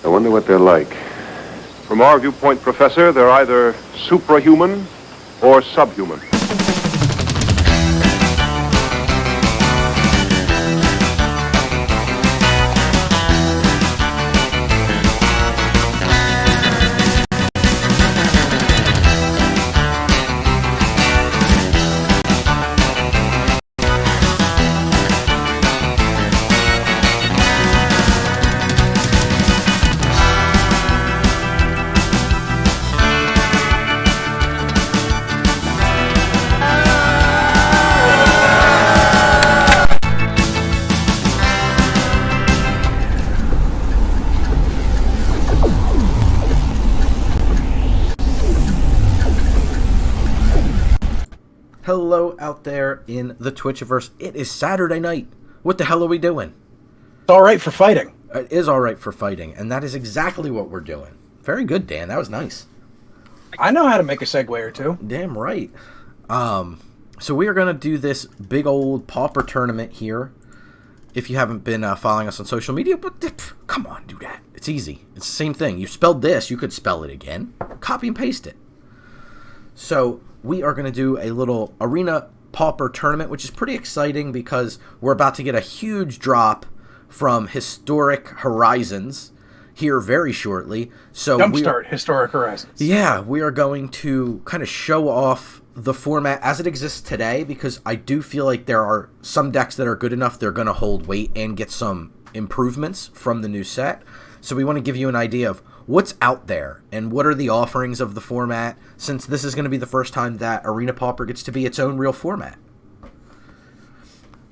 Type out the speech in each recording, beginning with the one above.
I wonder what they're like. From our viewpoint, Professor, they're either suprahuman or subhuman. Hello out there in the Twitchiverse. It is Saturday night. What the hell are we doing? It's all right for fighting. It is all right for fighting, and that is exactly what we're doing. Very good, Dan. That was nice. I know how to make a segue or two. Damn right. So we are going to do this big old Pauper tournament here. If you haven't been following us on social media, but come on, do that. It's easy. It's the same thing. You spelled this, you could spell it again. Copy and paste it. So we are going to do a little Arena Pauper tournament, which is pretty exciting because we're about to get a huge drop from Historic Horizons here very shortly. So Jumpstart Historic Horizons. Yeah, we are going to kind of show off the format as it exists today, because I do feel like there are some decks that are good enough they're going to hold weight and get some improvements from the new set. So we want to give you an idea of what's out there and what are the offerings of the format, since this is going to be the first time that Arena Pauper gets to be its own real format.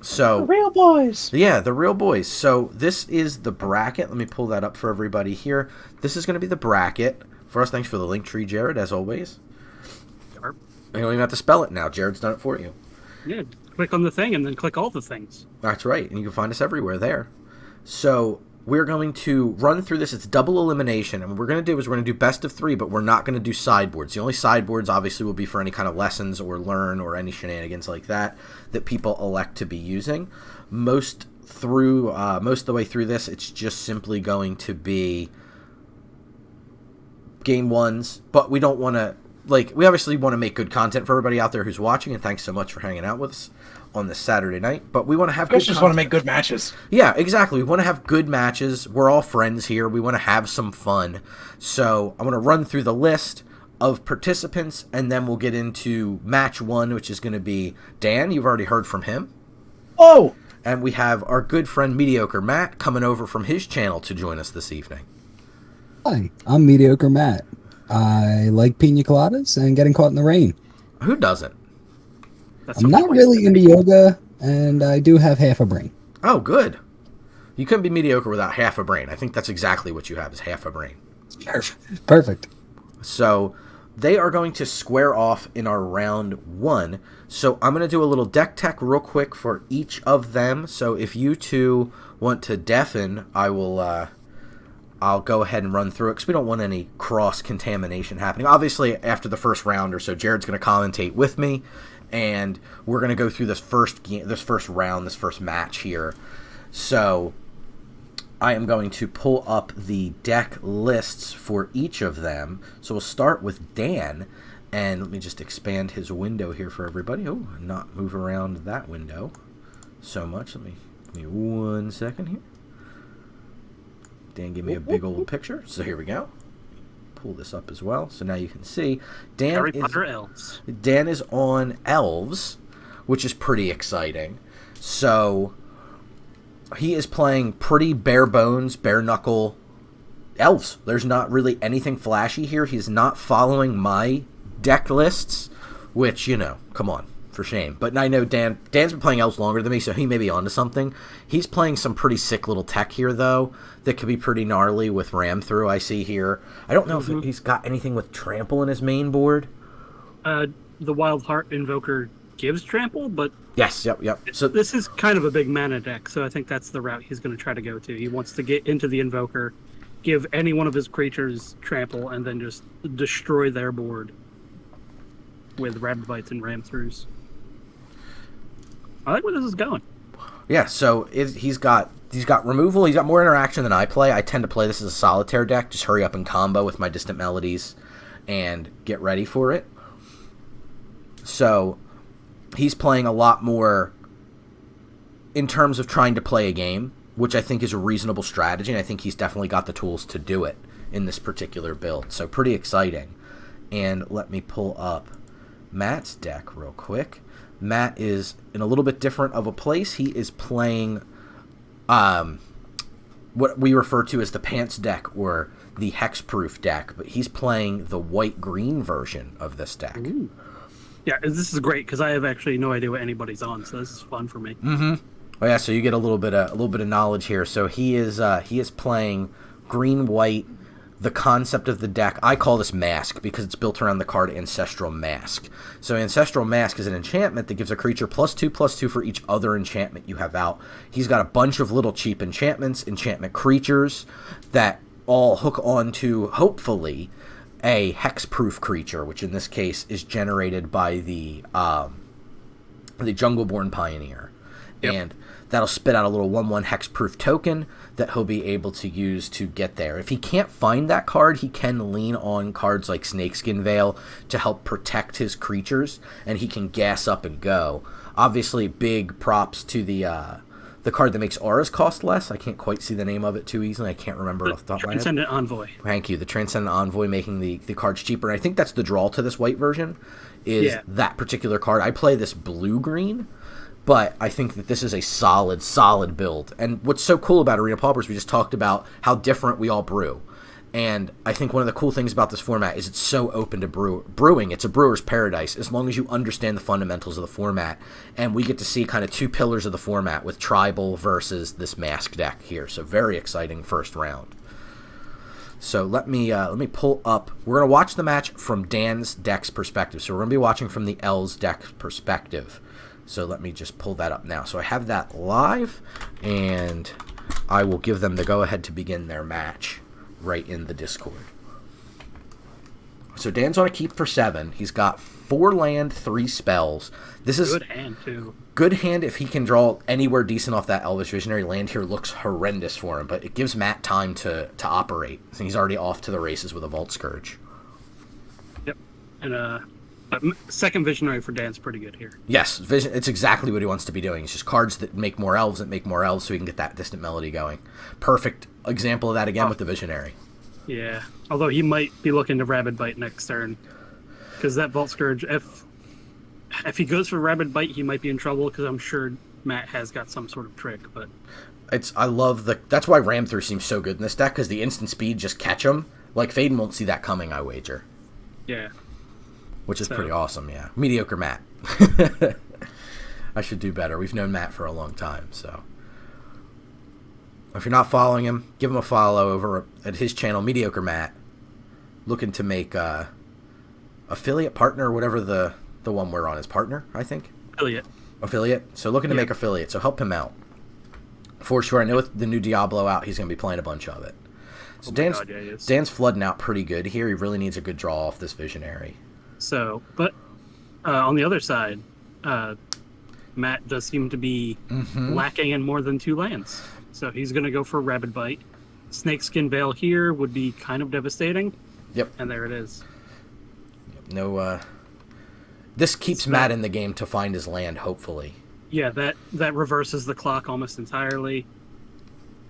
So the real boys. Yeah, the real boys. So this is the bracket. Let me pull that up for everybody here. This is going to be the bracket. First, thanks for the link tree, Jared, as always. Sure. You don't even have to spell it now. Jared's done it for you. Yeah, click on the thing and then click all the things. That's right, and you can find us everywhere there. So we're going to run through this. It's double elimination, and what we're going to do is we're going to do best of 3, but we're not going to do sideboards. The only sideboards, obviously, will be for any kind of lessons or learn or any shenanigans like that people elect to be using. Most of the way through this, it's just simply going to be game ones, but we don't want to, we obviously want to make good content for everybody out there who's watching, and thanks so much for hanging out with us on this Saturday night. But we want to have good just want to make good matches. Yeah, exactly. We want to have good matches. We're all friends here. We want to have some fun. So I'm going to run through the list of participants, and then we'll get into match 1, which is going to be Dan. You've already heard from him. Oh! And we have our good friend Mediocre Matt coming over from his channel to join us this evening. Hi, I'm Mediocre Matt. I like pina coladas and getting caught in the rain. Who doesn't? I'm not really into yoga, and I do have half a brain. Oh, good. You couldn't be mediocre without half a brain. I think that's exactly what you have, is half a brain. Perfect. So they are going to square off in our round 1. So I'm going to do a little deck tech real quick for each of them. So if you two want to deafen, I'll go ahead and run through it, because we don't want any cross-contamination happening. Obviously, after the first round or so, Jared's going to commentate with me, and we're going to go through this first match here. So I am going to pull up the deck lists for each of them. So we'll start with Dan, and let me just expand his window here for everybody. Oh, not move around that window so much. Give me 1 second here. Dan gave me a big old picture. So here we go. Pull this up as well. So now you can see Harry Potter elves. Dan is on elves, which is pretty exciting. So he is playing pretty bare bones, bare knuckle elves. There's not really anything flashy here. He's not following my deck lists, which, come on. For shame. But I know Dan's been playing elves longer than me, so he may be onto something. He's playing some pretty sick little tech here, though, that could be pretty gnarly with ram through, I see here. I don't know if he's got anything with trample in his main board. The Wild Heart Invoker gives trample, but... Yes, yep. So this is kind of a big mana deck, so I think that's the route he's going to try to go to. He wants to get into the Invoker, give any one of his creatures trample, and then just destroy their board with Rabid Bites and ram throughs. I like where this is going. Yeah, so he's got He's got removal. He's got more interaction than I play. I tend to play this as a solitaire deck. Just hurry up and combo with my Distant Melodies and get ready for it. So he's playing a lot more in terms of trying to play a game, which I think is a reasonable strategy, and I think he's definitely got the tools to do it in this particular build. So pretty exciting. And let me pull up Matt's deck real quick. Matt is in a little bit different of a place. He is playing what we refer to as the Pants deck or the Hexproof deck, but he's playing the white-green version of this deck. Ooh. Yeah, this is great because I have actually no idea what anybody's on, so this is fun for me. Mm-hmm. Oh yeah, so you get a little bit of knowledge here. So he is playing green-white. The concept of the deck, I call this Mask because it's built around the card Ancestral Mask. So Ancestral Mask is an enchantment that gives a creature +2/+2 for each other enchantment you have out. He's got a bunch of little cheap enchantments, enchantment creatures that all hook onto, hopefully, a hexproof creature, which in this case is generated by the Jungleborn Pioneer. Yep. And that'll spit out a little 1/1 hexproof token that he'll be able to use to get there. If he can't find that card, he can lean on cards like Snakeskin Veil to help protect his creatures, and he can gas up and go. Obviously, big props to the card that makes auras cost less. I can't quite see the name of it too easily. I can't remember off the top of my head. Transcendent Envoy. Thank you. The Transcendent Envoy making the cards cheaper. And I think that's the draw to this white version, is that particular card. I play this blue-green, but I think that this is a solid build. And what's so cool about Arena Pauper is we just talked about how different we all brew. And I think one of the cool things about this format is it's so open to brewing. It's a brewer's paradise as long as you understand the fundamentals of the format. And we get to see kind of two pillars of the format with Tribal versus this Mask deck here. So very exciting first round. So let me pull up. We're going to watch the match from Dan's deck's perspective. So we're going to be watching from the L's deck's perspective. So let me just pull that up now. So I have that live, and I will give them the go-ahead to begin their match right in the Discord. So Dan's on a keep for 7. He's got 4 land, 3 spells. This is good hand, too. Good hand if he can draw anywhere decent off that Elvish Visionary. Land here looks horrendous for him, but it gives Matt time to operate. So he's already off to the races with a Vault Scourge. Yep. And second Visionary for Dan's pretty good here. Yes, it's exactly what he wants to be doing. It's just cards that make more elves so he can get that Distant Melody going. Perfect example of that again with the Visionary. Yeah, although he might be looking to Rabid Bite next turn. Because that Vault Scourge, if he goes for Rabid Bite, he might be in trouble, because I'm sure Matt has got some sort of trick, but... That's why Ram Through seems so good in this deck, because the instant speed just catch him. Like, Faden won't see that coming, I wager. Yeah. Which is pretty awesome, yeah. Mediocre Matt. I should do better. We've known Matt for a long time, so. If you're not following him, give him a follow over at his channel, Mediocre Matt. Looking to make affiliate, partner, whatever the one we're on is. Partner, I think? Affiliate. So looking to make affiliate, so help him out. For sure, I know with the new Diablo out, he's going to be playing a bunch of it. So Dan's flooding out pretty good here. He really needs a good draw off this Visionary. So, but on the other side, Matt does seem to be lacking in more than 2 lands. So he's going to go for Rabid Bite. Snakeskin Veil here would be kind of devastating. Yep. And there it is. No, this keeps Matt in the game to find his land, hopefully. Yeah, that reverses the clock almost entirely.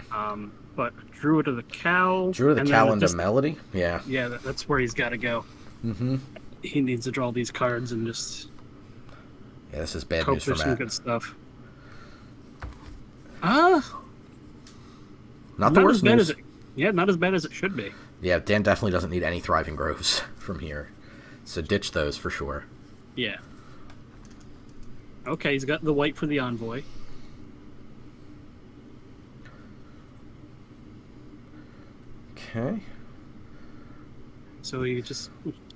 But Druid of the Cow. Druid of the Cow into Melody? Yeah. Yeah, that's where he's got to go. Mm-hmm. He needs to draw these cards and just... Yeah, this is bad news for Matt. Hope there's some good stuff. Not the worst news. Not as bad as it should be. Yeah, Dan definitely doesn't need any Thriving Groves from here. So ditch those for sure. Yeah. Okay, he's got the white for the Envoy. Okay. So he just...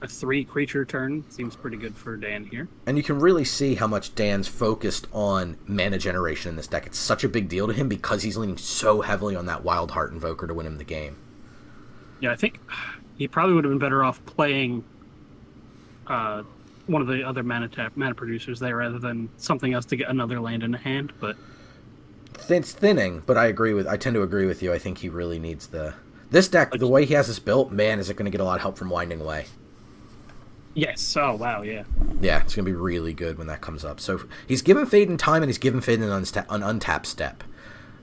A 3-creature turn seems pretty good for Dan here. And you can really see how much Dan's focused on mana generation in this deck. It's such a big deal to him because he's leaning so heavily on that Wild Heart Invoker to win him the game. Yeah, I think he probably would have been better off playing one of the other mana producers there rather than something else to get another land in hand, but... It's thinning, but I tend to agree with you. I think he really needs this deck. The way he has this built, man, is it going to get a lot of help from Winding Way? Yes. Oh wow. Yeah. Yeah, it's going to be really good when that comes up. So he's given Faden time, and he's given Faden an untapped step.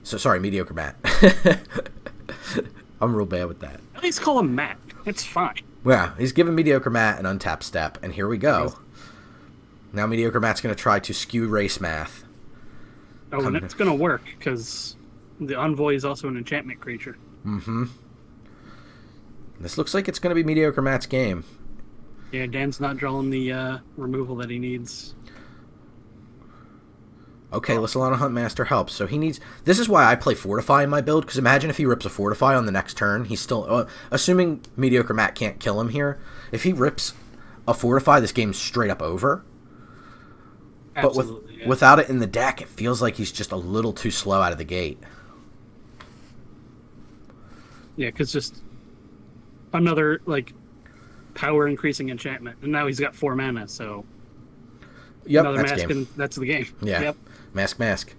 So sorry, Mediocre Matt. I'm real bad with that. At least call him Matt. It's fine. Yeah, he's given Mediocre Matt an untapped step, and here we go. Now Mediocre Matt's going to try to skew race math. Oh, and it's going to work, because the Envoy is also an enchantment creature. Mm-hmm. This looks like it's going to be Mediocre Matt's game. Yeah, Dan's not drawing the removal that he needs. Okay, Lissalana Huntmaster helps. So he needs... This is why I play Fortify in my build, because imagine if he rips a Fortify on the next turn. He's still... assuming Mediocre Matt can't kill him here. If he rips a Fortify, this game's straight up over. Absolutely, but without it in the deck, it feels like he's just a little too slow out of the gate. Yeah, because just another, like, power-increasing enchantment. And now he's got 4 mana, so... Yep, another that's mask, game. and that's the game. Yeah. Yep. Mask.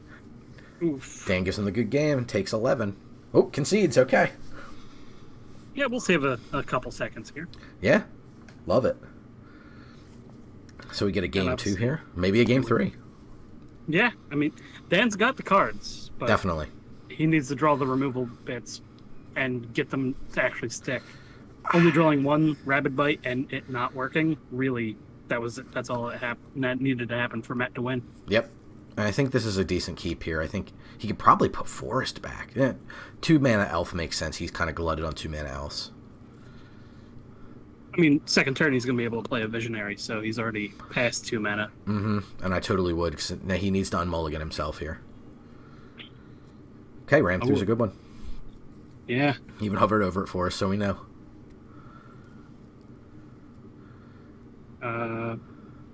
Oof. Dan gives him the good game and takes 11. Oh, concedes. Okay. Yeah, we'll save a couple seconds here. Yeah. Love it. So we get a game 2 here. Maybe a game 3. Yeah, I mean, Dan's got the cards, but Definitely. he needs to draw the removal bits and get them to actually stick. Only drawing one Rabid Bite and it not working, really, that's all that needed to happen for Matt to win. Yep. And I think this is a decent keep here. I think he could probably put Forest back. Yeah. 2 mana Elf makes sense. He's kind of glutted on 2 mana Elves. I mean, second turn he's going to be able to play a Visionary, so he's already past 2 mana. Mm-hmm. And I totally would, because he needs to unmulligan himself here. Okay, ram through's a good one. Yeah. He even hovered over it for us, so we know.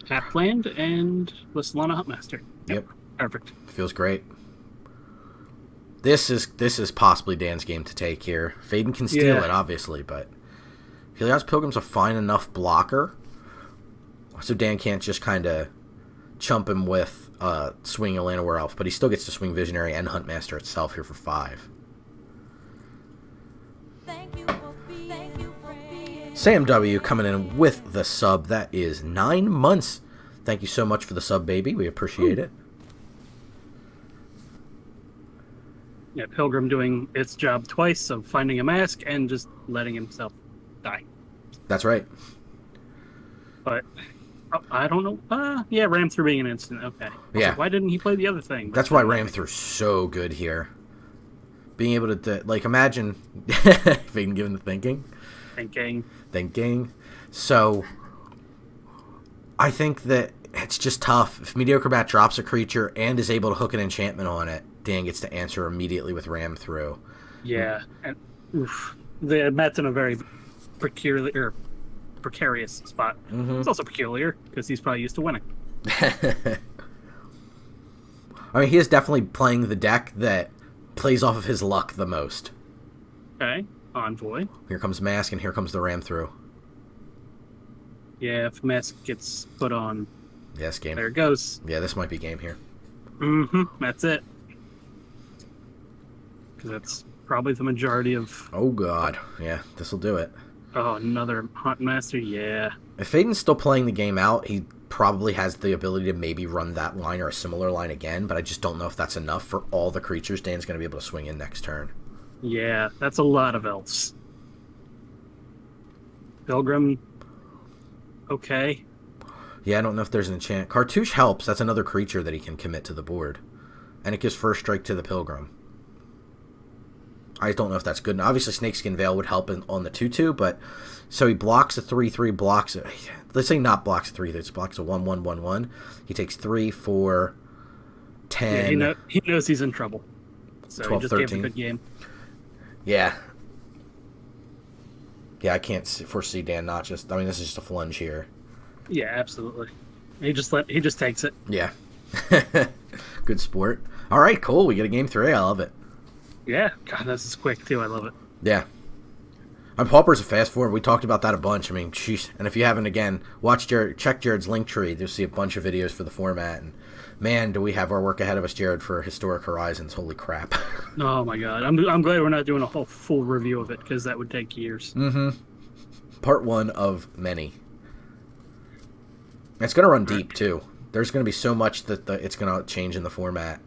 Half-land and Lissalana Huntmaster. Yep. Perfect. Feels great. This is possibly Dan's game to take here. Faden can steal it, obviously, but Helios Pilgrim's a fine enough blocker, so Dan can't just kind of chump him with swinging a Llanowar Elf, but he still gets to swing Visionary and Huntmaster itself here for 5. Sam W. coming in with the sub. That is 9 months. Thank you so much for the sub, baby. We appreciate it. Yeah, Pilgrim doing its job twice of finding a mask and just letting himself die. That's right. But I don't know. Yeah, ram through being an instant. Okay. Yeah. Like, why didn't he play the other thing? That's why ram through so good here. Being able to imagine Faden given the thinking. So I think that it's just tough. If Mediocre Matt drops a creature and is able to hook an enchantment on it, Dan gets to answer immediately with ram through. Yeah, and the Matt's in a very precarious spot. Mm-hmm. It's also peculiar because he's probably used to winning. I mean, he is definitely playing the deck that plays off of his luck the most. Okay, Envoy. Here comes Mask, and here comes the ram through. Yeah, if Mask gets put on, Yes, game. there it goes. Yeah, this might be game here. Mm-hmm. That's it. Because that's probably the majority of... Oh, God. Yeah, this will do it. Oh, another Huntmaster? Yeah. If Faden's still playing the game out, he probably has the ability to maybe run that line or a similar line again, but I just don't know if that's enough for all the creatures Dan's going to be able to swing in next turn. Yeah, that's a lot of elves. Pilgrim... Okay. Yeah, I don't know if there's an enchant. Cartouche helps. That's another creature that he can commit to the board. And it gives first strike to the Pilgrim. I don't know if that's good. And obviously, Snakeskin Veil would help on the 2/2, but... So he blocks a 3/3, blocks it. Let's say not blocks a 3/3, it's blocks a 1/1/1/1. He takes 3, 4, 10... Yeah, he knows he's in trouble. So 12, he just 13. gave a good game. Yeah. Yeah, I can't foresee Dan not just... I mean, this is just a flunge here. Yeah, absolutely. He just takes it. Yeah. Good sport. All right, cool. We get a game 3. I love it. Yeah. God, this is quick, too. I love it. Yeah. And Pauper's a fast forward. We talked about that a bunch. I mean, sheesh. And if you haven't, again, check Jared's link tree. You'll see a bunch of videos for the format. And man, do we have our work ahead of us, Jared, for Historic Horizons. Holy crap. Oh my god. I'm glad we're not doing a whole full review of it, because that would take years. Mm-hmm. Part 1 of many. It's going to run deep, too. There's going to be so much that it's going to change in the format.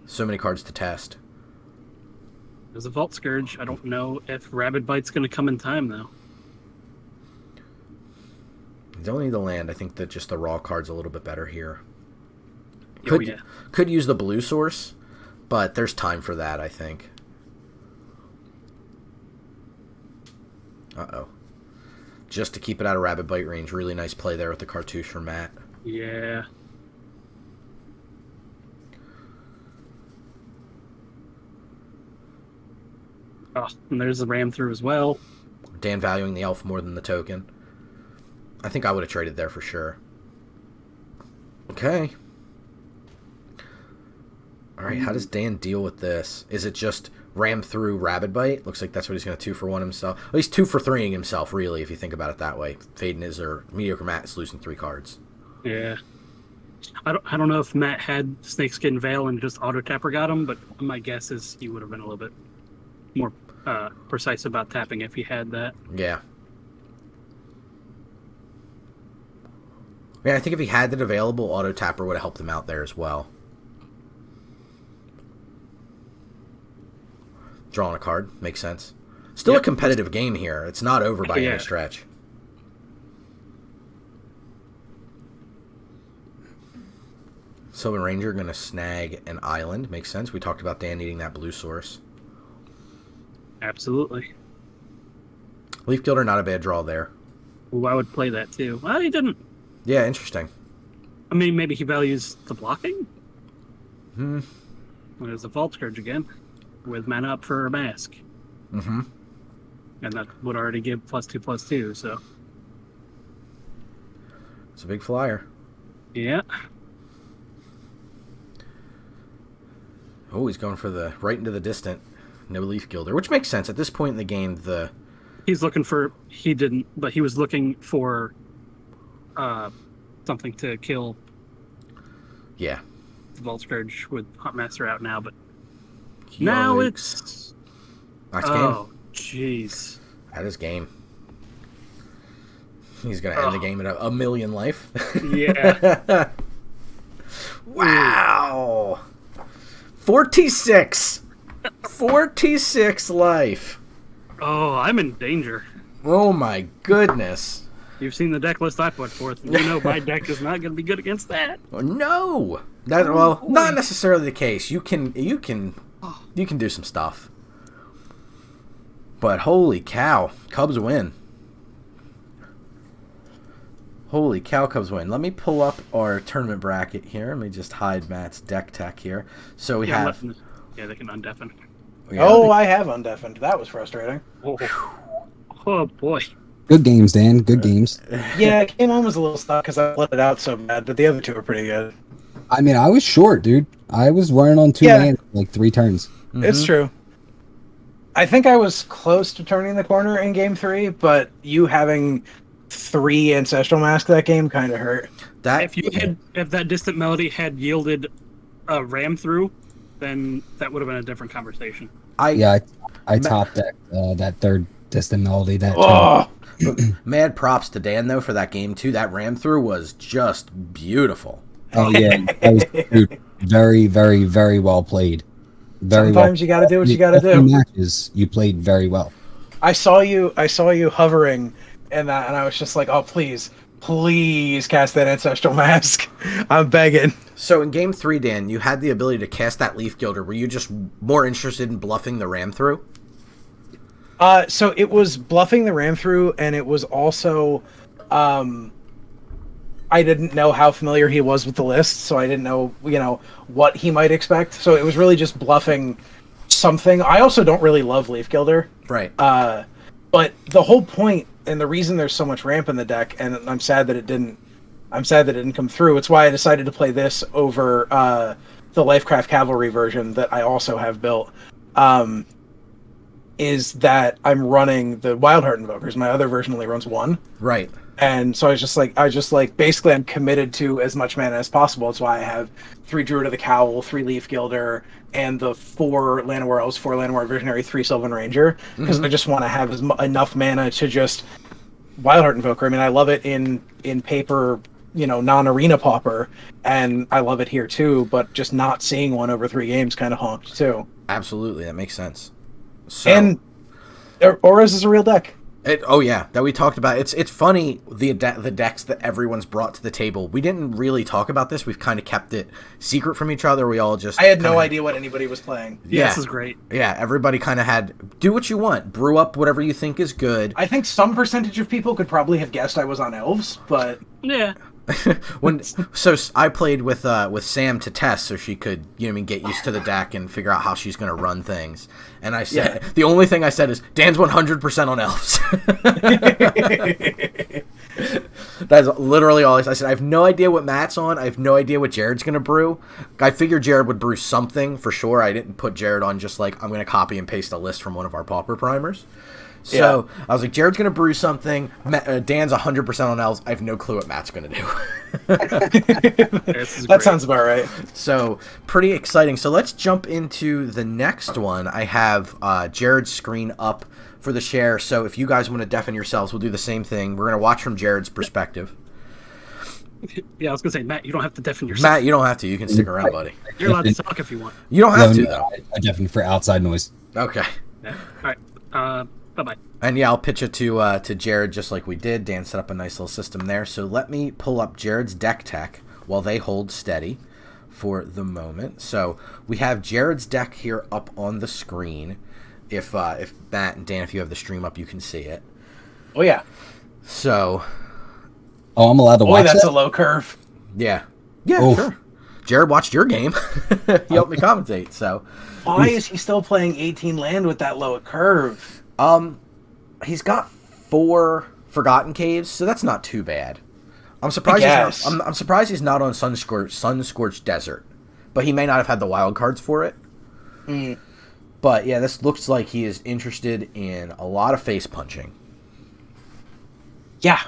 So many cards to test. There's a Vault Scourge. I don't know if Rabid Bite's going to come in time, though. You don't need the land. I think that just the raw card's a little bit better here. Yeah. Could use the blue source, but there's time for that, I think. Uh-oh. Just to keep it out of Rabid Bite range. Really nice play there with the cartouche from Matt. Yeah. Oh, and there's the ram through as well. Dan valuing the elf more than the token. I think I would have traded there for sure. Okay. Alright, how does Dan deal with this? Is it just ram through Rabid Bite? Looks like that's what he's going to 2-for-1 himself. Well, he's 2-for-3ing himself, really, if you think about it that way. Faden is, or Mediocre Matt is losing 3 cards. Yeah. I don't know if Matt had Snakeskin Veil and just auto-tapper got him, but my guess is he would have been a little bit more precise about tapping if he had that. Yeah. Yeah, I think if he had it available, auto tapper would have helped him out there as well. Drawing a card makes sense. Still a competitive game here. It's not over by any stretch. Sylvan Ranger going to snag an island. Makes sense. We talked about Dan needing that blue source. Absolutely. Leaf Gilder, not a bad draw there. Ooh, I would play that too. Well, he didn't. Yeah, interesting. I mean, maybe he values the blocking? Hmm. Well, there's the Vault Scourge again, with mana up for a mask. Mm-hmm. And that would already give +2/+2, so. It's a big flyer. Yeah. Oh, he's going for the right into the distant. No Leaf Gilder, which makes sense. At this point in the game, He's looking for... He didn't, but he was looking for something to kill... Yeah. Vault Scourge with Huntmaster out now, but... Now it's... Nice game. Oh, jeez. That is game. He's going to end the game at a million life. Yeah. Wow. 46. 46 life. Oh, I'm in danger. Oh my goodness. You've seen the deck list I put forth, and you know my deck is not going to be good against that. Oh, no. Not necessarily the case. You can do some stuff. But holy cow, Cubs win. Holy cow, Cubs win. Let me pull up our tournament bracket here. Let me just hide Matt's deck tech here. So we have... Yeah, they can undeafen. I have undeafened. That was frustrating. Oh boy. Good games, Dan. Good games. Yeah, Game On was a little stuck because I let it out so bad, but the other two are pretty good. I mean, I was short, dude. I was running on 2 lands like 3 turns. Mm-hmm. It's true. I think I was close to turning the corner in Game 3, but you having 3 Ancestral Mask that game kind of hurt. If that Distant Melody had yielded a ram through, then that would have been a different conversation. I top decked that third Distant Melody that turn. Mad props to Dan, though, for that game, too. That ram through was just beautiful. Oh, yeah. That was, dude, very, very, very well played. Sometimes you got to do what you got to do. Matches, you played very well. I saw you hovering and I was just like, oh, please cast that Ancestral Mask. I'm begging. So in Game 3, Dan, you had the ability to cast that Leaf Gilder. Were you just more interested in bluffing the ram through? So it was bluffing the ram through, and it was also... I didn't know how familiar he was with the list, so I didn't know, what he might expect. So it was really just bluffing something. I also don't really love Leaf Gilder. Right. But the whole point, and the reason there's so much ramp in the deck, and I'm sad that it didn't come through. It's why I decided to play this over the Lifecraft Cavalry version that I also have built. is that I'm running the Wildheart Invokers. My other version only runs one. Right. And so I just basically I'm committed to as much mana as possible. That's why I have 3 Druid of the Cowl, 3 Leaf Gilder, and the 4 Llanowar Elves, 4 Llanowar Visionary, 3 Sylvan Ranger, because I just want to have enough mana to just Wildheart Invoker. I mean, I love it in paper, non-arena Pauper, and I love it here too, but just not seeing one over 3 games kind of honked too. Absolutely, that makes sense. So, And Auras is a real deck. That we talked about. It's funny, the decks that everyone's brought to the table. We didn't really talk about this. We've kind of kept it secret from each other. We all just... I had no idea what anybody was playing. Yeah, this is great. Yeah, everybody kind of had... Do what you want. Brew up whatever you think is good. I think some percentage of people could probably have guessed I was on Elves, but... Yeah. So I played with Sam to test so she could, get used to the deck and figure out how she's going to run things. And I said, The only thing I said is, Dan's 100% on Elves. That's literally all I said. I have no idea what Matt's on. I have no idea what Jared's going to brew. I figured Jared would brew something for sure. I didn't put Jared on just like, I'm going to copy and paste a list from one of our Pauper primers. So I was like, Jared's going to brew something. Dan's 100% on Elves. I have no clue what Matt's going to do. That sounds about right. So pretty exciting. So let's jump into the next one. I have Jared's screen up for the share. So if you guys want to deafen yourselves, we'll do the same thing. We're going to watch from Jared's perspective. Yeah, I was going to say, Matt, you don't have to deafen yourself. Matt, you don't have to. You can stick around, buddy. You're allowed to talk if you want. You don't have to, though. I deafen for outside noise. Okay. Yeah. All right. Bye-bye. And yeah, I'll pitch it to Jared just like we did. Dan set up a nice little system there. So let me pull up Jared's deck tech while they hold steady for the moment. So we have Jared's deck here up on the screen. If Matt and Dan, if you have the stream up, you can see it. Oh, yeah. So... Oh, I'm allowed to watch that's that? a low curve. Yeah. Yeah, Oof. sure. Jared watched your game. He helped me commentate, so... Why is he still playing 18 land with that low curve? He's got 4 Forgotten Caves, so that's not too bad. I'm surprised. I'm surprised he's not on Sun-Scorched Desert, but he may not have had the wild cards for it. But yeah, this looks like he is interested in a lot of face punching. Yeah.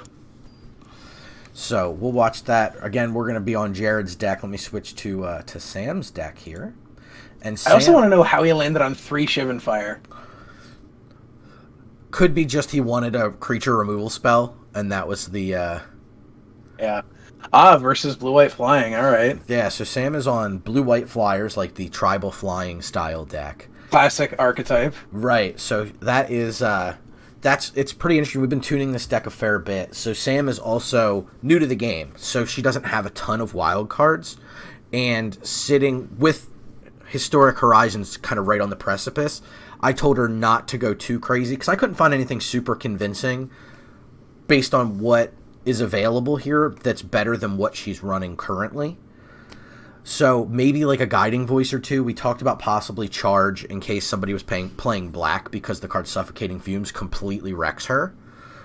So we'll watch that again. We're going to be on Jared's deck. Let me switch to Sam's deck here. And I also want to know how he landed on 3 Shivan Fire. Could be just he wanted a creature removal spell, and that was the... Yeah. Versus blue-white flying, alright. Yeah, so Sam is on blue-white flyers, like the tribal flying style deck. Classic archetype. Right, so that is... it's pretty interesting. We've been tuning this deck a fair bit. So Sam is also new to the game, so she doesn't have a ton of wild cards, and sitting with Historic Horizons kind of right on the precipice, I told her not to go too crazy because I couldn't find anything super convincing based on what is available here that's better than what she's running currently. So maybe like a Guiding Voice or 2. We talked about possibly Charge in case somebody was playing black because the card Suffocating Fumes completely wrecks her.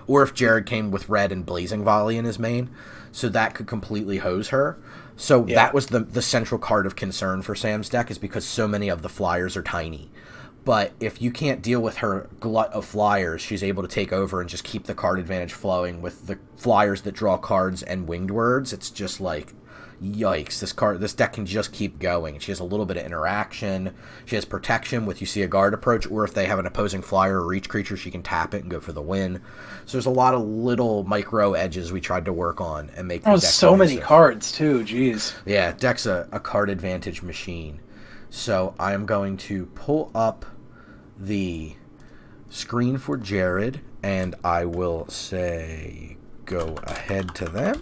Or if Jared came with red and Blazing Volley in his main. So that could completely hose her. So that was the central card of concern for Sam's deck, is because so many of the flyers are tiny. But if you can't deal with her glut of flyers, she's able to take over and just keep the card advantage flowing with the flyers that draw cards and winged words. It's just like, yikes, this deck can just keep going. She has a little bit of interaction. She has protection with you see a guard approach, or if they have an opposing flyer or reach creature, she can tap it and go for the win. So there's a lot of little micro edges we tried to work on and make the deck so many cohesive. cards too, jeez. Yeah, deck's a card advantage machine. So I'm going to pull up the screen for Jared, and I will say go ahead to them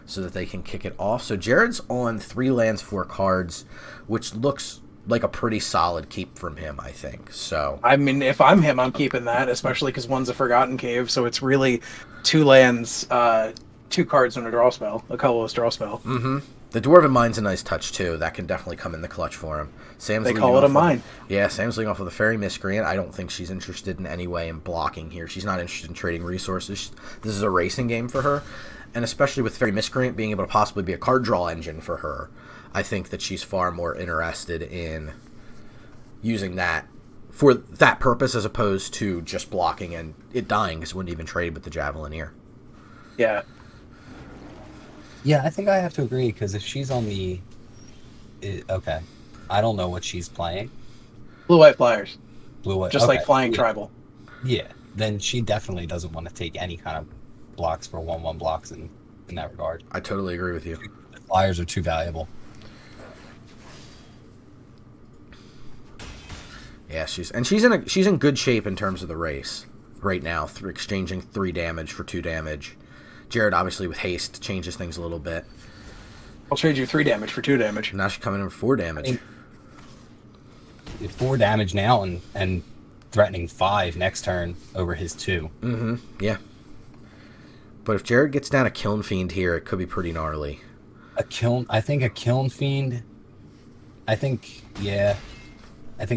so that they can kick it off. So Jared's on 3 lands, 4 cards, which looks like a pretty solid keep from him, I think. So I mean, if I'm him, I'm keeping that, especially because one's a Forgotten Cave, so it's really 2 lands, 2 cards and a draw spell, a colorless draw spell. Mm-hmm. The Dwarven Mine's a nice touch, too. That can definitely come in the clutch for him. They call it a mine. Yeah, Sam's leading off with a Fairy Miscreant. I don't think she's interested in any way in blocking here. She's not interested in trading resources. This is a racing game for her. And especially with Fairy Miscreant being able to possibly be a card draw engine for her, I think that she's far more interested in using that for that purpose as opposed to just blocking and it dying because it wouldn't even trade with the Javelineer. Yeah. Yeah, I think I have to agree because if she's on the... okay. I don't know what she's playing. Blue-white flyers. Blue-white. Just okay. like flying tribal. Yeah. Then she definitely doesn't want to take any kind of blocks for 1/1 blocks in that regard. I totally agree with you. The flyers are too valuable. Yeah, she's in good shape in terms of the race right now, through exchanging 3 damage for 2 damage. Jared, obviously, with haste, changes things a little bit. I'll trade you 3 damage for 2 damage. Now she's coming in with 4 damage. 4 damage now and threatening 5 next turn over his 2. Mm-hmm. Yeah. But if Jared gets down a Kiln Fiend here, it could be pretty gnarly. I think a Kiln Fiend. I think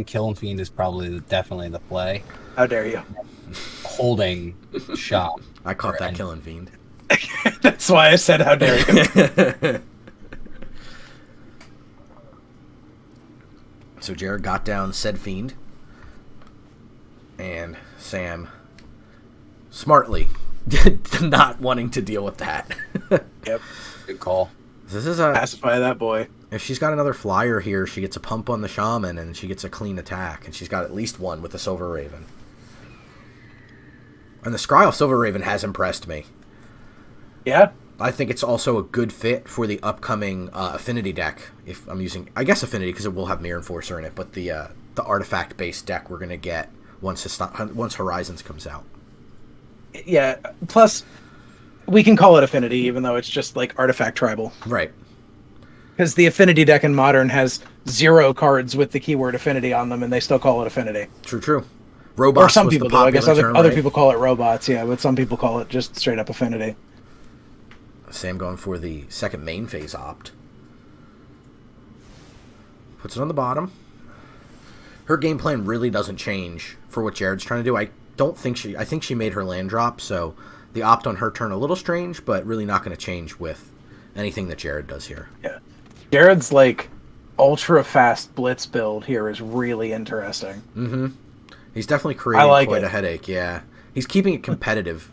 Kiln Fiend is definitely the play. How dare you? Holding shop. I caught that Kiln Fiend. That's why I said how dare you. So Jared got down said Fiend. And Sam smartly not wanting to deal with that. Yep. Good call. This is Pacify that boy. if she's got another flyer here, she gets a pump on the Shaman and she gets a clean attack, and she's got at least one with the Silver Raven. And the Scry Silver Raven has impressed me. Yeah. I think it's also a good fit for the upcoming Affinity deck. If I'm using, I guess Affinity because it will have Mirror Enforcer in it, but the artifact-based deck we're gonna get once Horizons comes out. Yeah. Plus, we can call it Affinity, even though it's just like artifact tribal. Right. Because the Affinity deck in Modern has 0 cards with the keyword Affinity on them, and they still call it Affinity. True. Robots Or some was people the do. I guess popular other term, right? people call it robots, yeah, but some people call it just straight up Affinity. Sam going for the second main phase opt. Puts it on the bottom. Her game plan really doesn't change for what Jared's trying to do. I think she made her land drop, so the opt on her turn a little strange, but really not going to change with anything that Jared does here. Yeah. Jared's like ultra fast blitz build here is really interesting. Mm-hmm. He's definitely creating quite it. a headache, yeah. He's keeping it competitive.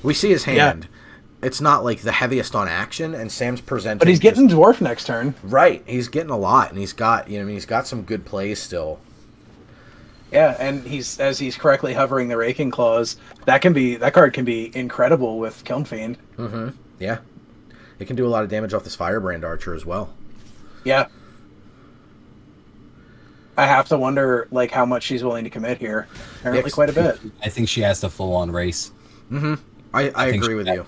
We see his hand. Yeah. It's not like the heaviest on action, and Sam's presenting. But he's getting dwarf next turn. Right. He's getting a lot, and he's got he's got some good plays still. Yeah, and as he's correctly hovering the Raking Claws, that card can be incredible with Kiln Fiend. Mm-hmm. Yeah. It can do a lot of damage off this Firebrand Archer as well. Yeah. I have to wonder like how much she's willing to commit here. Apparently quite a bit. I think she has the full-on race. Mm-hmm. I agree with you.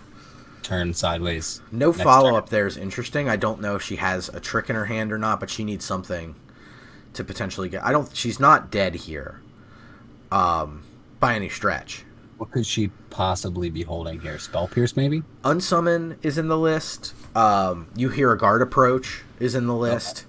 Turn sideways. No follow-up there is interesting. I don't know if she has a trick in her hand or not, but she needs something to potentially get. She's not dead here, by any stretch. What could she possibly be holding here? Spell Pierce, maybe? Unsummon is in the list. You Hear a Guard Approach is in the list. Okay.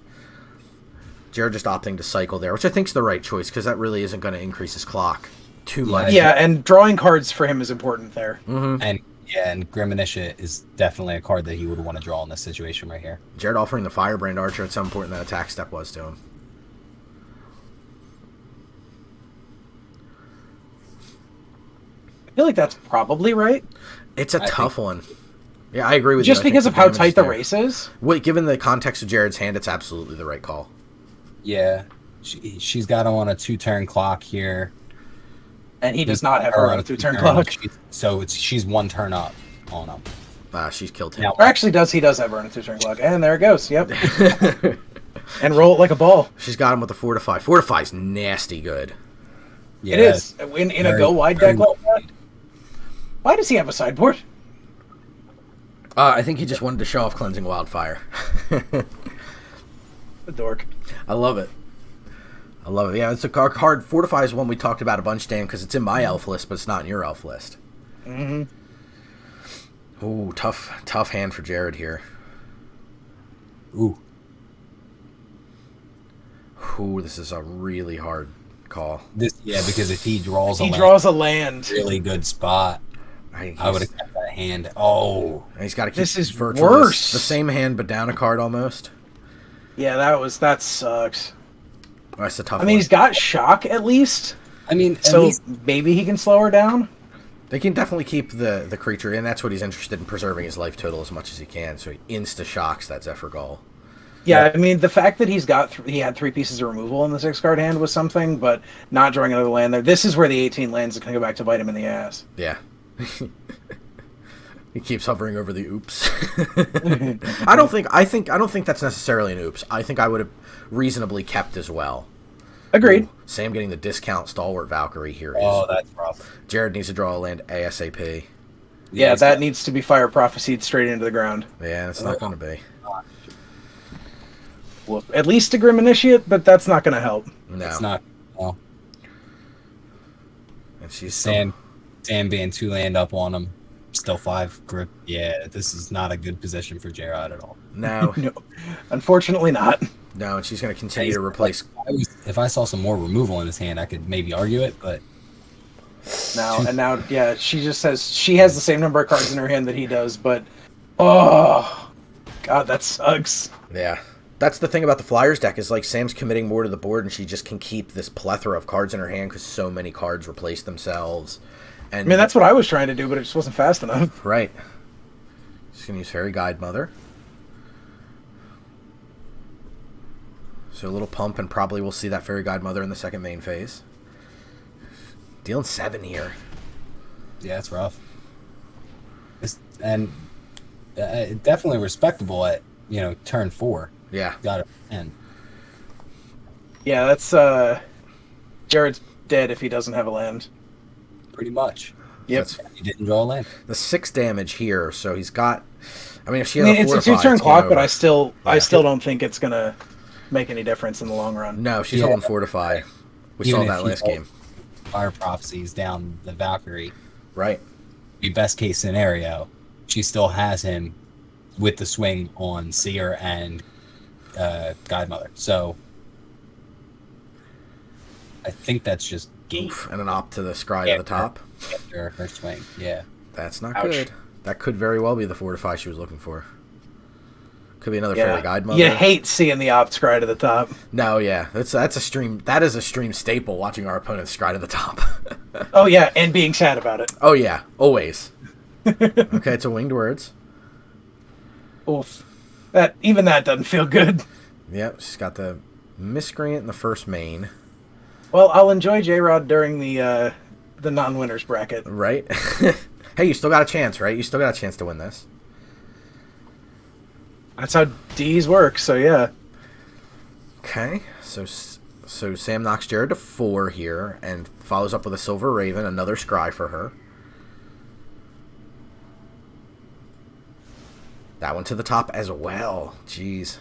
Jared just opting to cycle there, which I think is the right choice, because that really isn't going to increase his clock too much. Yeah, and drawing cards for him is important there. Mm-hmm. And Griminisha is definitely a card that he would want to draw in this situation right here. Jared offering the Firebrand Archer, it's how important that attack step was to him. I feel like that's probably right. It's a tough one. Yeah, I agree with you. Just because of how tight the race is? Wait, given the context of Jared's hand, it's absolutely the right call. Yeah. She's got him on a 2-turn clock here. And he does not have her on a 2-turn clock. She's 1 turn up on him. She's killed him. Or actually he does have her on a 2-turn clock. And there it goes, yep. And roll it like a ball. She's got him with a Fortify. Fortify's nasty good. Yeah, it is. In a go-wide deck like that. Why does he have a sideboard? I think he just wanted to show off Cleansing Wildfire. The dork. I love it. Yeah, it's a card. Fortify is one we talked about a bunch, Dan, because it's in my elf list, but it's not in your elf list. Mm-hmm. Ooh, tough hand for Jared here. Ooh, this is a really hard call. Because if he draws a land, really good spot. I would have kept that hand. Oh, he's got to keep this is worse. The same hand, but down a card almost. Yeah, that sucks. That's a tough I mean, one. he's got shock at least, I mean, at so least maybe he can slow her down. They can definitely keep the creature, and that's what he's interested in, preserving his life total as much as he can, so he insta-shocks that Zephyr Gull. Yeah, I mean, the fact that he had 3 pieces of removal in the 6-card hand was something, but not drawing another land there. This is where the 18 lands is going to go back to bite him in the ass. Yeah. He keeps hovering over the oops. I don't think that's necessarily an oops. I think I would have reasonably kept as well. Agreed. Ooh, Sam getting the discount Stalwart Valkyrie here. oh, that's rough. Jared needs to draw a land ASAP. Yeah, he's that got- needs to be fire prophesied straight into the ground. Yeah, it's not going to be. Well, at least a Grim Initiate, but that's not going to help. No. It's not. No. And she's Sand being 2 land up on him. Still 5 grip. Yeah, this is not a good position for J-Rod at all. No, No, unfortunately not. no, and she's going to continue to replace. If I saw some more removal in his hand, I could maybe argue it, but Now, yeah, she just says she has the same number of cards in her hand that he does, but oh, God, that sucks. Yeah. That's the thing about the Flyers deck, is like Sam's committing more to the board, and she just can keep this plethora of cards in her hand because so many cards replace themselves. And I mean, that's what I was trying to do, but it just wasn't fast enough. right. She's going to use Fairy Guide Mother. So a little pump, and probably we'll see that Fairy Guide Mother in the second main phase. Dealing 7 here. yeah, it's rough. And definitely respectable at turn 4. Yeah. Got it. And Yeah, that's Jared's dead if he doesn't have a land. pretty much, Yep. he didn't draw a land. The 6 damage here, so he's got. I mean, if she I has mean, a it's a 4 to 5, 2-turn it's clock, game but over. I Yeah. still don't think it's gonna make any difference in the long run. No, she's Yeah. holding Fortify. We Even saw if that he last holds game. Fire Prophecies down the Valkyrie. Right. Be best case scenario, she still has him with the swing on Seer and Guide Mother. So I think that's just game Oof, and an op to the scry Yeah. to the top. after her swing. Yeah. That's not Ouch. good. That could very well be the Fortify she was looking for. Could be another Yeah, Fairy Guide Mother. you hate seeing the opt scry to the top. No, yeah, that's a stream. That is a stream staple. Watching our opponents scry to the top. Oh yeah, and being sad about it. Oh yeah, always. Okay, it's a Winged Words. Oof. That doesn't feel good. Yep, she's got the Miscreant in the first main. Well, I'll enjoy J-Rod during the non-winners bracket. Right. Hey, you still got a chance, right? You still got a chance to win this. That's how D's work. So yeah. Okay, so Sam knocks Jared to 4 here and follows up with a Silver Raven, another scry for her. That one to the top as well. Jeez.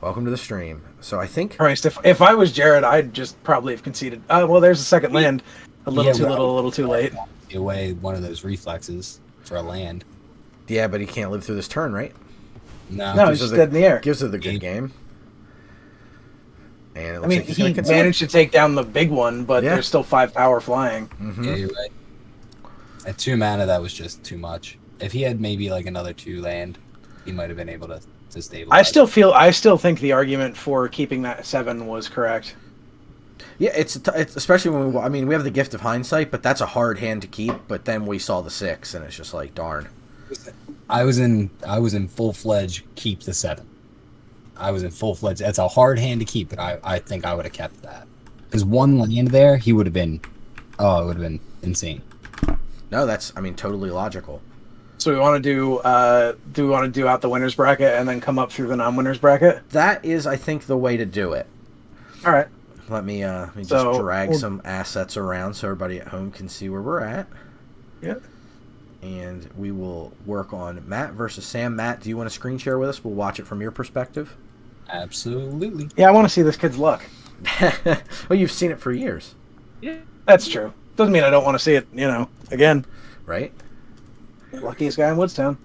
Welcome to the stream. So I think Christ, if I was Jared, I'd just probably have conceded. Oh well, there's a second land. A little too little, a little too late. Away one of those reflexes for a land. yeah, but he can't live through this turn, right? No, Gives he's her just dead in the air. Gives her the good game. And it looks I mean, like he's he going to concede. managed to take down the big one, but Yeah. there's still 5 power flying. Mhm. Yeah, you're right. At 2 mana, that was just too much. If he had maybe like another 2 land, he might have been able to stabilize. I still think the argument for keeping that 7 was correct. Yeah, it's especially when we have the gift of hindsight, but that's a hard hand to keep. But then we saw the 6, and it's just like, darn. I was in full fledged keep the 7. I was in full fledged. That's a hard hand to keep, but I think I would have kept that because 1 land there, he would have been. Oh, it would have been insane. No, that's totally logical. So we want to do we want to do out the winners bracket and then come up through the non-winners bracket? That is, I think, the way to do it. All right. Let me just So, drag we'll- some assets around so everybody at home can see where we're at. Yeah. And we will work on Matt versus Sam. Matt, do you want to screen share with us? We'll watch it from your perspective. Absolutely. Yeah, I want to see this kid's luck. Well, you've seen it for years, Yeah. That's true. Doesn't mean I don't want to see it, again. right? Luckiest guy in Woodstown.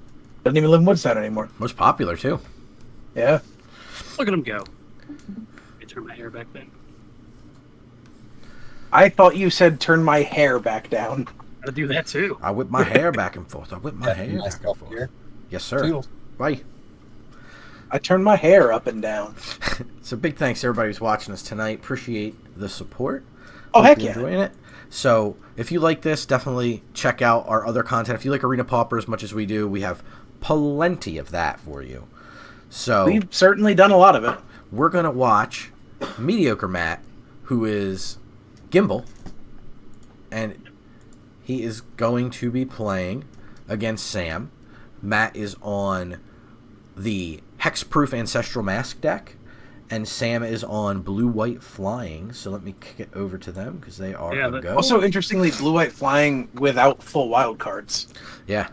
Doesn't even live in Woodstown anymore. Most popular, too. Yeah. Look at him go. Let me turn my hair back then. I thought you said turn my hair back down. Gotta do that too. I whip my hair back and forth. I whip my hair back and Myself forth. here. Yes, sir. Toodles. Bye. I turn my hair up and down. So big thanks to everybody who's watching us tonight. Appreciate the support. Oh, Hope heck you're yeah. enjoying it. So if you like this, definitely check out our other content. If you like Arena Pauper as much as we do, we have plenty of that for you. So We've certainly done a lot of it. we're going to watch Mediocre Matt, who is Gimbal, and he is going to be playing against Sam. Matt is on the Hexproof Ancestral Mask deck, and Sam is on Blue-White Flying. So let me kick it over to them because they are a go. Also, interestingly, Blue-White Flying without full wild cards. Yeah,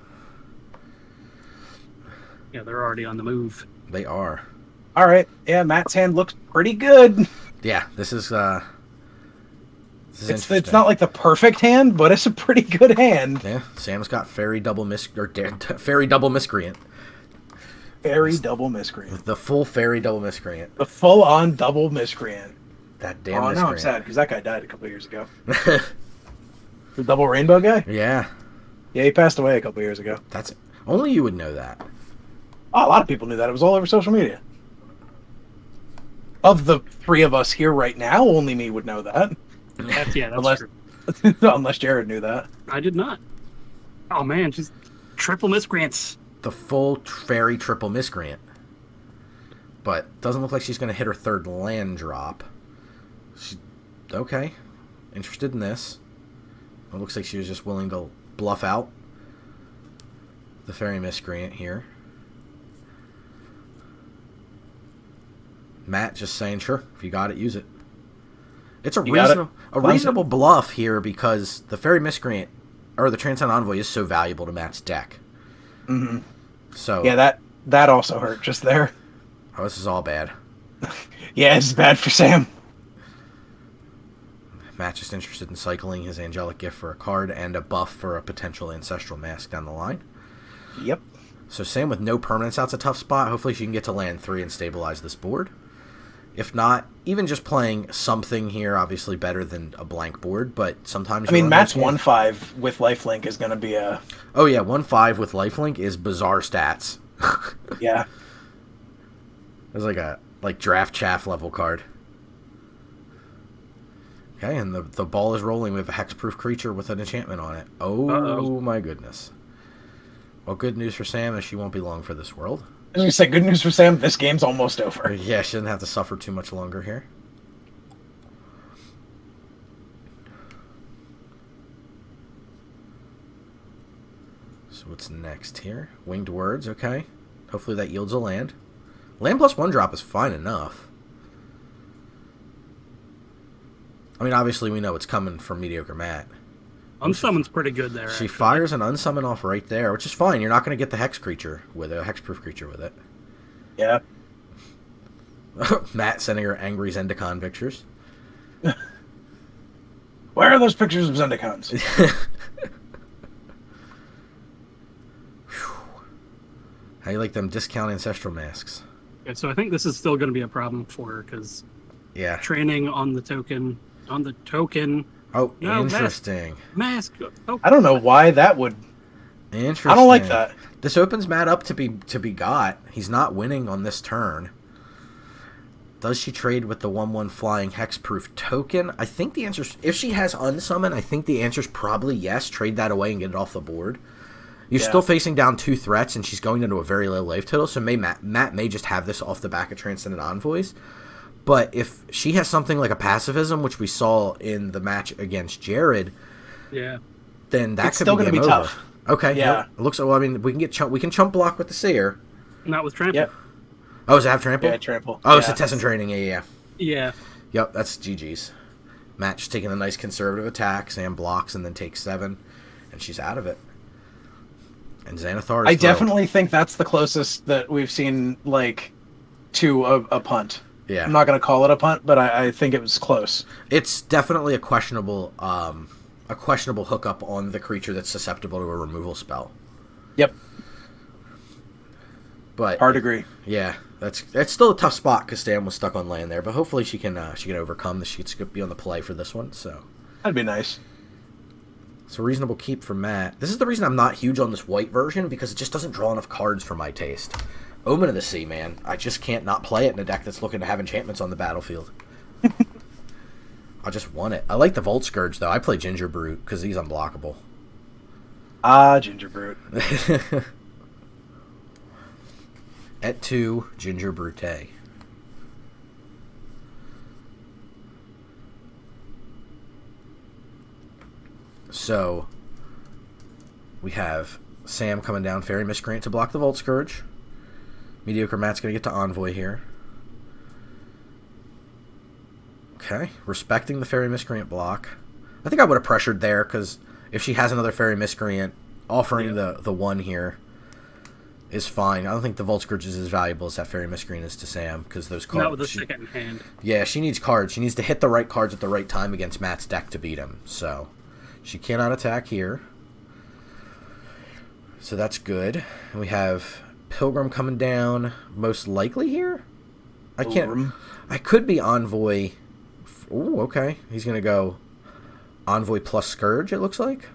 Yeah, they're already on the move. they are. All right. Yeah, Matt's hand looks pretty good. Yeah, this is It's interesting. not like the perfect hand, but it's a pretty good hand. Yeah, Sam's got Fairy Double Fairy Double Miscreant. Very double miscreant. The full Fairy Double Miscreant. The full-on double miscreant. That damn Oh, miscreant. now I'm sad because that guy died a couple years ago. The double rainbow guy? Yeah, Yeah, he passed away a couple years ago. that's only you would know that. Oh, a lot of people knew that. It was all over social media. Of the three of us here right now, only me would know that. That's Unless- true. Unless Jared knew that. I did not. Oh man, just triple miscreants. The full Fairy Triple Miscreant. But doesn't look like she's going to hit her third land drop. Okay. Interested in this. It looks like she was just willing to bluff out the Fairy Miscreant here. Matt just saying, sure, if you got it, use it. It's a You got it. reasonable bluff here because the Fairy Miscreant, or the Transcend Envoy, is so valuable to Matt's deck. Mm-hmm. So Yeah, that also hurt just there. oh, this is all bad. Yeah, it's bad for Sam. Matt's just interested in cycling his Angelic Gift for a card and a buff for a potential Ancestral Mask down the line. Yep. So Sam with no permanents out's a tough spot. Hopefully she can get to land 3 and stabilize this board. If not, even just playing something here, obviously better than a blank board, but sometimes I mean, run Matt's those games. 1/5 with lifelink is going to be a... Oh yeah, 1/5 with lifelink is bizarre stats. Yeah. It's like a draft chaff level card. Okay, and the ball is rolling. We have a hexproof creature with an enchantment on it. Oh Uh-oh. my goodness. Well, good news for Sam is she won't be long for this world. I was going to say, good news for Sam, this game's almost over. Yeah, she doesn't have to suffer too much longer here. So what's next here? Winged Words, okay. Hopefully that yields a land. Land plus 1 drop is fine enough. I mean, obviously we know it's coming from Mediocre Matt. Unsummon's pretty good there. She actually. fires an unsummon off right there, which is fine. You're not going to get the hex creature with it, a hexproof creature with it. Yeah. Matt sending her angry Zendikon pictures. Where are those pictures of Zendikons? How you like them discount Ancestral Masks? Okay, so I think this is still going to be a problem for her because Yeah. training on the token. Oh, No, interesting. Mask. Oh, I don't know why that would... Interesting. I don't like that. This opens Matt up to be got. He's not winning on this turn. Does she trade with the 1/1 flying hexproof token? I think the answer is, if she has unsummon, I think the answer is probably yes. Trade that away and get it off the board. You're Yeah. still facing down 2 threats, and she's going into a very low life total, so Matt may just have this off the back of Transcendent Envoys. But if she has something like a pacifism, which we saw in the match against Jared, yeah. then that It's could still be gonna game be over. tough. Okay, Yeah. yep. It looks. Well, I mean, we can chump block with the Seer. Not with trample. Yep. Oh, does it have trample? Yeah, trample. Oh, it's Yeah. a Tessin training. Yeah. Yeah. Yep, that's GG's. Matt just taking a nice conservative attack. Sam blocks and then takes 7, and she's out of it. And Xanathar is I thrilled. definitely think that's the closest that we've seen, like, to a punt. Yeah. I'm not going to call it a punt, but I think it was close. It's definitely a questionable hookup on the creature that's susceptible to a removal spell. Yep. But Hard agree. yeah, that's still a tough spot because Stan was stuck on land there. But hopefully she can overcome this. She's going to be on the play for this one. So That'd be nice. it's a reasonable keep from Matt. This is the reason I'm not huge on this white version because it just doesn't draw enough cards for my taste. Omen of the Sea, man. I just can't not play it in a deck that's looking to have enchantments on the battlefield. I just want it. I like the Volt Scourge, though. I play Ginger Brute because he's unblockable. Ah, Ginger Brute. Et tu, Ginger Brute. So, we have Sam coming down, Fairy Miscreant to block the Volt Scourge. Mediocre Matt's going to get to Envoy here. Okay, respecting the Fairy Miscreant block. I think I would have pressured there, because if she has another Fairy Miscreant, offering the 1 here is fine. I don't think the Volt Scourge is as valuable as that Fairy Miscreant is to Sam, because those cards... Not with the second in hand. Yeah, she needs cards. She needs to hit the right cards at the right time against Matt's deck to beat him, so... She cannot attack here. So that's good. And we have Pilgrim coming down, most likely here? I can't... Pilgrim. I could be Envoy... Ooh, okay. He's going to go Envoy plus Scourge, it looks like.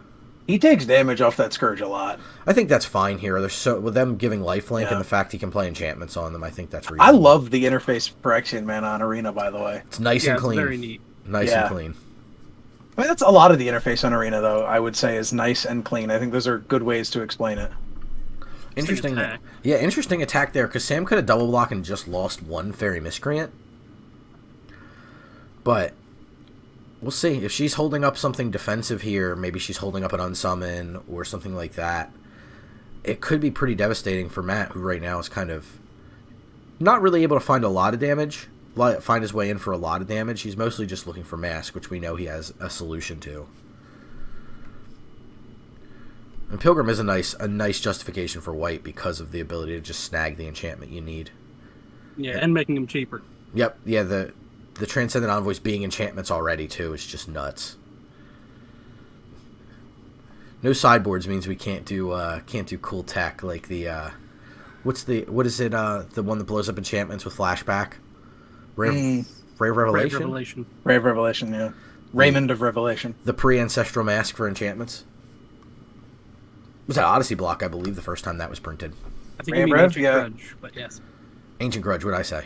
He takes damage off that Scourge a lot. I think that's fine here. There's so with them giving lifelink and the fact he can play enchantments on them, I think that's reasonable. I love the interface for Phyrexian Mana on Arena, by the way. It's nice and clean. It's very neat. Nice and clean. I mean, that's a lot of the interface on Arena, though, I would say, is nice and clean. I think those are good ways to explain it. Interesting attack. Yeah, interesting attack there, because Sam could have double blocked and just lost 1 Fairy Miscreant. But we'll see. If she's holding up something defensive here, maybe she's holding up an Unsummon or something like that, it could be pretty devastating for Matt, who right now is kind of not really able to find a lot of damage, find his way in for a lot of damage. He's mostly just looking for Mask, which we know he has a solution to. And Pilgrim is a nice justification for white because of the ability to just snag the enchantment you need. Yeah, and making him cheaper. Yep, yeah, the Transcendent Envoys being enchantments already, too, is just nuts. No sideboards means we can't do cool tech like the what is it the one that blows up enchantments with flashback? Rave Revelation? Rave Revelation, yeah. Raymond of Revelation. The pre-ancestral mask for enchantments. It was that Odyssey block, I believe, the first time that was printed. I think you mean Rev, Ancient yeah. Grudge, but yes. Ancient Grudge, what'd I say?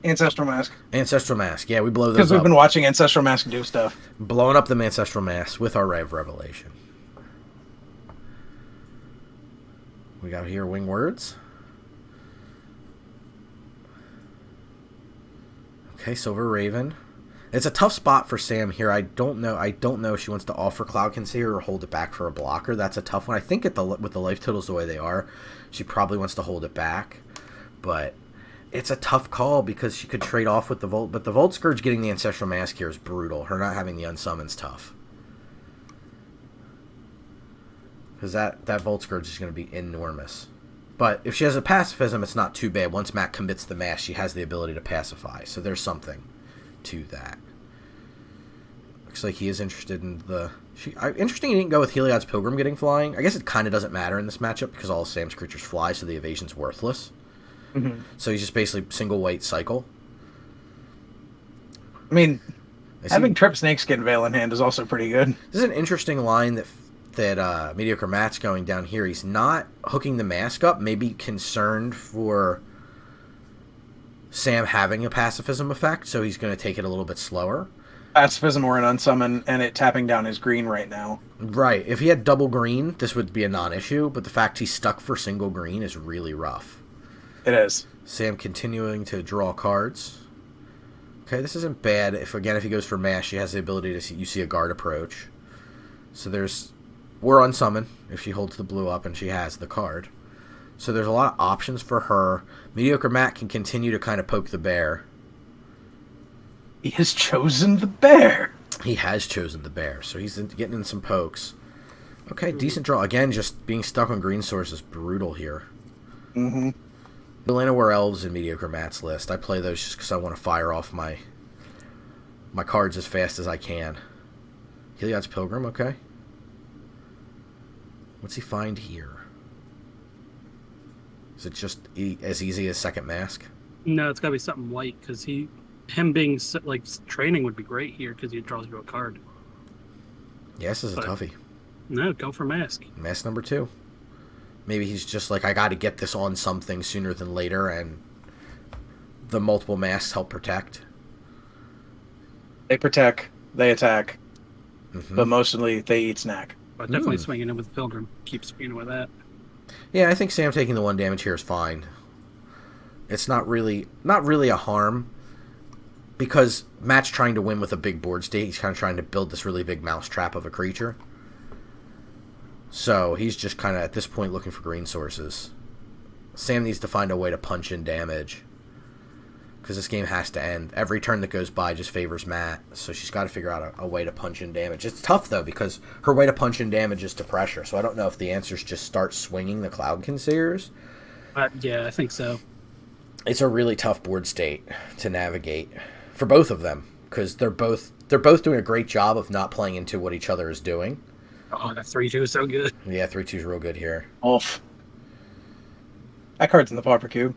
Ancestral Mask. Ancestral Mask, yeah, we blow those Because we've up. been watching Ancestral Mask do stuff. Blowing up the Ancestral Mask with our Rave Revelation. We got here Wing Words. Okay, Silver Raven. It's a tough spot for Sam here. I don't know if she wants to offer Cloud Concealer or hold it back for a blocker. That's a tough one. I think with the life totals the way they are, she probably wants to hold it back. But it's a tough call because she could trade off with the Volt. But the Volt Scourge getting the Ancestral Mask here is brutal. Her not having the Unsummon's tough. Because that Volt Scourge is going to be enormous. But if she has a pacifism, it's not too bad. Once Matt commits the mask, she has the ability to pacify. So there's something to that. Looks like he is interested in the... Interesting he didn't go with Heliod's Pilgrim getting flying. I guess it kind of doesn't matter in this matchup because all of Sam's creatures fly, so the evasion's worthless. Mm-hmm. So he's just basically single white cycle. I mean, having Trip Snakeskin Veil in hand is also pretty good. This is an interesting line that Mediocre Matt's going down here. He's not hooking the mask up, maybe concerned for Sam having a pacifism effect, so he's going to take it a little bit slower. Pacifism or an Unsummon, and it tapping down his green right now. Right. If he had double green, this would be a non-issue, but the fact he's stuck for single green is really rough. It is. Sam continuing to draw cards. Okay, this isn't bad. If he goes for mash, she has the ability to see a guard approach. So we're Unsummon if she holds the blue up and she has the card. So there's a lot of options for her. Mediocre Matt can continue to kind of poke the bear. He has chosen the bear. He has chosen the bear, so he's getting in some pokes. Okay, decent draw. Again, just being stuck on green source is brutal here. Mm-hmm. Atlanta War Elves in Mediocre Matt's list. I play those just because I want to fire off my cards as fast as I can. Heliod's Pilgrim, okay. What's he find here? Is it just as easy as second mask? No, it's got to be something white, because him being, like, training would be great here, because he draws you a card. Yes, this is a toughie. No, go for mask. Mask number 2. Maybe he's just like, I got to get this on something sooner than later, and the multiple masks help protect. They protect, they attack, but mostly they eat snack. But definitely swinging in with Pilgrim. Keep swinging with that. Yeah, I think Sam taking the 1 damage here is fine. It's not really a harm, because Matt's trying to win with a big board state. He's kind of trying to build this really big mousetrap of a creature. So he's just kind of, at this point, looking for green sources. Sam needs to find a way to punch in damage, because this game has to end. Every turn that goes by just favors Matt, so she's got to figure out a way to punch in damage. It's tough, though, because her way to punch in damage is to pressure, so I don't know if the answer is just start swinging the Cloud Concealers. Yeah, I think so. It's a really tough board state to navigate for both of them, because they're both doing a great job of not playing into what each other is doing. Oh, that 3/2 is so good. Yeah, 3/2 is real good here. Oof. That card's in the Pauper Cube.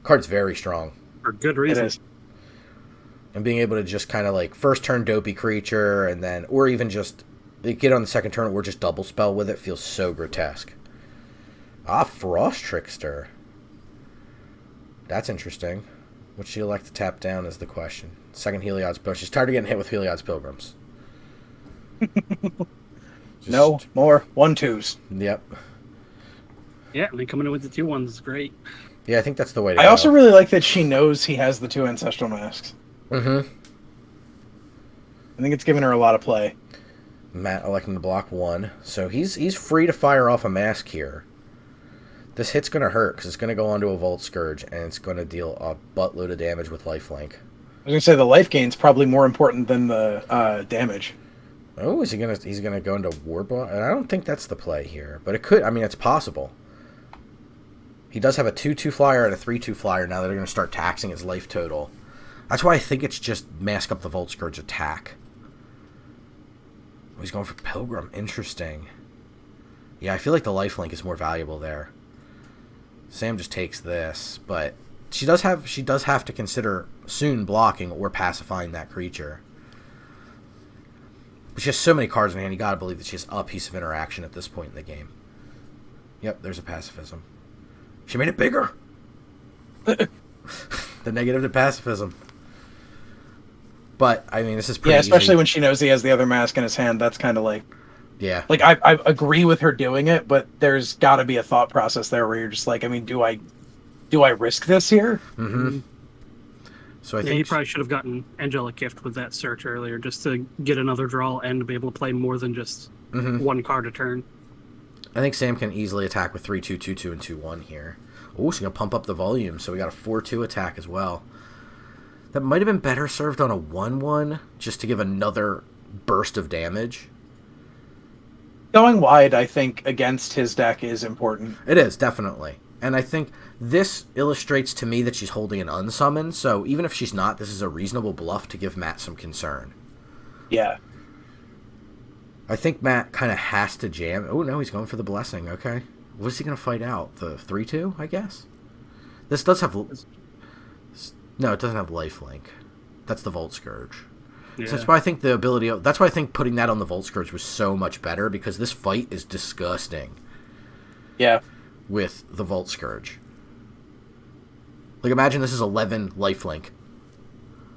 Card's very strong. For good It reason. is. And being able to just kind of like first turn dopey creature, and then, or even just get on the second turn or just double spell with it feels so grotesque. Ah, Frost Trickster. That's interesting. Would she elect to tap down is the question. Second Heliod's Pilgrim. She's tired of getting hit with Heliod's Pilgrims. No more 1/2s. Yep. Yeah, and then coming in with the 2/1s is great. Yeah, I think that's the way to I go. also really like that she knows he has the 2 Ancestral Masks. Mm-hmm. I think it's giving her a lot of play. Matt electing to block 1. So he's free to fire off a mask here. This hit's going to hurt, because it's going to go onto a Volt Scourge, and it's going to deal a buttload of damage with lifelink. I was going to say the life gain's probably more important than the damage. Oh, he's gonna go into Warbot? And I don't think that's the play here, but it could. I mean, it's possible. He does have a 2/2 flyer and a 3/2 flyer now that they're going to start taxing his life total. That's why I think it's just mask up the Volt Scourge attack. Oh, he's going for Pilgrim. Interesting. Yeah, I feel like the lifelink is more valuable there. Sam just takes this, but she does have to consider soon blocking or pacifying that creature. But she has so many cards in hand, you gotta believe that she has a piece of interaction at this point in the game. Yep, there's a pacifism. She made it bigger! The negative to pacifism. But, I mean, this is pretty especially easy. when she knows he has the other mask in his hand. That's kind of like... Yeah. Like, I agree with her doing it, but there's got to be a thought process there where you're just like, I mean, do I risk this here? Mm-hmm. So I Yeah, think he probably should have gotten Angelic Gift with that search earlier, just to get another draw and to be able to play more than just one card a turn. I think Sam can easily attack with 3/2, 2/2, and 2/1 here. Oh, she's going to pump up the volume, so we got a 4/2 attack as well. That might have been better served on a 1/1, just to give another burst of damage. Going wide, I think, against his deck is important. It is, definitely. And I think this illustrates to me that she's holding an unsummon, so even if she's not, this is a reasonable bluff to give Matt some concern. Yeah. I think Matt kind of has to jam. Oh, no, he's going for the Blessing. Okay. What is he going to fight out? The 3/2, I guess? This does have... No, it doesn't have lifelink. That's the Volt Scourge. Yeah. So that's why I think the ability... That's why I think putting that on the Volt Scourge was so much better, because this fight is disgusting. Yeah. With the Volt Scourge. Like, imagine this is 11 lifelink.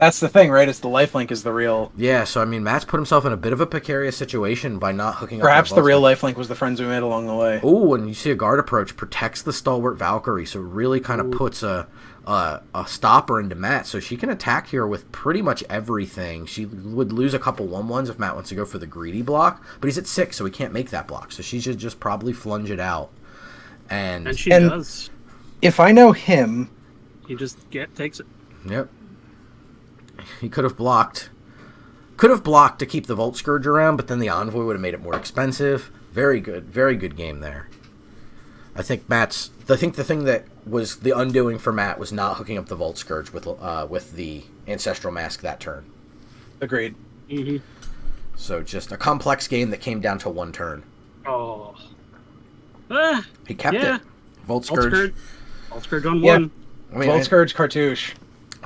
That's the thing, right? It's the lifelink is the real... Yeah, so, I mean, Matt's put himself in a bit of a precarious situation by not hooking up... Perhaps the real lifelink was the friends we made along the way. Oh, and you see a guard approach, protects the Stalwart Valkyrie, so really kind of puts a stopper into Matt, so she can attack here with pretty much everything. She would lose a couple 1/1s if Matt wants to go for the greedy block, but he's at 6, so he can't make that block, so she should just probably flunge it out. And she does. If I know him... He just takes it. Yep. He could have blocked. Could have blocked to keep the Volt Scourge around, but then the Envoy would have made it more expensive. Very good game there. I think the thing that was the undoing for Matt was not hooking up the Volt Scourge with the Ancestral Mask that turn. Agreed. Mm-hmm. So just a complex game that came down to one turn. Oh. Ah, He kept it. Volt Scourge. Volt Scourge on Yeah. one. I mean, Volt Scourge Cartouche.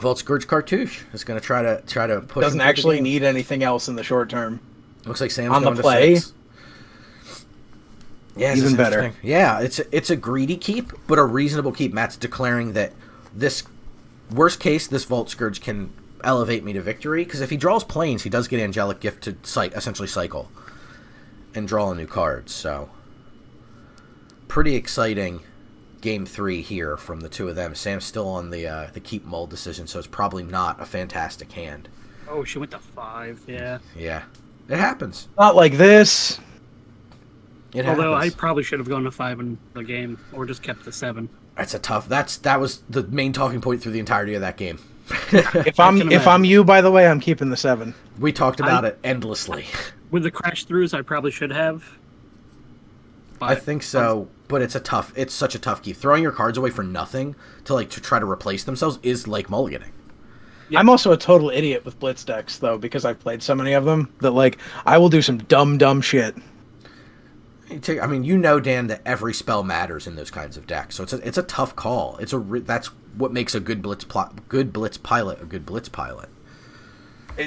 Volt Scourge Cartouche is going to try to push. Doesn't actually need anything else in the short term. Looks like Sam's on the going play. to 6. Yeah, Even better. interesting. Yeah, it's a greedy keep, but a reasonable keep. Matt's declaring that this worst case, this Vault Scourge can elevate me to victory, because if he draws Plains, he does get Angelic Gift to essentially cycle and draw a new card. So pretty exciting game 3 here from the two of them. Sam's still on the keep mold decision, so it's probably not a fantastic hand. Oh, she went to 5. Yeah. Yeah, it happens. Not like this. Although I happens. probably should have gone to 5 in the game, or just kept the 7. That's a tough. That was the main talking point through the entirety of that game. If can imagine. I'm you, by the way, I'm keeping the 7. We talked about it endlessly. With the crash throughs, I probably should have. But I think so, but it's such a tough keep. Throwing your cards away for nothing to try to replace themselves is like mulliganing. Yeah. I'm also a total idiot with blitz decks, though, because I've played so many of them that I will do some dumb shit. Dan, that every spell matters in those kinds of decks. So it's a tough call. That's what makes a good blitz pilot a good blitz pilot.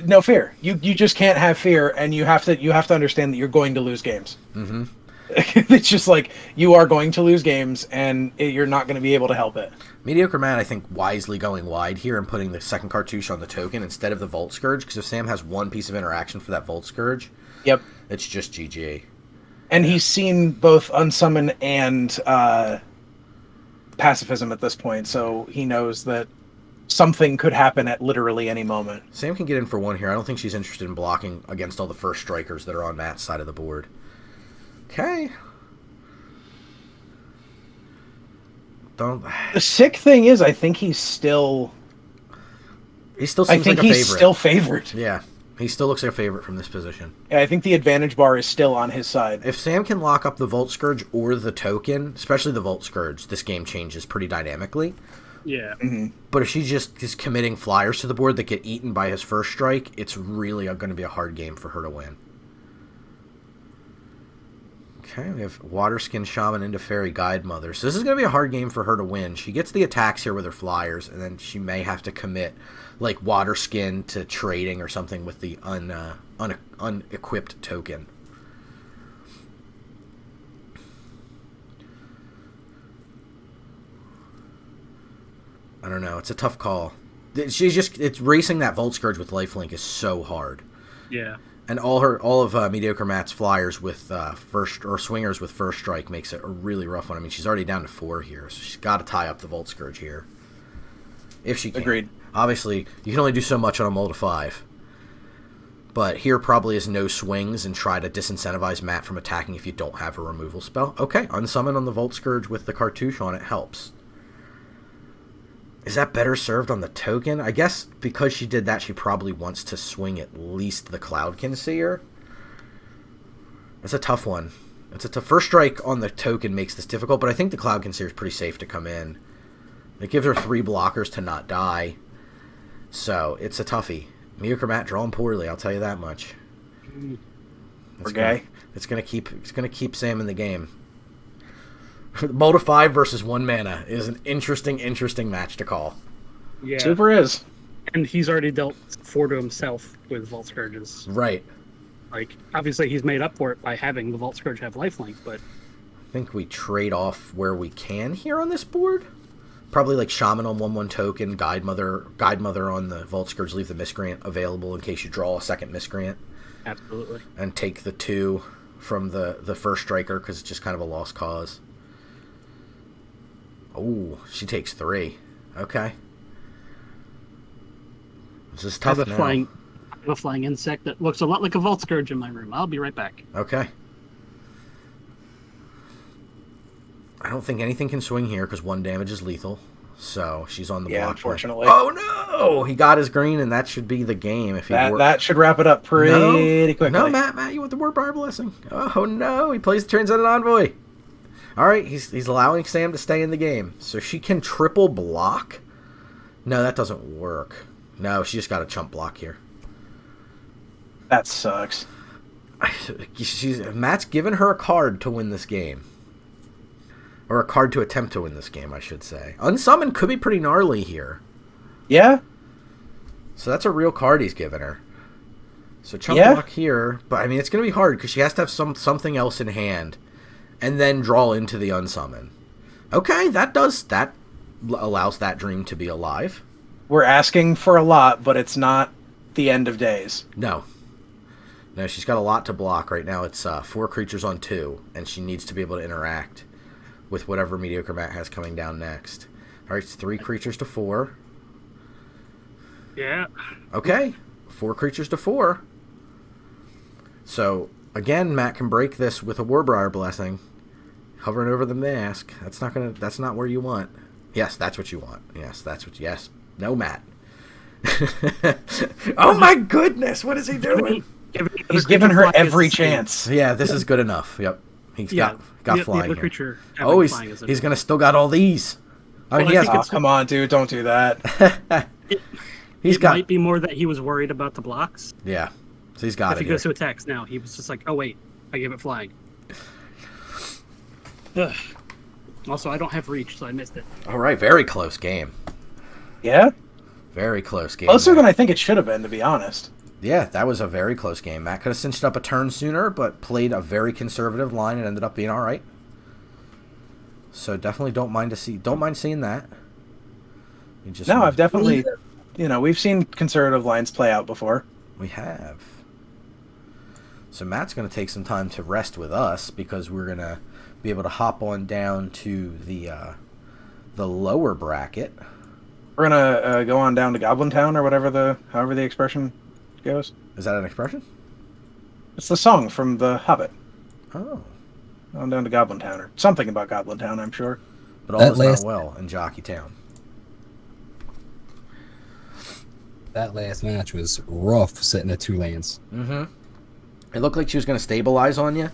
No fear. You just can't have fear, and you have to understand that you're going to lose games. Mm-hmm. It's just you are going to lose games, and you're not going to be able to help it. Mediocre Man, I think, wisely going wide here and putting the second cartouche on the token instead of the Volt Scourge, because if Sam has one piece of interaction for that Volt Scourge, yep, it's just GG. And he's seen both Unsummon and Pacifism at this point, so he knows that something could happen at literally any moment. Sam can get in for one here. I don't think she's interested in blocking against all the first strikers that are on Matt's side of the board. Okay. The sick thing is, I think he's still... He still seems like a favorite. He's still favored. Yeah. He still looks like a favorite from this position. Yeah, I think the advantage bar is still on his side. If Sam can lock up the Volt Scourge or the token, especially the Volt Scourge, this game changes pretty dynamically. Yeah. Mm-hmm. But if she just is committing flyers to the board that get eaten by his first strike, it's really going to be a hard game for her to win. Okay, we have Waterskin Shaman into Fairy Guide Mother. So this is going to be a hard game for her to win. She gets the attacks here with her flyers, and then she may have to commit Waterskin to trading or something with the unequipped token. I don't know. It's a tough call. It's racing that Volt Scourge with Lifelink is so hard. Yeah. And all of Mediocre Matt's flyers with swingers with first strike makes it a really rough one. I mean, she's already down to 4 here, so she's got to tie up the Volt Scourge here. If she can. Agreed. Obviously, you can only do so much on a mold of 5. But here probably is no swings and try to disincentivize Matt from attacking if you don't have a removal spell. Okay, unsummon on the Volt Scourge with the cartouche on it helps. Is that better served on the token? I guess because she did that, she probably wants to swing at least the Cloudkin Seer. That's a tough one. First strike on the token makes this difficult, but I think the Cloudkin Seer is pretty safe to come in. It gives her 3 blockers to not die. So, it's a toughie. Mediocre Matt drawing poorly, I'll tell you that much. It's gonna keep Sam in the game. Mold of 5 versus 1 mana is an interesting match to call. Yeah. Super is. And he's already dealt 4 to himself with Vault Scourges. Right. Obviously he's made up for it by having the Vault Scourge have lifelink, but... I think we trade off where we can here on this board. Probably Shaman on 1/1 token, Guide Mother on the Vault Scourge, leave the Miscreant available in case you draw a second Miscreant. Absolutely. And take the 2 from the first striker, because it's just kind of a lost cause. Oh, she takes 3. Okay. This is tough now. I have a flying insect that looks a lot like a Vault Scourge in my room. I'll be right back. Okay. I don't think anything can swing here because 1 damage is lethal. So she's on the block. Unfortunately. Oh no! He got his green, and that should be the game. If that should wrap it up pretty quickly. No, Matt, you want the Word Bar Blessing? Oh no! He plays the Transcendent Envoy. All right, he's allowing Sam to stay in the game, so she can triple block. No, that doesn't work. No, she just got a chump block here. That sucks. Matt's given her a card to win this game. Or a card to attempt to win this game, I should say. Unsummon could be pretty gnarly here. Yeah? So that's a real card he's given her. So chump block here. But, I mean, it's going to be hard because she has to have something else in hand. and then draw into the unsummon. Okay, that allows that dream to be alive. We're asking for a lot, but it's not the end of days. No, she's got a lot to block right now. It's 4 creatures on 2, and she needs to be able to interact with whatever Mediocre Matt has coming down next. All right, it's 3 creatures to 4. Yeah. Okay, 4 creatures to 4. So again, Matt can break this with a Warbriar Blessing, hovering over the mask. That's not where you want. Yes, that's what you want. Yes. No, Matt. Oh my goodness, what is he doing? He's given her every chance. Yeah, this is good enough. Yep. He's got flying here. Creature Oh, he's going to still got all these. I mean, come on, dude, don't do that. It might be more that he was worried about the blocks. Yeah. So he's got If he goes to attacks now, he was just like, oh wait, I gave it flying. Ugh. Also, I don't have reach, so I missed it. All right, very close game. Yeah? Very close game. Closer than I think it should have been, to be honest. Yeah, that was a very close game. Matt could have cinched up a turn sooner, but played a very conservative line and ended up being all right. So definitely don't mind seeing that. I've definitely, we've seen conservative lines play out before. We have. So Matt's going to take some time to rest with us because we're going to be able to hop on down to the lower bracket. We're gonna go on down to Goblin Town or however the expression goes. Is that an expression? It's the song from The Hobbit. Oh. On down to Goblin Town or something about Goblin Town, I'm sure. But all is not well in Jockey Town. That last match was rough, sitting at 2 lands. Mm-hmm. It looked like she was going to stabilize on you.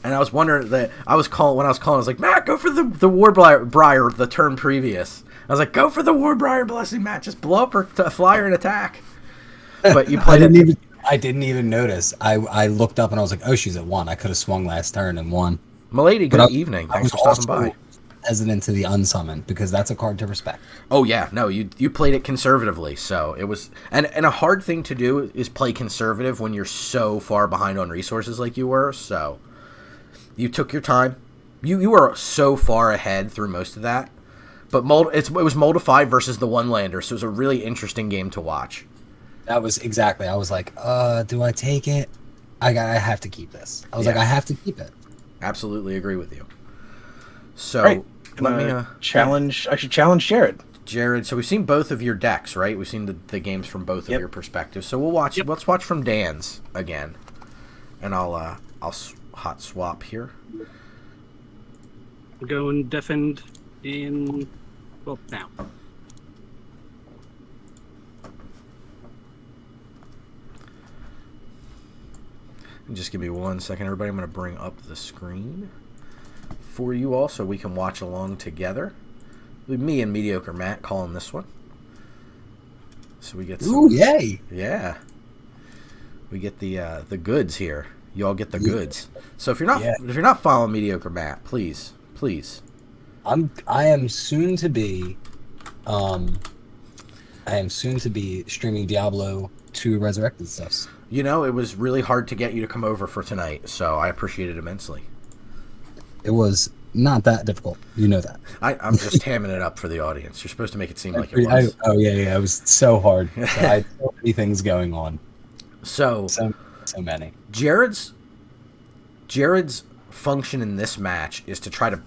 And I was wondering when I was calling, I was like, Matt, go for the Warbriar the turn previous. I was like, go for the Warbriar Blessing, Matt. Just blow up her flyer and attack. But you played I didn't even notice. I looked up and I was like, oh, she's at 1. I could have swung last turn and won. Milady, good evening. Thanks for stopping by. Hesitant to the unsummon because that's a card to respect. Oh yeah, no, you played it conservatively, so it was and a hard thing to do is play conservative when you're so far behind on resources like you were. So you took your time. You were so far ahead through most of that, but it was Moldify versus the one lander, so it was a really interesting game to watch. That was exactly. I was like, do I take it? I have to keep this. I was like, I have to keep it. Absolutely agree with you. So right. let me challenge. I should challenge Jared. Jared, so we've seen both of your decks, right? We've seen the games from both of your perspectives. So we'll watch. Yep. Let's watch from Dan's again, and I'll hot swap here. Go and defend in now. Just give me 1 second, everybody. I'm going to bring up the screen for you all so we can watch along together. Me and Mediocre Matt calling this one. So we get some, ooh, yay! Yeah. We get the goods here. You all get the goods. So if you're not following Mediocre Matt, please. I am soon to be streaming Diablo 2 Resurrected stuffs. You know, it was really hard to get you to come over for tonight, so I appreciate it immensely. It was not that difficult. You know that. I'm just hamming it up for the audience. You're supposed to make it seem like it was. Yeah. It was so hard. So I had so many things going on. So many. Jared's function in this match is to try to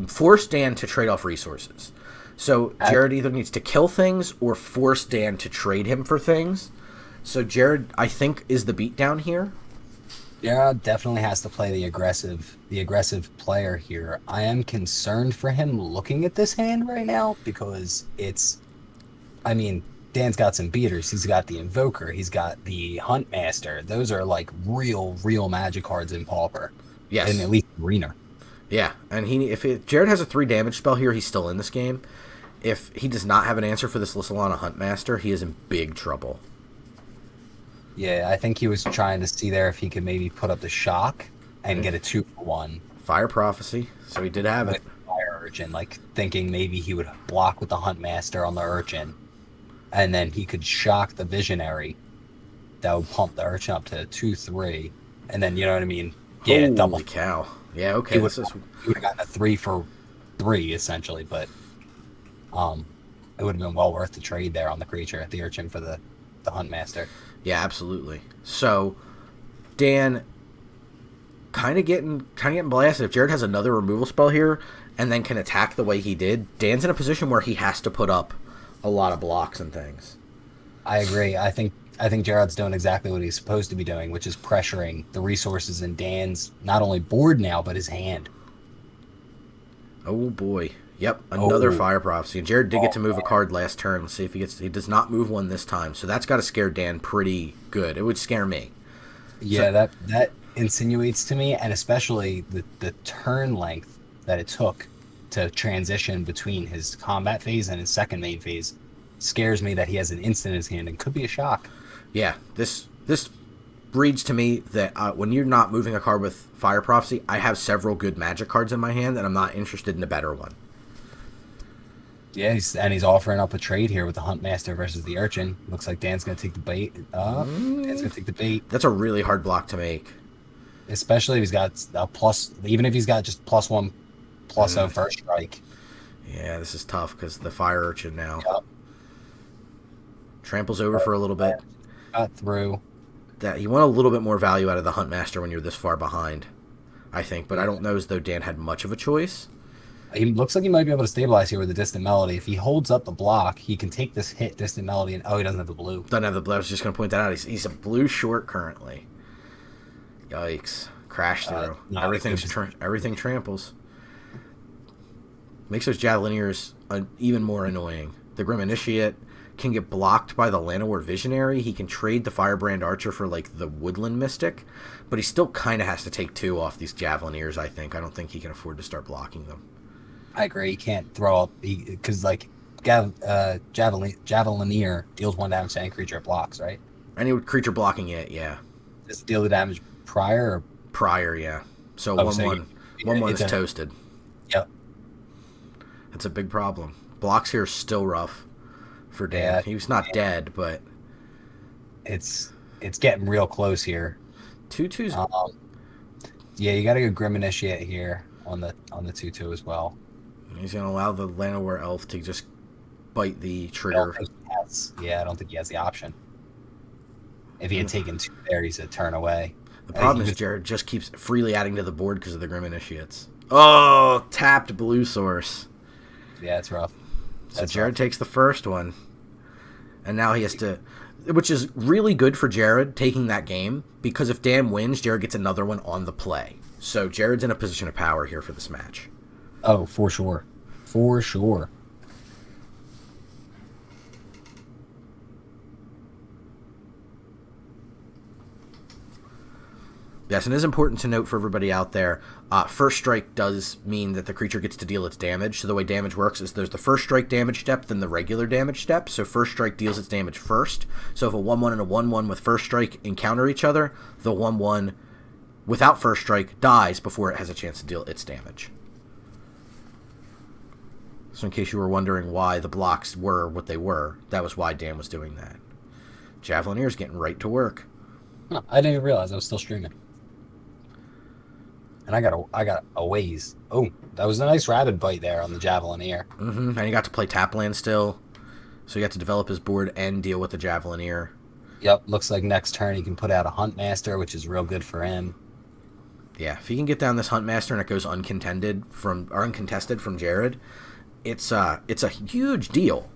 force Dan to trade off resources. So Jared either needs to kill things or force Dan to trade him for things. So Jared, I think, is the beatdown here. Jared definitely has to play the aggressive player here. I am concerned for him looking at this hand right now because Dan's got some beaters. He's got the Invoker. He's got the Huntmaster. Those are like real Magic cards in Pauper. Yes. In at least Arena. Yeah, and if Jared has a 3 damage spell here, he's still in this game. If he does not have an answer for this Lissalana Huntmaster, he is in big trouble. Yeah, I think he was trying to see there if he could maybe put up the shock and get a 2-for-1. Fire Prophecy, so he did have it. Fire Urchin, like thinking maybe he would block with the Huntmaster on the Urchin, and then he could shock the Visionary. That would pump the Urchin up to 2-3, and then, you know what I mean? Yeah, Holy cow. Yeah, okay. He would have gotten a 3 for 3 essentially, but it would have been well worth the trade there on the creature, the Urchin for the Huntmaster. Yeah, absolutely. So, Dan, kind of getting blasted. If Jared has another removal spell here and then can attack the way he did, Dan's in a position where he has to put up a lot of blocks and things. I agree. I think Jared's doing exactly what he's supposed to be doing, which is pressuring the resources in Dan's not only board now, but his hand. Oh boy. Yep, another Fire Prophecy. And Jared did get to move a card last turn. Let's see if he does not move one this time. So that's got to scare Dan pretty good. It would scare me. Yeah, that insinuates to me, and especially the turn length that it took to transition between his combat phase and his second main phase scares me that he has an instant in his hand and could be a shock. Yeah, this reads to me that when you're not moving a card with Fire Prophecy, I have several good Magic cards in my hand, and I'm not interested in a better one. Yeah, he's offering up a trade here with the Huntmaster versus the Urchin. Looks like Dan's going to take the bait. Dan's going to take the bait. That's a really hard block to make. Especially if he's got a plus, even if he's got just +1, +0 first strike. Yeah, this is tough because the Fire Urchin now. Yep. Tramples over for a little bit. Got through. That you want a little bit more value out of the Huntmaster when you're this far behind, I think. But I don't know as though Dan had much of a choice. He looks like he might be able to stabilize here with the Distant Melody. If he holds up the block, he can take this hit, Distant Melody, and he doesn't have the blue. Doesn't have the blue. I was just going to point that out. He's a blue short currently. Yikes. Crash through. Everything tramples. Makes those Javelineers even more annoying. The Grim Initiate can get blocked by the Llanowar Visionary. He can trade the Firebrand Archer for like the Woodland Mystic, but he still kind of has to take 2 off these Javelineers, I think. I don't think he can afford to start blocking them. I agree. He can't throw up because like Javelineer deals 1 damage to any creature it blocks, right? Any creature blocking it, yeah. Does it deal the damage prior? Or? Prior, yeah. So 1/1 is toasted. Yep. That's a big problem. Blocks here is still rough for Dan. Yeah, He was not dead, but it's getting real close here. 2/2's. Yeah, you got to go Grim Initiate here on the 2/2 as well. He's going to allow the Llanowar Elf to just bite the trigger. I don't think he has the option. If he had taken 2 there, he's a turn away. The problem is Jared just keeps freely adding to the board because of the Grim Initiates. Oh, tapped blue source. Yeah, it's rough. So Jared takes the first one. And now he has to... Which is really good for Jared taking that game, because if Dan wins, Jared gets another one on the play. So Jared's in a position of power here for this match. Oh, for sure. For sure. Yes, and it is important to note for everybody out there, first strike does mean that the creature gets to deal its damage. So the way damage works is there's the first strike damage step, then the regular damage step. So first strike deals its damage first. So if a 1/1 and a 1/1 with first strike encounter each other, the 1/1 without first strike dies before it has a chance to deal its damage. So in case you were wondering why the blocks were what they were, that was why Dan was doing that. Javelineer's getting right to work. Huh, I didn't even realize I was still streaming. And I got a ways. Oh, that was a nice rabbit bite there on the Javelineer. Mm-hmm. And he got to play Tapland still. So he got to develop his board and deal with the Javelineer. Yep, looks like next turn he can put out a Huntmaster, which is real good for him. Yeah, if he can get down this Huntmaster and it goes uncontested from Jared, it's a huge deal.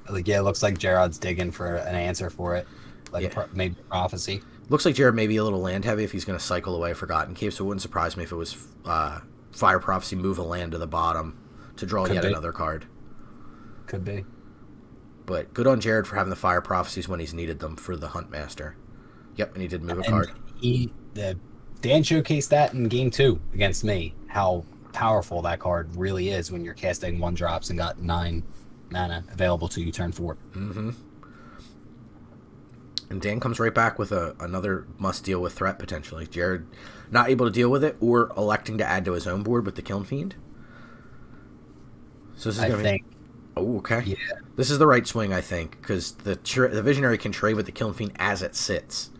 Like, yeah, it looks like Jared's digging for an answer for it. Like maybe Prophecy. Looks like Jared may be a little land heavy if he's going to cycle away Forgotten Keep, so it wouldn't surprise me if it was Fire Prophecy, move a land to the bottom to draw yet another card. Could be. But good on Jared for having the Fire Prophecies when he's needed them for the Huntmaster. Yep, and he did move a card. Dan showcased that in game 2 against me, how powerful that card really is when you're casting 1-drops and got 9 mana available to you turn 4. Mm-hmm. And Dan comes right back with another must-deal-with threat, potentially. Jared not able to deal with it, or electing to add to his own board with the Kiln Fiend. So this is going to be... Oh, okay. Yeah. This is the right swing, I think, because the Visionary can trade with the Kiln Fiend as it sits.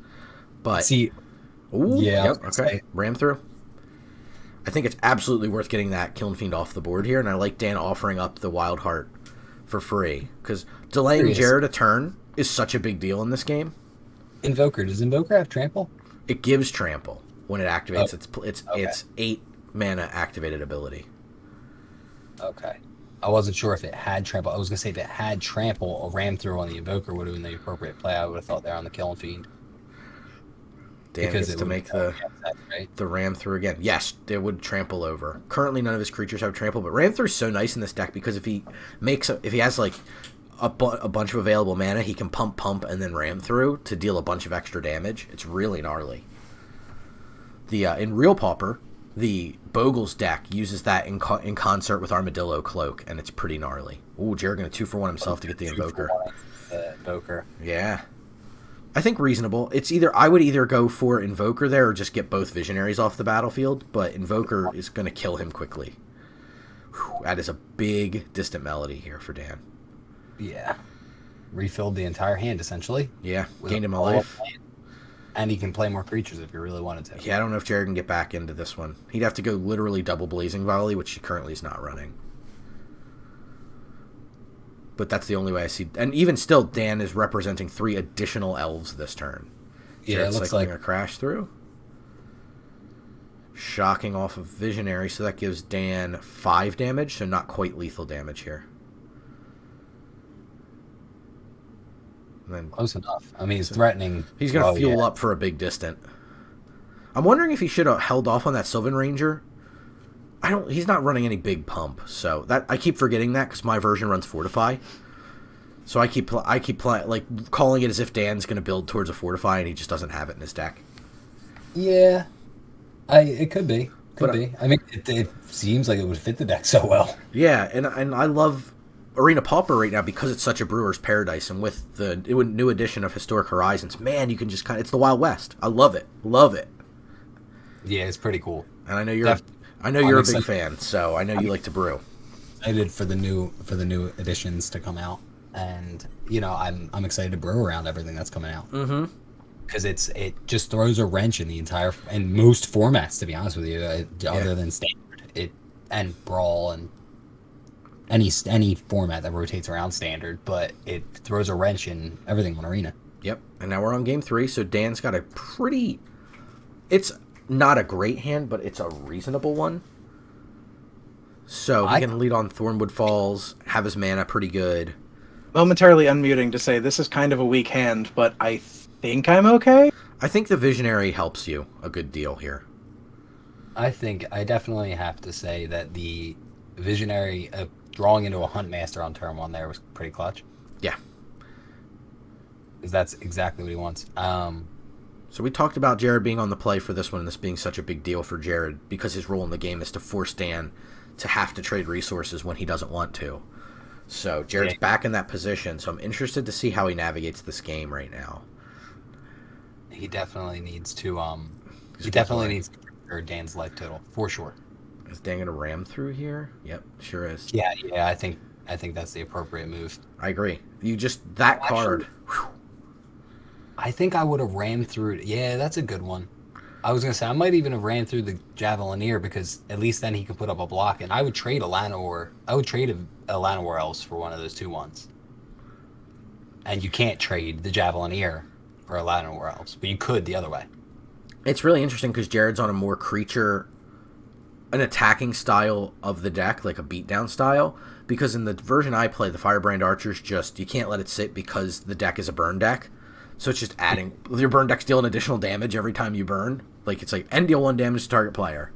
But... See... Ooh, yeah. Yep, okay. Ram through. I think it's absolutely worth getting that Kiln Fiend off the board here, and I like Dan offering up the Wild Heart for free, because delaying Jared a turn is such a big deal in this game. Invoker. Does Invoker have trample? It gives trample when it activates. Okay. It's 8 mana activated ability. Okay. I wasn't sure if it had trample. I was going to say if it had trample, a ram through on the Invoker would have been the appropriate play. I would have thought there on the Kiln Fiend. Dan gets to make the ram through again. Yes, it would trample over. Currently, none of his creatures have trample, but ram through is so nice in this deck because if he has like a bunch of available mana, he can pump, and then ram through to deal a bunch of extra damage. It's really gnarly. In Real Pauper, the Bogle's deck uses that in concert with Armadillo Cloak, and it's pretty gnarly. Ooh, Jared going to 2-for-1 himself to get the Invoker. Invoker. Yeah. I think reasonable. I would either go for Invoker there or just get both Visionaries off the battlefield, but Invoker is going to kill him quickly. Whew, that is a big Distant Melody here for Dan. Yeah. Refilled the entire hand, essentially. Yeah, gained him a life. And he can play more creatures if he really wanted to. Yeah, I don't know if Jared can get back into this one. He'd have to go literally double Blazing Volley, which he currently is not running. But that's the only way I see. And even still, Dan is representing 3 additional elves this turn. Yeah, Jared's it looks cycling like a crash through. Shocking off of Visionary, so that gives Dan 5 damage, so not quite lethal damage here. And then close enough. I mean, he's threatening. He's going to fuel up for a big distant. I'm wondering if he should have held off on that Sylvan Ranger. He's not running any big pump, so that I keep forgetting that because my version runs Fortify. So I keep like calling it as if Dan's going to build towards a Fortify and he just doesn't have it in his deck. Yeah, it could be. I mean, it seems like it would fit the deck so well. Yeah, and I love Arena Pauper right now because it's such a Brewer's Paradise, and with the new edition of Historic Horizons, man, you can just it's the Wild West. I love it. Yeah, it's pretty cool. And I know you're a big fan, so I know you like to brew. Excited for the new editions to come out, and I'm excited to brew around everything that's coming out. Mm-hmm. Because it just throws a wrench in the entire and most formats, to be honest with you, other than Standard, and Brawl and any format that rotates around Standard, but it throws a wrench in everything on Arena. Yep, and now we're on game 3, so Dan's got it's not a great hand, but it's a reasonable one. So he can lead on Thornwood Falls, have his mana pretty good. Momentarily unmuting to say this is kind of a weak hand, but I think I'm okay. I think the Visionary helps you a good deal here. I think I definitely have to say that the Visionary drawing into a Huntmaster on turn 1 there was pretty clutch. Yeah. Because that's exactly what he wants. So we talked about Jared being on the play for this one, and this being such a big deal for Jared because his role in the game is to force Dan to have to trade resources when he doesn't want to. So Jared's back in that position, so I'm interested to see how he navigates this game right now. He definitely needs to needs to prepare Dan's life total, for sure. Is Dan going to ram through here? Yep, sure is. Yeah, I think that's the appropriate move. I agree. Card. Whew. I think I would have ran through. Yeah, that's a good one. I was gonna say I might even have ran through the Javelineer because at least then he could put up a block, and I would trade a Llanowar. I would trade a Llanowar Elves for one of those 2/1s. And you can't trade the Javelineer for a Llanowar Elves, but you could the other way. It's really interesting because Jared's on a more an attacking style of the deck, like a beatdown style. Because in the version I play, the Firebrand Archers you can't let it sit because the deck is a burn deck. So it's just adding, your burn deck's dealing additional damage every time you burn. It's like, and deal 1 damage to target player.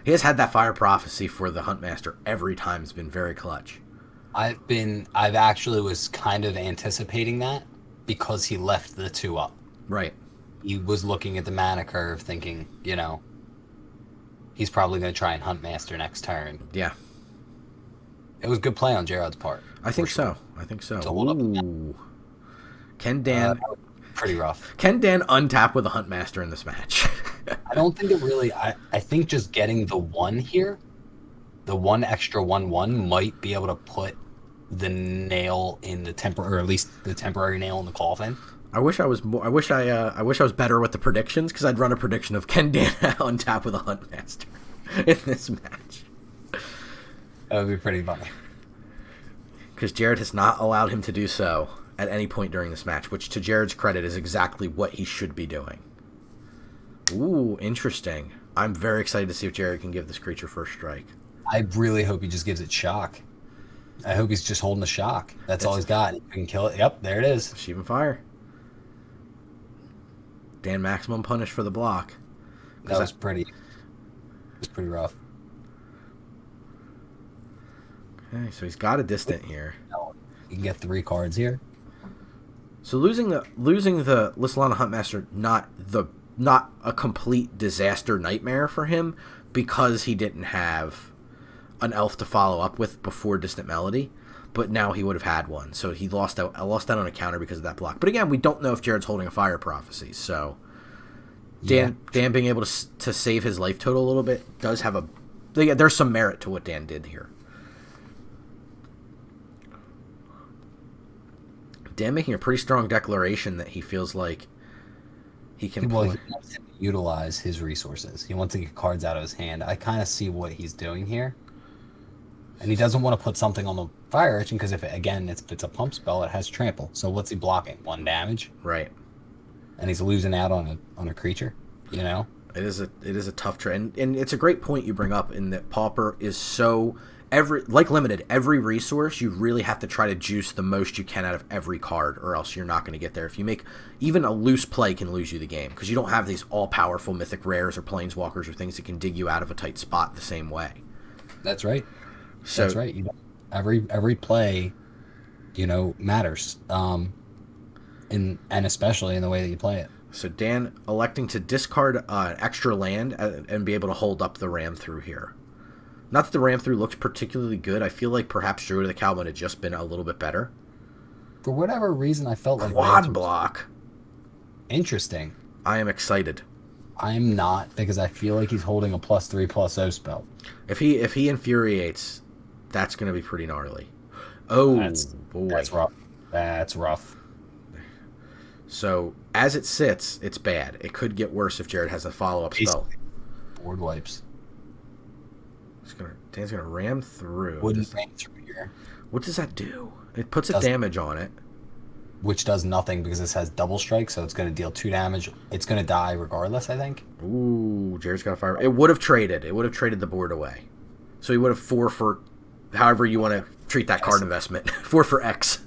He has had that Fire Prophecy for the Huntmaster every time. It's been very clutch. I've actually was kind of anticipating that because he left the 2 up. Right. He was looking at the mana curve thinking, he's probably going to try and Huntmaster next turn. Yeah. It was good play on Jared's part. I think so. To hold up. Can Dan... pretty rough. Can Dan untap with a Huntmaster in this match? I don't think it really... I think just getting the 1 here, the 1 extra 1/1 might be able to put the nail in the or at least the temporary nail in the coffin. I wish I was better with the predictions because I'd run a prediction of can Dan untap with a Huntmaster. in this match. That would be pretty funny. Because Jared has not allowed him to do so at any point during this match, which to Jared's credit is exactly what he should be doing. Ooh, interesting. I'm very excited to see if Jared can give this creature first strike. I really hope he just gives it shock. I hope he's just holding the shock. That's all he's got. He can kill it. Yep, there it is. Sheevan Fire. Dan maximum punish for the block. That was pretty. It was pretty rough. Okay, so he's got a distant here. You can get 3 cards here. So losing the Lissalana Huntmaster, not a complete disaster nightmare for him, because he didn't have an elf to follow up with before Distant Melody, but now he would have had one. So he lost out on a counter because of that block. But again, we don't know if Jared's holding a Fire Prophecy, so Dan being able to save his life total a little bit does have there's some merit to what Dan did here. Dan making a pretty strong declaration that he feels like he can play. He wants to utilize his resources. He wants to get cards out of his hand. I kind of see what he's doing here. And he doesn't want to put something on the Fire Urchin because if it's a pump spell, it has trample. So what's he blocking? 1 damage? Right. And he's losing out on a creature, you know? It is a tough trend. And it's a great point you bring up in that Pauper is so Limited, every resource, you really have to try to juice the most you can out of every card, or else you're not going to get there. If you make even a loose play can lose you the game, because you don't have these all-powerful mythic rares or planeswalkers or things that can dig you out of a tight spot the same way. That's right. So, that's right. Every play, matters. And especially in the way that you play it. So Dan electing to discard an extra land and be able to hold up the ram through here. Not that the ram through looks particularly good. I feel like perhaps Druid of the Cow would have just been a little bit better. For whatever reason, I felt like quad block. Interesting. I am excited. I'm not, because I feel like he's holding a +3/+0 spell. If he infuriates, that's going to be pretty gnarly. Oh, boy. That's rough. That's rough. So as it sits, it's bad. It could get worse if Jared has a follow-up spell. Board wipes. Dan's gonna ram through. Wouldn't ram through here. What does that do? It puts a damage on it. Which does nothing because this has double strike, so it's going to deal 2 damage. It's going to die regardless, I think. Ooh, Jared's got a fire. It would have traded. It would have traded the board away. So he would have 4 for however you want to treat that card investment. 4 for X.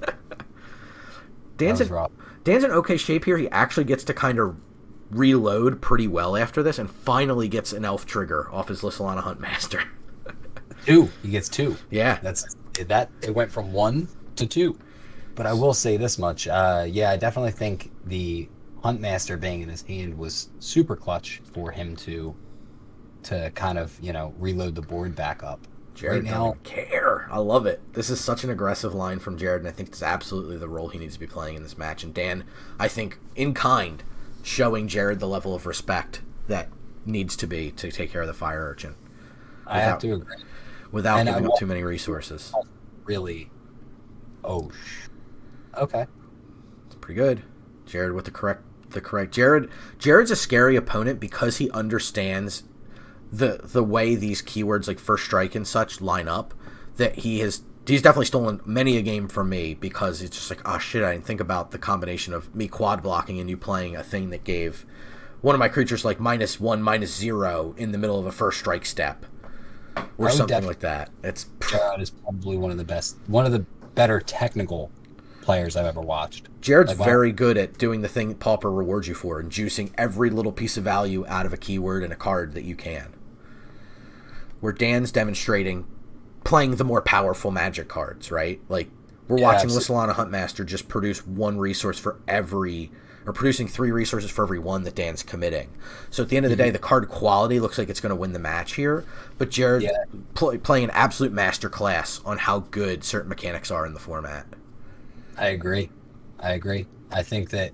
Dan's in okay shape here. He actually gets to kind of reload pretty well after this and finally gets an elf trigger off his Lissalana Huntmaster. 2. He gets 2. Yeah. It went from 1 to 2. But I will say this much. I definitely think the Huntmaster being in his hand was super clutch for him to kind of, reload the board back up. Jared doesn't care. I love it. This is such an aggressive line from Jared, and I think it's absolutely the role he needs to be playing in this match. And Dan, I think, in kind, showing Jared the level of respect that needs to be to take care of the Fire Urchin. I have to agree. Without giving up too many resources. Really? Okay. It's pretty good. Jared with the correct Jared's a scary opponent because he understands the way these keywords like first strike and such line up, that he's definitely stolen many a game from me because it's just like, oh shit, I didn't think about the combination of me quad blocking and you playing a thing that gave one of my creatures like -1, -0 in the middle of a first strike step. Or something like that. Jared is probably one of the better technical players I've ever watched. Jared's very good at doing the thing Pauper rewards you for and juicing every little piece of value out of a keyword and a card that you can. Where Dan's demonstrating playing the more powerful Magic cards, right? Like, we're watching Lissalana Huntmaster just produce 1 resource for producing 3 resources for every 1 that Dan's committing. So at the end of the day, the card quality looks like it's going to win the match here, but Jared playing an absolute masterclass on how good certain mechanics are in the format. I agree. I think that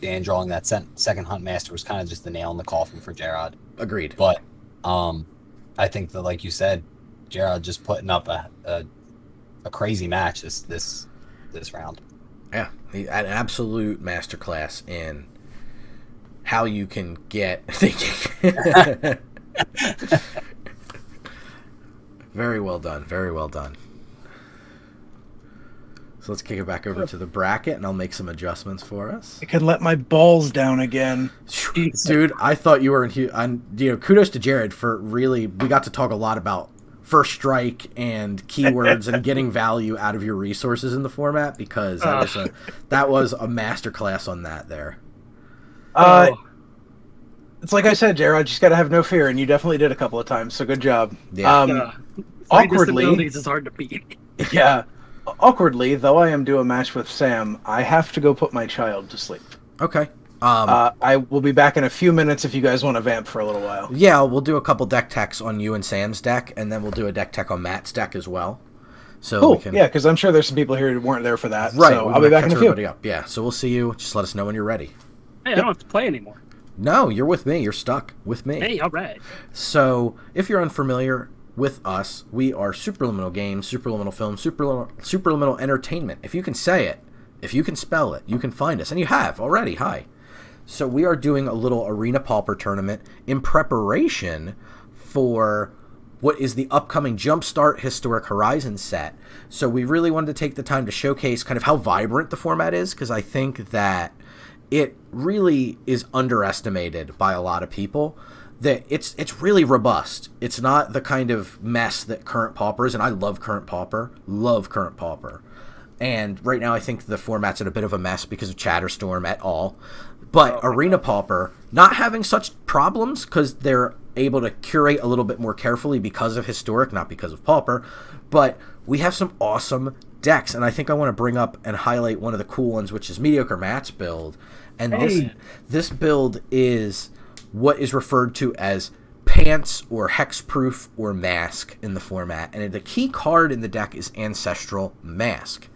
Dan drawing that second Huntmaster was kind of just the nail in the coffin for Jared. Agreed. But I think that, like you said, Jared just putting up a crazy match this round. Yeah, an absolute masterclass in how you can get thinking. Very well done. Very well done. So let's kick it back over to the bracket, and I'll make some adjustments for us. I can let my balls down again. Dude, I thought you were kudos to Jared for we got to talk a lot about first strike and keywords and getting value out of your resources in the format, because that was a masterclass on that there. It's like I said, Jared, I just got to have no fear, and you definitely did a couple of times, so good job. Yeah. Awkwardly, it's hard to beat. Yeah. Awkwardly, though I am due a match with Sam, I have to go put my child to sleep. Okay. I will be back in a few minutes if you guys want to vamp for a little while. Yeah, we'll do a couple deck techs on you and Sam's deck, and then we'll do a deck tech on Matt's deck as well. So cool. We can... Yeah, because I'm sure there's some people here who weren't there for that. Right. So I'll be back in a few. Up. Yeah, so we'll see you. Just let us know when you're ready. Hey, I don't have to play anymore. No, you're with me. You're stuck with me. Hey, all right. So if you're unfamiliar with us, we are Supraliminal Games, Supraliminal Film, Supraliminal Entertainment. If you can say it, if you can spell it, you can find us. And you have already. Hi. So we are doing a little Arena Pauper tournament in preparation for what is the upcoming Jumpstart Historic Horizon set. So we really wanted to take the time to showcase kind of how vibrant the format is, because I think that it really is underestimated by a lot of people. That it's really robust. It's not the kind of mess that current Pauper is, and I love current Pauper. And right now I think the format's in a bit of a mess because of Chatterstorm et al. But Arena Pauper, not having such problems because they're able to curate a little bit more carefully because of Historic, not because of Pauper. But we have some awesome decks, and I think I want to bring up and highlight one of the cool ones, which is Mediocre Matt's build. And this build is what is referred to as Pants or Hexproof or Mask in the format. And the key card in the deck is Ancestral Mask.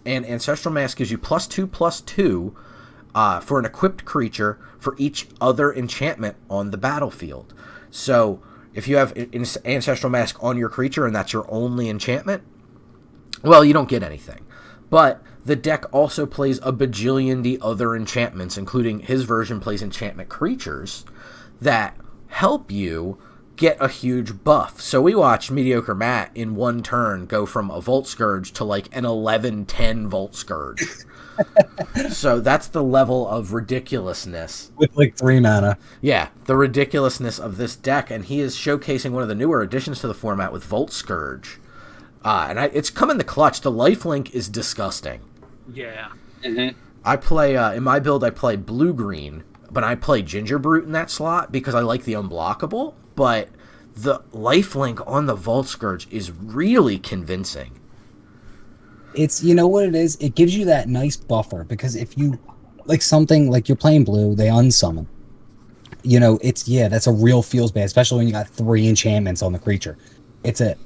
And Ancestral Mask gives you +2/+2 for an equipped creature for each other enchantment on the battlefield. So if you have Ancestral Mask on your creature and that's your only enchantment, well, you don't get anything. But the deck also plays a bajillion other enchantments, including his version plays enchantment creatures that help you get a huge buff. So we watched Mediocre Matt in one turn go from a Volt Scourge to like an 11/10 Volt Scourge. So that's the level of ridiculousness. With like 3 mana. Yeah, the ridiculousness of this deck, and he is showcasing one of the newer additions to the format with Volt Scourge. It's come in the clutch. The lifelink is disgusting. Yeah. Mm-hmm. I play, in my build, I play blue-green, but I play Ginger Brute in that slot because I like the unblockable, but the lifelink on the Volt Scourge is really convincing. It's, you know what it is? It gives you that nice buffer, because if you, like something, like you're playing blue, they unsummon. You know, that's a real feels bad, especially when you got 3 enchantments on the creature. It's a,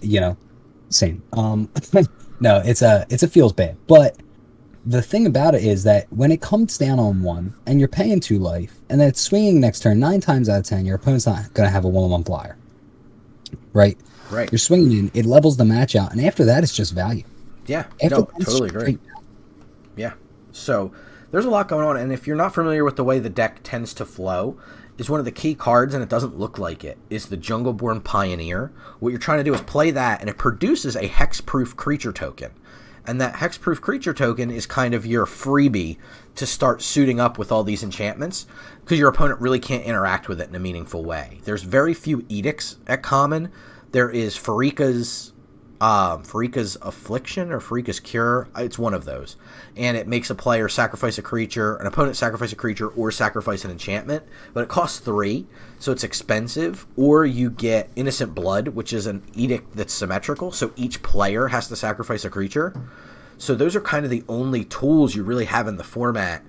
same. No, it's a feels bad. But the thing about it is that when it comes down on 1 and you're paying 2 life and then it's swinging next turn, 9 times out of 10 your opponent's not going to have a 1/1 flyer, right? You're swinging in, it levels the match out, and after that it's just value. Yeah, after totally agree. Yeah, so there's a lot going on, and if you're not familiar with the way the deck tends to flow, is one of the key cards, and it doesn't look like it, is the Jungleborn Pioneer. What you're trying to do is play that, and it produces a hexproof creature token. And that hexproof creature token is kind of your freebie to start suiting up with all these enchantments, because your opponent really can't interact with it in a meaningful way. There's very few edicts at common. There is Farika's Affliction or Farika's Cure. It's one of those. And it makes a player sacrifice a creature, an opponent sacrifice a creature, or sacrifice an enchantment. But it costs 3, so it's expensive. Or you get Innocent Blood, which is an edict that's symmetrical, so each player has to sacrifice a creature. So those are kind of the only tools you really have in the format,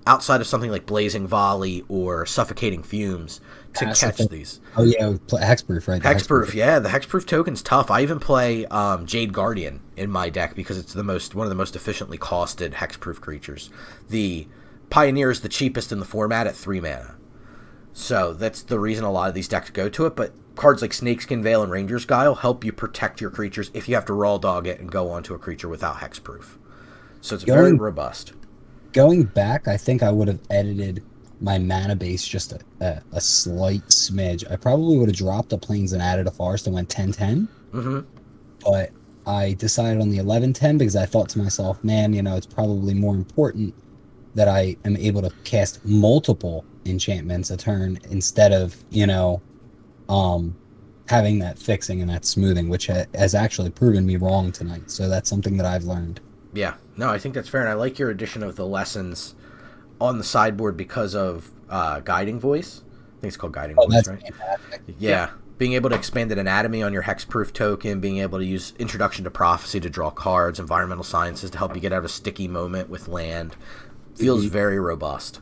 outside of something like Blazing Volley or Suffocating Fumes, to catch these. Oh yeah, Hexproof, right? Hexproof, yeah. The Hexproof token's tough. I even play Jade Guardian in my deck because it's one of the most efficiently costed Hexproof creatures. The Pioneer is the cheapest in the format at 3 mana. So that's the reason a lot of these decks go to it, but cards like Snakeskin Veil and Ranger's Guile help you protect your creatures if you have to raw dog it and go onto a creature without Hexproof. So it's very robust. Going back, I think I would have edited my mana base just a slight smidge, I probably would have dropped the plains and added a forest and went 10-10. Mm-hmm. But I decided on the 11-10 because I thought to myself, man, it's probably more important that I am able to cast multiple enchantments a turn instead of, having that fixing and that smoothing, which has actually proven me wrong tonight. So that's something that I've learned. Yeah, no, I think that's fair, and I like your addition of the lessons on the sideboard because of Guiding Voice. I think it's called Guiding Voice, That's right? fantastic. Yeah, being able to expand an anatomy on your hexproof token, being able to use Introduction to Prophecy to draw cards, Environmental Sciences to help you get out of a sticky moment with land, feels very robust.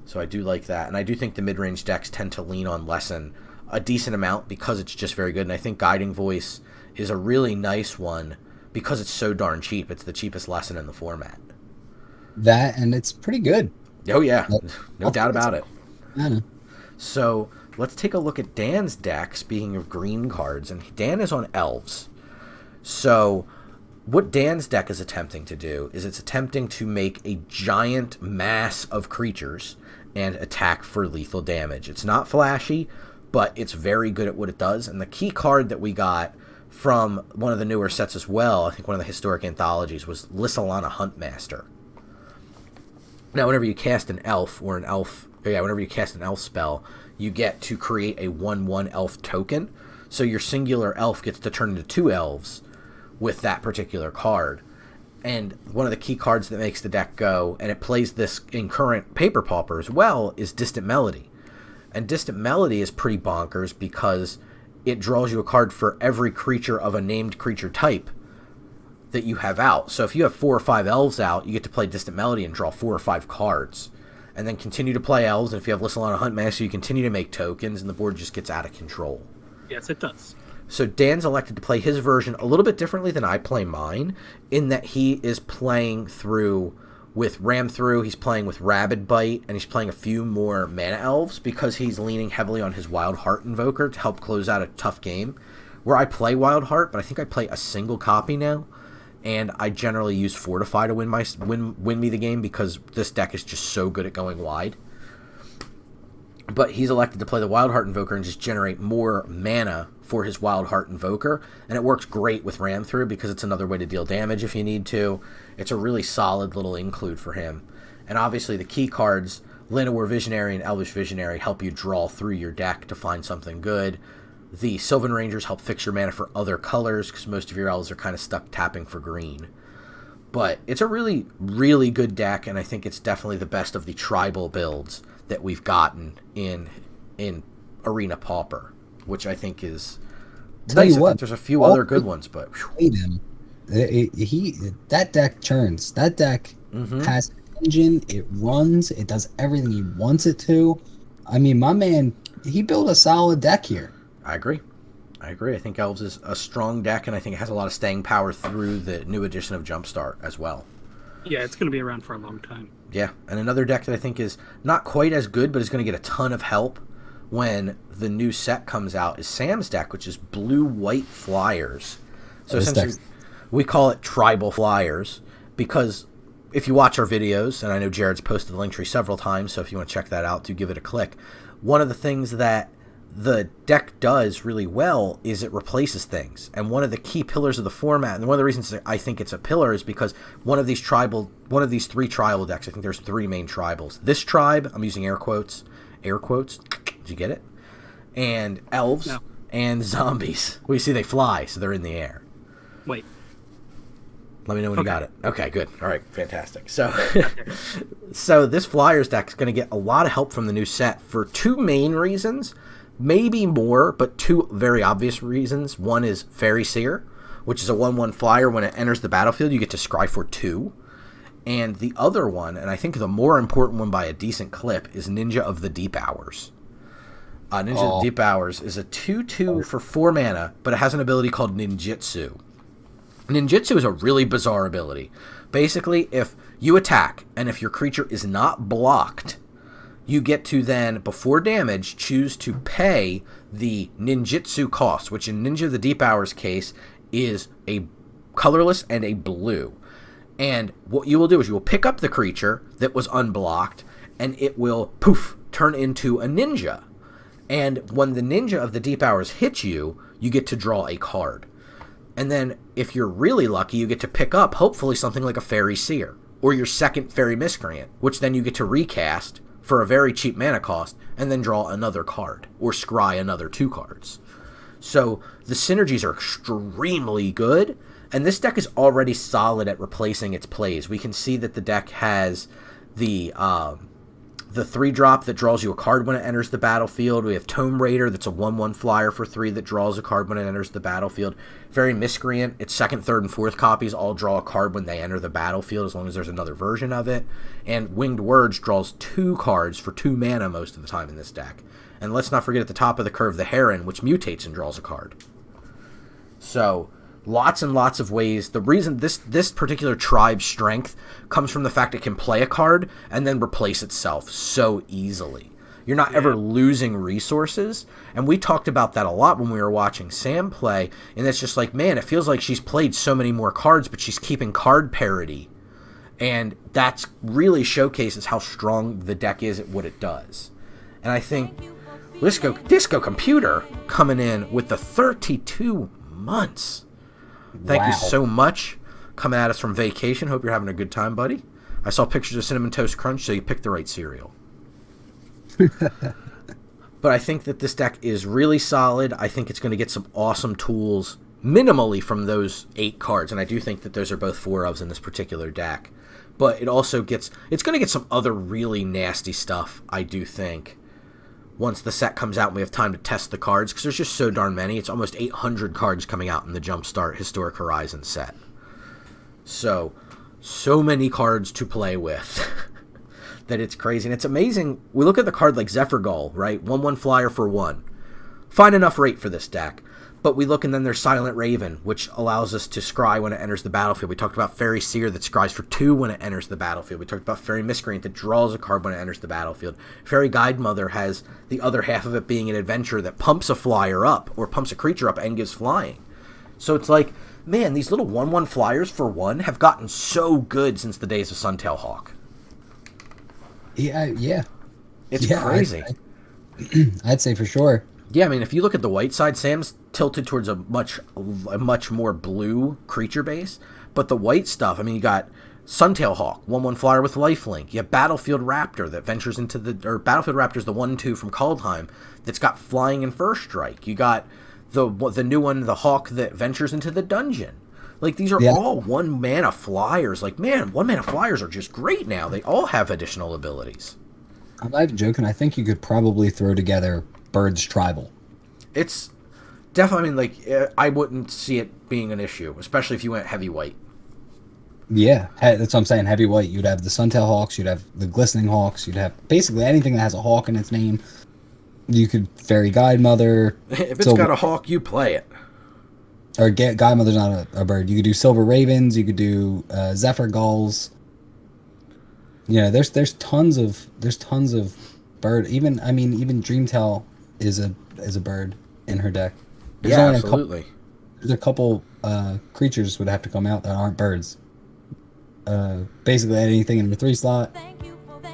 So I do like that, and I do think the mid-range decks tend to lean on Lesson a decent amount because it's just very good, and I think Guiding Voice is a really nice one because it's so darn cheap. It's the cheapest lesson in the format. That, and it's pretty good. Oh yeah, no doubt about it. I know. So let's take a look at Dan's deck, speaking of green cards, and Dan is on Elves. So what Dan's deck is attempting to do is it's attempting to make a giant mass of creatures and attack for lethal damage. It's not flashy, but it's very good at what it does, and the key card that we got from one of the newer sets as well, I think one of the historic anthologies, was Lissalana Huntmaster. Now, whenever you cast an elf whenever you cast an elf spell, you get to create a 1/1 elf token, so your singular elf gets to turn into 2 elves with that particular card. And one of the key cards that makes the deck go, and it plays this in current Paper Pauper as well, is Distant Melody. And Distant Melody is pretty bonkers because it draws you a card for every creature of a named creature type that you have out. So if you have 4 or 5 elves out, you get to play Distant Melody and draw 4 or 5 cards. And then continue to play elves, and if you have Lissalana Huntmaster, you continue to make tokens, and the board just gets out of control. Yes, it does. So Dan's elected to play his version a little bit differently than I play mine, in that he is playing through with Ram Through, he's playing with Rabid Bite, and he's playing a few more mana elves because he's leaning heavily on his Wild Heart Invoker to help close out a tough game. Where I play Wild Heart, but I think I play a single copy now, and I generally use Fortify to win me the game because this deck is just so good at going wide. But he's elected to play the Wild Heart Invoker and just generate more mana for his Wild Heart Invoker, and it works great with Ram Through because it's another way to deal damage if you need to. It's a really solid little include for him. And obviously the key cards, Llanowar Visionary and Elvish Visionary, help you draw through your deck to find something good. The Sylvan Rangers help fix your mana for other colors because most of your elves are kind of stuck tapping for green. But it's a really, really good deck, and I think it's definitely the best of the tribal builds that we've gotten in Arena Pauper, which I think is Tell nice. you I what, think there's a few other good ones, but Played him. That deck churns. That deck has an engine. It runs. It does everything he wants it to. I mean, my man, he built a solid deck here. I agree. I think Elves is a strong deck, and I think it has a lot of staying power through the new edition of Jumpstart as well. Yeah, it's going to be around for a long time. Yeah, and another deck that I think is not quite as good, but is going to get a ton of help when the new set comes out is Sam's deck, which is blue-white flyers. So essentially, we call it tribal flyers because if you watch our videos, and I know Jared's posted the link tree several times, so if you want to check that out, do give it a click. One of the things that the deck does really well is it replaces things, and one of the key pillars of the format, and one of the reasons I think it's a pillar, is because one of these 3 tribal decks, I think there's 3 main tribals. This tribe, I'm using air quotes, did you get it? And elves and zombies. Well, you see they fly, so they're in the air. Wait. Let me know when you got it. Okay, good. All right, fantastic. So this Flyers deck is going to get a lot of help from the new set for 2 main reasons. Maybe more, but 2 very obvious reasons. One is Fairy Seer, which is a 1/1 flyer. When it enters the battlefield, you get to scry for 2. And the other one, and I think the more important one by a decent clip, is Ninja of the Deep Hours. Of the Deep Hours is a 2/2 for 4 mana, but it has an ability called Ninjutsu. Ninjutsu is a really bizarre ability. Basically, if you attack, and if your creature is not blocked, you get to then, before damage, choose to pay the ninjutsu cost, which in Ninja of the Deep Hours case is a colorless and a blue. And what you will do is you will pick up the creature that was unblocked, and it will, poof, turn into a ninja. And when the ninja of the Deep Hours hits you, you get to draw a card. And then, if you're really lucky, you get to pick up, hopefully, something like a Fairy Seer, or your second Fairy Miscreant, which then you get to recast for a very cheap mana cost, and then draw another card, or scry another 2 cards. So, the synergies are extremely good, and this deck is already solid at replacing its plays. We can see that the deck has the 3-drop that draws you a card when it enters the battlefield. We have Tome Raider, that's a 1/1 flyer for 3 that draws a card when it enters the battlefield. Fairy Miscreant, its 2nd, 3rd, and 4th copies all draw a card when they enter the battlefield, as long as there's another version of it. And Winged Words draws 2 cards for 2 mana most of the time in this deck. And let's not forget at the top of the curve the Heron, which mutates and draws a card. So, lots and lots of ways. The reason this particular tribe's strength comes from the fact it can play a card and then replace itself so easily. You're not ever losing resources, and we talked about that a lot when we were watching Sam play, and it's just like, man, it feels like she's played so many more cards, but she's keeping card parity, and that really showcases how strong the deck is at what it does. And I think Disco Computer coming in with the 32 months. Thank you so much. Coming at us from vacation. Hope you're having a good time, buddy. I saw pictures of Cinnamon Toast Crunch, so you picked the right cereal. But I think that this deck is really solid. I think it's going to get some awesome tools, minimally from those 8 cards, and I do think that those are both 4-ofs in this particular deck. But it's going to get some other really nasty stuff, I do think, once the set comes out and we have time to test the cards, because there's just so darn many. It's almost 800 cards coming out in the Jumpstart Historic Horizon set. So many cards to play with that it's crazy. And it's amazing. We look at the card like Zephyr Gull, right? 1/1 flyer for 1. Fine enough rate for this deck. But we look, and then there's Silent Raven, which allows us to scry when it enters the battlefield. We talked about Fairy Seer that scries for 2 when it enters the battlefield. We talked about Fairy Miscreant that draws a card when it enters the battlefield. Fairy Guide Mother has the other half of it being an adventure that pumps a flyer up, or pumps a creature up and gives flying. So it's like, man, these little 1/1 flyers for 1 have gotten so good since the days of Suntail Hawk. Yeah. It's crazy. I'd say for sure. Yeah, I mean, if you look at the white side, Sam's tilted towards a much more blue creature base. But the white stuff, I mean, you got Suntail Hawk, 1/1 flyer with lifelink. You have Battlefield Raptor that ventures into Battlefield Raptor's the 1/2 from Kaldheim that's got flying and first strike. You got the new one, the Hawk that ventures into the dungeon. Like, these are all 1 mana flyers. Like, man, 1 mana flyers are just great now. They all have additional abilities. I'm not even joking. I think you could probably throw together Bird's Tribal. It's definitely, I mean, like, I wouldn't see it being an issue, especially if you went heavy white. Yeah, that's what I'm saying. Heavy white. You'd have the Suntail Hawks. You'd have the Glistening Hawks. You'd have basically anything that has a hawk in its name. You could Fairy Guide Mother. If it's got a hawk, you play it. Or Guide Mother's not a bird. You could do Silver Ravens. You could do Zephyr Gulls. You know, there's tons of bird. Even Dreamtail is a bird in her deck. There's only absolutely. There's a couple creatures would have to come out that aren't birds. Basically anything in the 3 slot.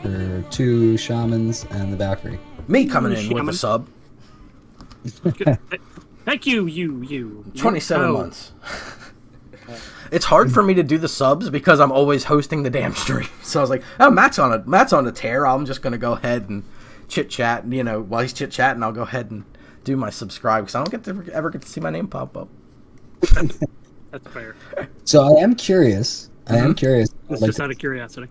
For 2 shamans and the Valkyrie. Me coming in with a sub. Thank you, you. 27 months. It's hard for me to do the subs because I'm always hosting the damn stream. So I was like, oh, Matt's on a tear. I'm just going to go ahead and chit-chat. And, you know, while he's chit-chatting, I'll go ahead and do my subscribe because I don't ever get to see my name pop up. That's fair. So I am curious. It's just out of curiosity.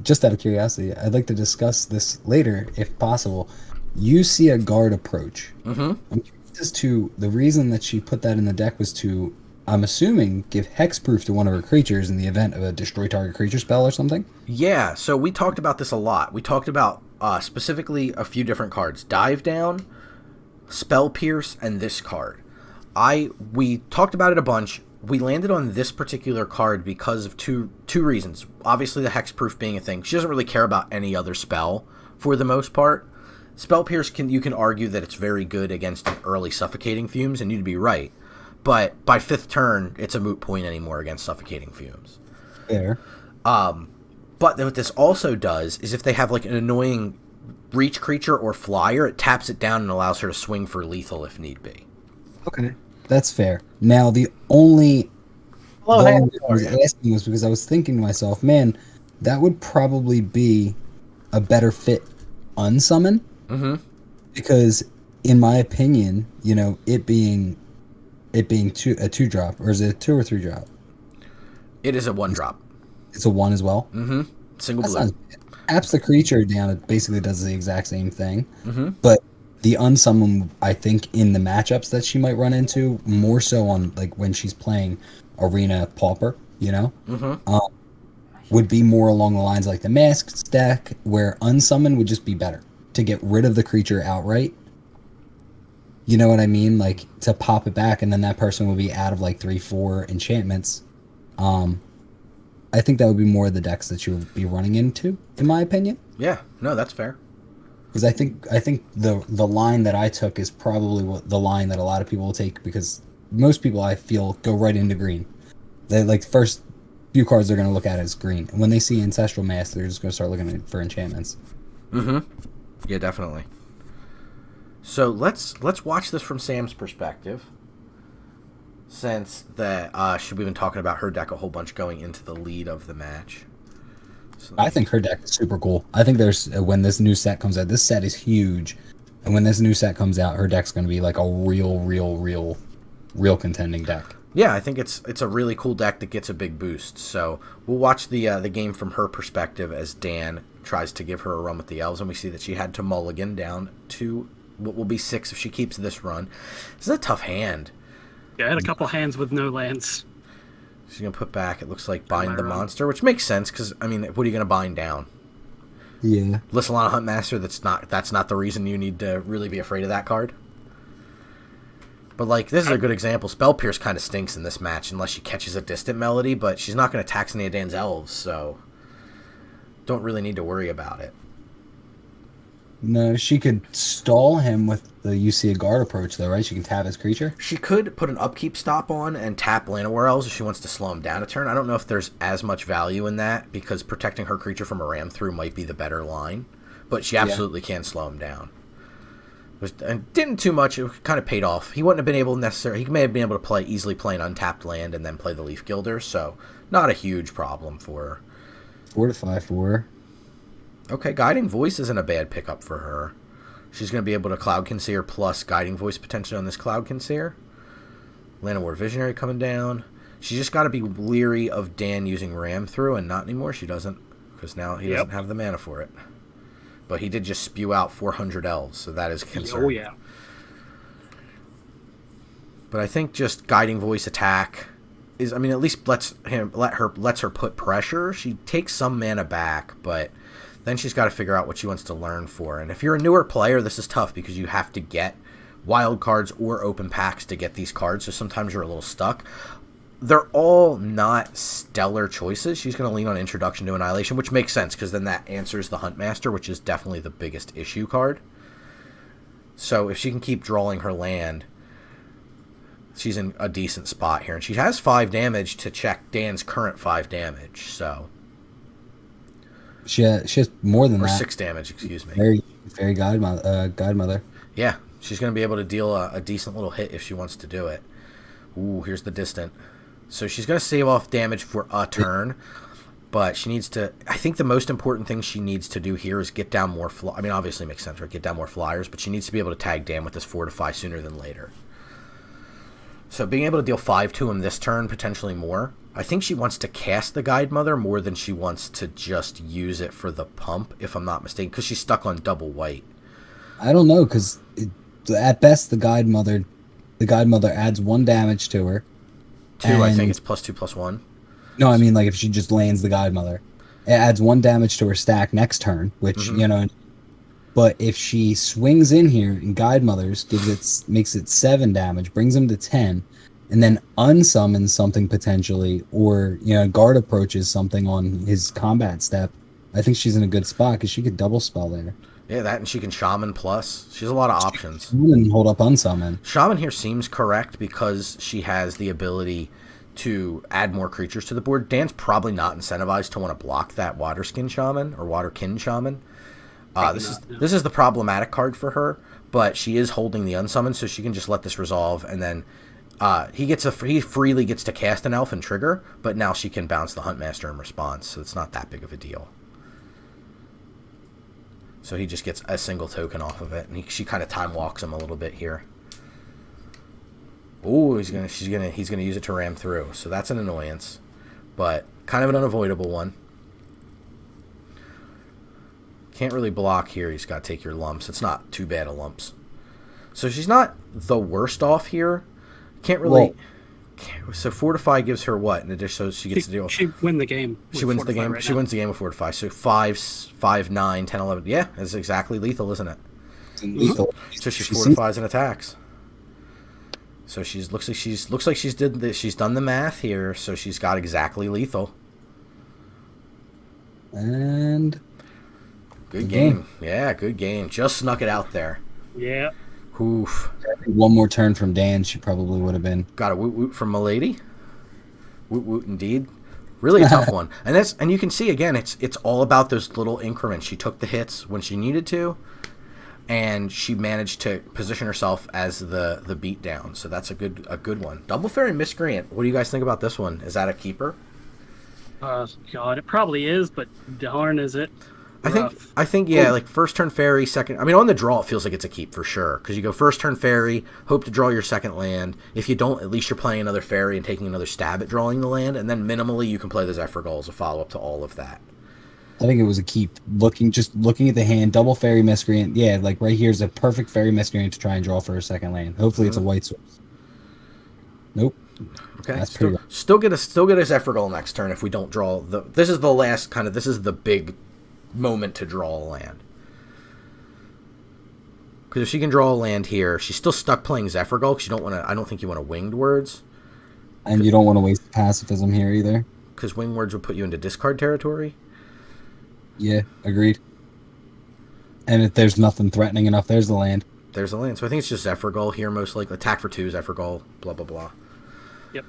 Just out of curiosity, I'd like to discuss this later, if possible. You see a guard approach. Mm-hmm. I'm curious as to the reason that she put that in the deck was to, I'm assuming, give hexproof to one of her creatures in the event of a destroy target creature spell or something? Yeah, so we talked about this a lot. We talked about specifically a few different cards. Dive Down, Spell Pierce, and this card. We talked about it a bunch. We landed on this particular card because of two reasons. Obviously, the hexproof being a thing. She doesn't really care about any other spell for the most part. Spell Pierce, you can argue that it's very good against an early Suffocating Fumes, and you'd be right. But by 5th turn, it's a moot point anymore against Suffocating Fumes. Fair. But what this also does is if they have like an annoying reach creature or flyer, it taps it down and allows her to swing for lethal if need be. Okay, that's fair. Now the only Hello, the hey, only I was asking was because I was thinking to myself, man, that would probably be a better fit unsummon. Mm-hmm. Because in my opinion, you know, it being a 2-drop, or is it a 2 or 3-drop? It is a 1-drop. It's a 1 as well. Mm-hmm. Single That's blue. not, taps the creature down. It basically does the exact same thing. Mm-hmm. But the unsummon, I think, in the matchups that she might run into, more so on like when she's playing Arena Pauper, you know, would be more along the lines like the Masked deck, where unsummon would just be better to get rid of the creature outright. You know what I mean? Like to pop it back, and then that person would be out of like 3-4 enchantments. I think that would be more of the decks that you would be running into, in my opinion. Yeah, no, that's fair. Because I think the line that I took is probably the line that a lot of people will take, because most people, I feel, go right into green. They like the first few cards they're going to look at is green, and when they see Ancestral Mask, they're just going to start looking for enchantments. Mm-hmm. Yeah, definitely. So let's watch this from Sam's perspective, since that we've been talking about her deck a whole bunch going into the lead of the match. So I think her deck is super cool. I think there's when this new set comes out, this set is huge, and when this new set comes out, her deck's going to be like a real contending deck. Yeah, I think it's a really cool deck that gets a big boost. So we'll watch the game from her perspective as Dan tries to give her a run with the elves, and we see that she had to mulligan down to what will be 6 if she keeps this run. This is a tough hand. Yeah, I had a couple hands with no lands. She's going to put back, it looks like, Bind the Monster, which makes sense, because, I mean, what are you going to bind down? Yeah. Lissalana Huntmaster, that's not the reason you need to really be afraid of that card. But, like, this is a good example. Spell Pierce kind of stinks in this match, unless she catches a Distant Melody, but she's not going to tax any of Dan's elves, so don't really need to worry about it. No, she could stall him with the UC Guard approach, though, right? She can tap his creature. She could put an upkeep stop on and tap Llanowar Elves if she wants to slow him down a turn. I don't know if there's as much value in that, because protecting her creature from a ram through might be the better line. But she absolutely can slow him down. And didn't too much. It kind of paid off. He wouldn't have been able necessarily. He may have been able to easily play an untapped land and then play the Leaf Gilder. So not a huge problem for her. 4/5/4. Okay, Guiding Voice isn't a bad pickup for her. She's going to be able to Cloud Conceer plus Guiding Voice potentially on this Cloud Conceer. Llanowar Visionary coming down. She's just got to be leery of Dan using Ram Through, and not anymore. She doesn't, because now he doesn't have the mana for it. But he did just spew out 400 elves, so that is a concern. Oh, yeah. But I think just Guiding Voice attack is, I mean, at least lets her put pressure. She takes some mana back, but then she's got to figure out what she wants to learn for. And if you're a newer player, this is tough because you have to get wild cards or open packs to get these cards, so sometimes you're a little stuck. They're all not stellar choices. She's going to lean on Introduction to Annihilation, which makes sense because then that answers the Huntmaster, which is definitely the biggest issue card. So if she can keep drawing her land, she's in a decent spot here. And she has 5 damage to check Dan's current 5 damage, so... She has more than or that. 6 damage, excuse me. Very godmother. Yeah, she's going to be able to deal a decent little hit if she wants to do it. Ooh, here's the Distant. So she's going to save off damage for a turn, but she needs to... I think the most important thing she needs to do here is get down more... I mean, obviously it makes sense, right? Get down more flyers, but she needs to be able to tag Dan with this 4/5 sooner than later. So being able to deal 5 to him this turn, potentially more. I think she wants to cast the Guide Mother more than she wants to just use it for the pump, if I'm not mistaken, because she's stuck on double white. I don't know, because at best the Guide Mother adds 1 damage to her. 2, I think it's +2/+1. No, I mean, like, if she just lands the Guide Mother, it adds 1 damage to her stack next turn, which, you know... But if she swings in here and Guide Mothers, makes it 7 damage, brings him to 10, and then unsummons something potentially, or, you know, guard approaches something on his combat step, I think she's in a good spot, because she could double spell there. Yeah, that, and she can Shaman plus. She has a lot of options. And hold up unsummon. Shaman here seems correct because she has the ability to add more creatures to the board. Dan's probably not incentivized to want to block that Waterskin Shaman or Waterkin Shaman. This is the problematic card for her, but she is holding the unsummon, so she can just let this resolve, and then he freely gets to cast an elf and trigger, but now she can bounce the Huntmaster in response, so it's not that big of a deal. So he just gets a single token off of it, and she kind of time walks him a little bit here. Oh, he's gonna use it to ram through, so that's an annoyance, but kind of an unavoidable one. Can't really block here. He's got to take your lumps. It's not too bad of lumps. So she's not the worst off here. Can't really. So Fortify gives her what in addition? So she gets to deal. She wins the game. She wins the game. She wins the game with Fortify. So 5, 9, 10, 11. Yeah, it's exactly lethal, isn't it? Lethal. So she fortifies and attacks. So looks like she's done the math here. So she's got exactly lethal. And good game. Yeah, good game. Just snuck it out there. Yeah. Oof. I think one more turn from Dan, she probably would have been. Got a woot woot from Milady. Woot woot indeed. Really a tough one. And you can see again, it's all about those little increments. She took the hits when she needed to, and she managed to position herself as the beatdown. So that's a good one. Double Fairy Miscreant. What do you guys think about this one? Is that a keeper? God, it probably is, but darn is it. I think yeah, like first turn fairy, second. I mean, on the draw, it feels like it's a keep for sure because you go first turn fairy, hope to draw your second land. If you don't, at least you're playing another fairy and taking another stab at drawing the land, and then minimally you can play the Zephyr Gull as a follow up to all of that. I think it was a keep. Looking at the hand, double fairy miscreant. Yeah, like right here's a perfect fairy miscreant to try and draw for a second land. Hopefully it's a white source. Nope. Okay. That's pretty still get a Zephyr Gull next turn if we don't draw the. This is the last kind of. This is the big moment to draw a land. Because if she can draw a land here, she's still stuck playing Zephyr Gull because you don't want to. I don't think you want to Winged Words. And you don't want to waste pacifism here either. Because Winged Words would put you into discard territory. Yeah, agreed. And if there's nothing threatening enough, there's the land. There's the land. So I think it's just Zephyr Gull here, most likely. Attack for 2, Zephyr Gull, blah, blah, blah. Yep.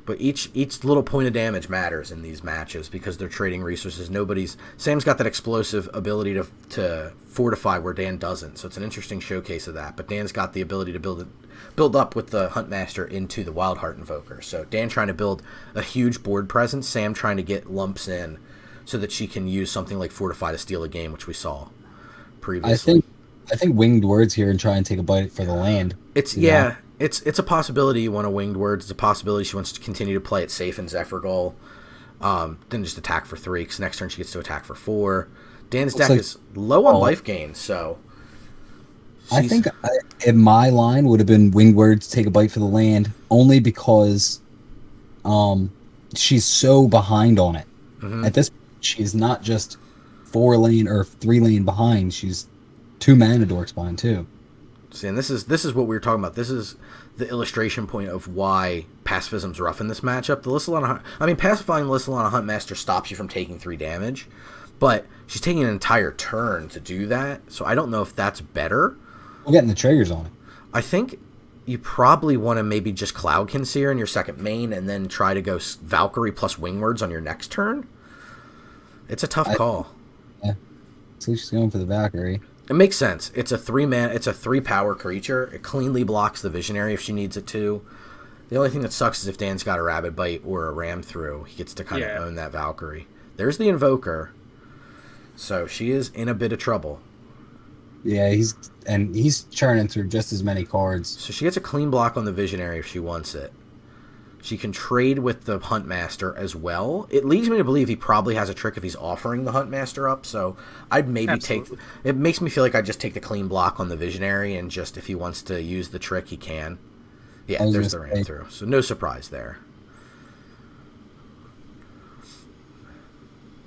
But each little point of damage matters in these matches because they're trading resources. Sam's got that explosive ability to fortify where Dan doesn't. So it's an interesting showcase of that. But Dan's got the ability to build up with the Huntmaster into the Wildheart Invoker. So Dan trying to build a huge board presence, Sam trying to get lumps in so that she can use something like Fortify to steal a game, which we saw previously. I think Winged Words here and try and take a bite for the land. It's a possibility you want a Winged Words. It's a possibility she wants to continue to play it safe in Zephyr Gull. Then just attack for 3, because next turn she gets to attack for 4. Dan's deck is low on life gain, so... I think in my line would have been Winged Words, take a bite for the land, only because she's so behind on it. Mm-hmm. At this point, she's not just 4 lane or 3 lane behind, she's 2 mana dorks behind too. See, and this is what we were talking about. This is the illustration point of why pacifism's rough in this matchup. Pacifying the Lissalana Huntmaster stops you from taking 3 damage, but she's taking an entire turn to do that, so I don't know if that's better. We're getting the triggers on it. I think you probably want to maybe just Cloud Conceer in your second main and then try to go Valkyrie plus Wingwords on your next turn. It's a tough call. Yeah. So she's going for the Valkyrie. It makes sense. It's a 3 power creature. It cleanly blocks the Visionary if she needs it to. The only thing that sucks is if Dan's got a Rabid Bite or a Ram Through, he gets to kind of own that Valkyrie. There's the Invoker. So she is in a bit of trouble. Yeah, he's churning through just as many cards. So she gets a clean block on the Visionary if she wants it. She can trade with the Huntmaster as well. It leads me to believe he probably has a trick if he's offering the Huntmaster up, so I'd maybe it makes me feel like I'd just take the clean block on the Visionary, and just if he wants to use the trick, he can. Yeah, there's the ram through. So no surprise there.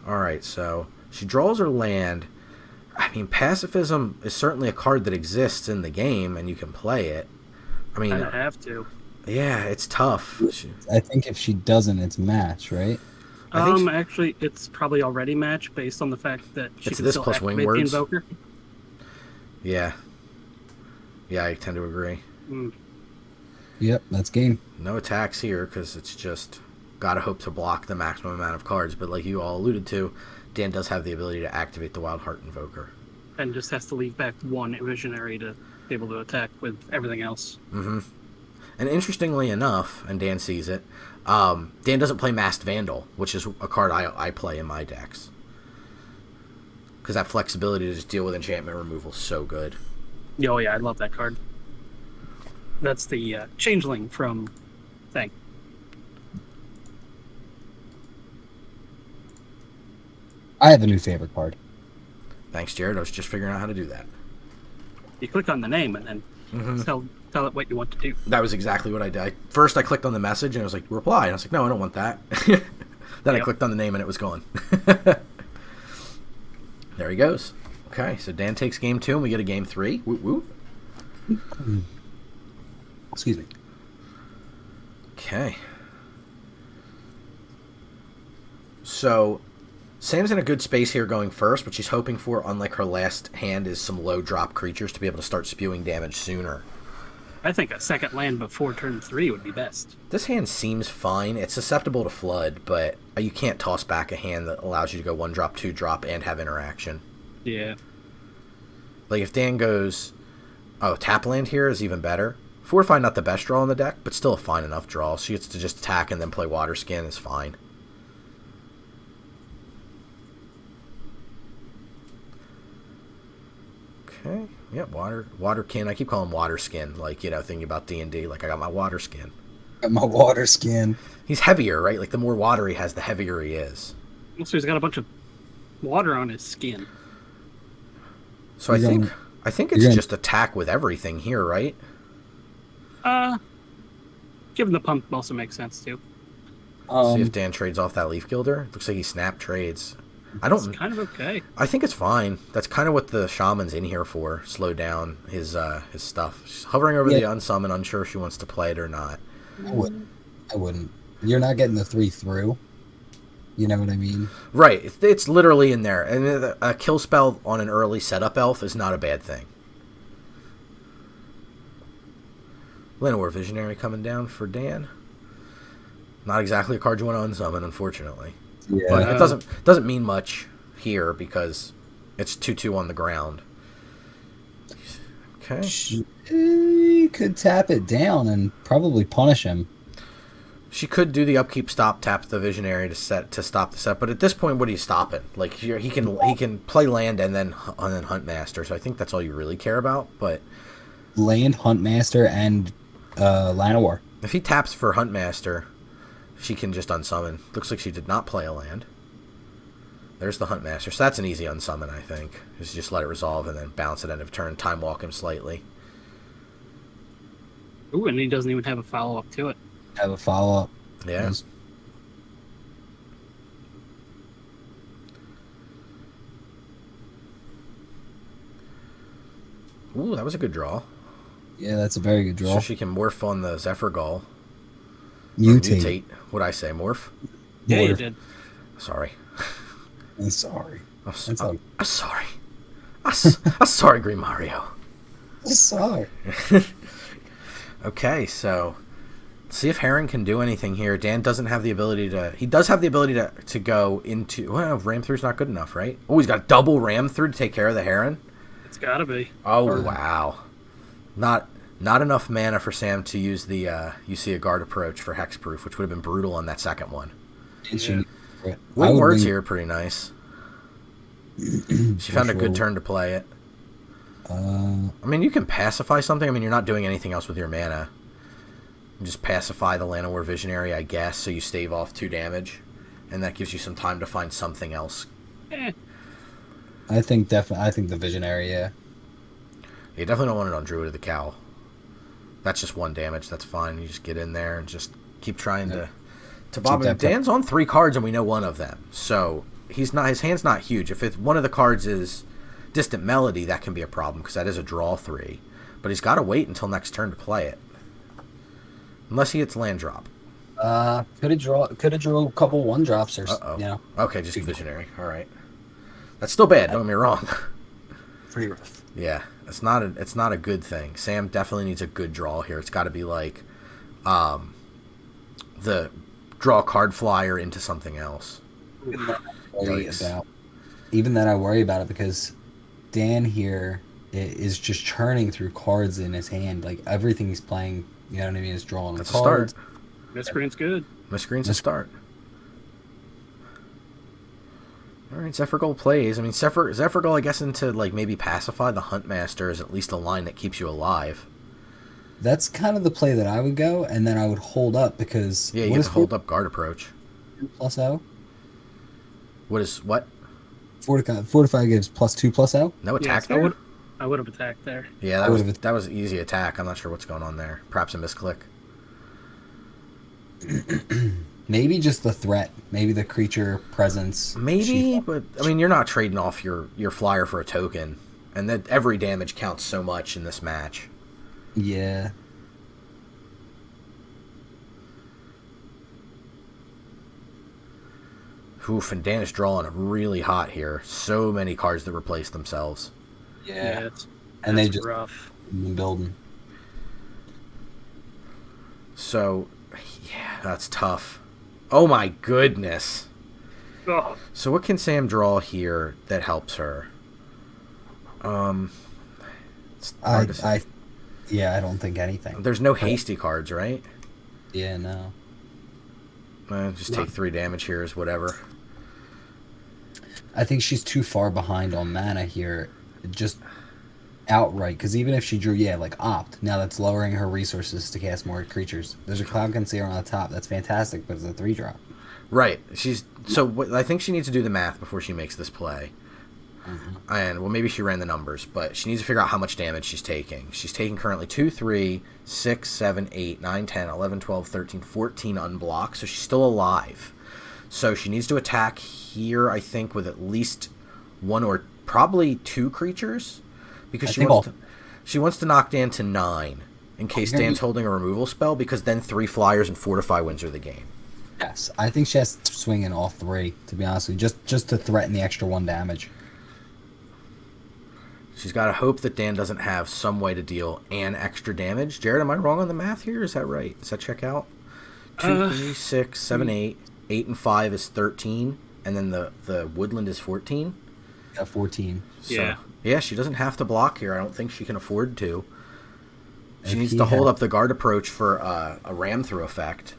Alright, so she draws her land. I mean, pacifism is certainly a card that exists in the game, and you can play it. I mean, I have to. Yeah, it's tough. I think if she doesn't, it's match, right? Actually, it's probably already match based on the fact that she can still activate the Invoker. Yeah. Yeah, I tend to agree. You Yep, that's game. No attacks here because it's just gotta hope to block the maximum amount of cards. But like you all alluded to, Dan does have the ability to activate the Wild Heart Invoker. And just has to leave back one visionary to be able to attack with everything else. Mm-hmm. And interestingly enough, and Dan sees it, Dan doesn't play Masked Vandal, which is a card I play in my decks. Because that flexibility to just deal with enchantment removal is so good. Oh yeah, I love that card. That's the Changeling from thing. I have a new favorite card. Thanks, Jared. I was just figuring out how to do that. You click on the name and then tell it what you want to do. That was exactly what I did. First, I clicked on the message and it was like, reply. And I was like, no, I don't want that. Then I clicked on the name and it was gone. There he goes. Okay, so Dan takes game 2 and we get a game 3. Woo woo. Excuse me. Okay. So, Sam's in a good space here going first, but she's hoping for, unlike her last hand, is some low drop creatures to be able to start spewing damage sooner. I think a second land before turn 3 would be best. This hand seems fine. It's susceptible to flood, but you can't toss back a hand that allows you to go 1-drop, 2-drop, and have interaction. Yeah. Like if Dan goes, oh, tap land here is even better. Fortify, not the best draw in the deck, but still a fine enough draw. She gets to just attack and then play Water Skin is fine. Okay. Yeah, water kin. I keep calling him Water Skin, like, you know, thinking about D&D, like I got my Water Skin. Got my Water Skin. He's heavier, right? Like the more water he has, the heavier he is. Also, he's got a bunch of water on his skin. So I think it's just attack with everything here, right? Given the pump also makes sense too. See if Dan trades off that Leaf Gilder. Looks like he snapped trades. It's kind of okay. I think it's fine. That's kind of what the shaman's in here for. Slow down his stuff. She's hovering over the unsummon, unsure if she wants to play it or not. I wouldn't. You're not getting the 3 through. You know what I mean? Right. It's literally in there. And a kill spell on an early setup elf is not a bad thing. Llanowar Visionary coming down for Dan. Not exactly a card you want to unsummon, unfortunately. Yeah. But it doesn't mean much here because it's 2/2 on the ground. Okay. She could tap it down and probably punish him. She could do the upkeep stop, tap the Visionary to stop the set, but at this point, what are you stopping? Like he can play land and then Huntmaster, so I think that's all you really care about. But Land, Huntmaster, and Llanowar. if he taps for Huntmaster, she can just unsummon. Looks like she did not play a land. There's the Huntmaster, so that's an easy unsummon, I think. Just let it resolve and then bounce at end of turn, time walk him slightly. Ooh, and he doesn't even have a follow-up to it. Have a follow-up. Yeah. Ooh, that was a good draw. Yeah, that's a very good draw. So she can morph on the Zephyr Gull. Mutate. What'd I say, morph? Yeah, you Morph. did. Sorry. I'm sorry. I'm sorry. I'm sorry, Green Mario. I'm sorry. Okay, so see if Heron can do anything here. Dan doesn't have the ability to... He does have the ability to go into... Well, Ram Through's not good enough, right? Oh, he's got double Ram Through to take care of the Heron? It's gotta be. Oh, wow. Not enough mana for Sam to use the You See a Guard approach for Hexproof, which would have been brutal on that second one. Win words here pretty nice. She found a good turn to play it. I mean, you can pacify something. I mean, you're not doing anything else with your mana. You just pacify the Llanowar Visionary, I guess, so you stave off 2 damage, and that gives you some time to find something else. I think the Visionary, yeah. You definitely don't want it on Druid of the Cowl. That's just 1 damage. That's fine. You just get in there and just keep trying to bob him. Dan's on 3 cards, and we know one of them. So his hand's not huge. If one of the cards is Distant Melody, that can be a problem because that is a draw 3. But he's got to wait until next turn to play it, unless he hits land drop. Could have draw a couple 1-drops or you know. Okay, just Visionary. All right, that's still bad. Don't get me wrong. Pretty rough. Yeah, it's not a good thing. Sam definitely needs a good draw here. It's got to be like the draw card flyer into something else. Even then I worry about it because Dan here is just churning through cards in his hand. Like everything he's playing, you know what I mean, is drawing That's cards. a start. Miscreant's good. Miscreant's a start. All right, Zephyrgull plays. I mean, Zephyrgull, I guess, into like maybe pacify the Huntmaster is at least a line that keeps you alive. That's kind of the play that I would go, and then I would hold up because Yeah, you have to hold up guard approach. +0. What is what? Fortify gives +2/+0. No attack Yes, there? I would have attacked there. Yeah, that was an easy attack. I'm not sure what's going on there. Perhaps a misclick. Maybe just the threat. Maybe the creature presence. Maybe, but I mean, you're not trading off your flyer for a token, and that every damage counts so much in this match. Yeah. Oof, and Dan is drawing really hot here. So many cards that replace themselves. Yeah. And they just rough. been building. So, yeah, that's tough. Oh my goodness. Oh, So what can Sam draw here that helps her? It's hard to say. I don't think anything. There's no hasty cards, right? Yeah, no. Just take 3 damage here is whatever. I think she's too far behind on mana here, just outright. Because even if she drew, like Opt, now that's lowering her resources to cast more creatures. There's a Cloud Concealer on the top. That's fantastic, but it's a 3-drop. Right. I think she needs to do the math before she makes this play. Mm-hmm. And, well, maybe she ran the numbers, but she needs to figure out how much damage she's taking. She's taking currently 2, 3, 6, 7, 8, 9, 10, 11, 12, 13, 14 unblocked, so she's still alive. So she needs to attack here, I think, with at least 1 or probably 2 creatures, because she wants to knock Dan to 9 in case Dan's holding a removal spell, because then 3 flyers and Fortify wins her the game. Yes, I think she has to swing in all 3, to be honest with you, just to threaten the extra 1 damage. She's got to hope that Dan doesn't have some way to deal an extra damage. Jared, am I wrong on the math here? Is that right? Does that check out? 2, 3, 6, 7, 8. 8 and 5 is 13. And then the woodland is 14. Yeah, 14. So, yeah, she doesn't have to block here. I don't think she can afford to. She needs to hold up the guard approach for a ram through effect.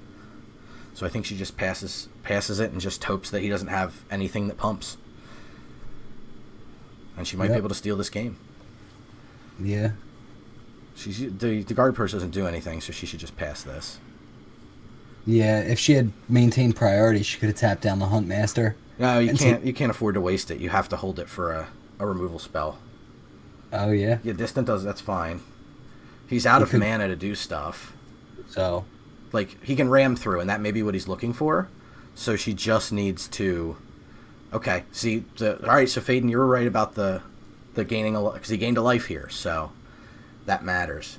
So I think she just passes it and just hopes that he doesn't have anything that pumps. And she might be able to steal this game. Yeah. The guard approach doesn't do anything, so she should just pass this. Yeah, if she had maintained priority, she could have tapped down the Huntmaster. No, you can't afford to waste it. You have to hold it for a removal spell. Oh, yeah? Yeah, Distant that's fine. He's out of mana to do stuff. So... Like, he can ram through, and that may be what he's looking for. So she just needs to... Okay, see, all right, so Faden, you were right about the gaining because he gained a life here, so that matters.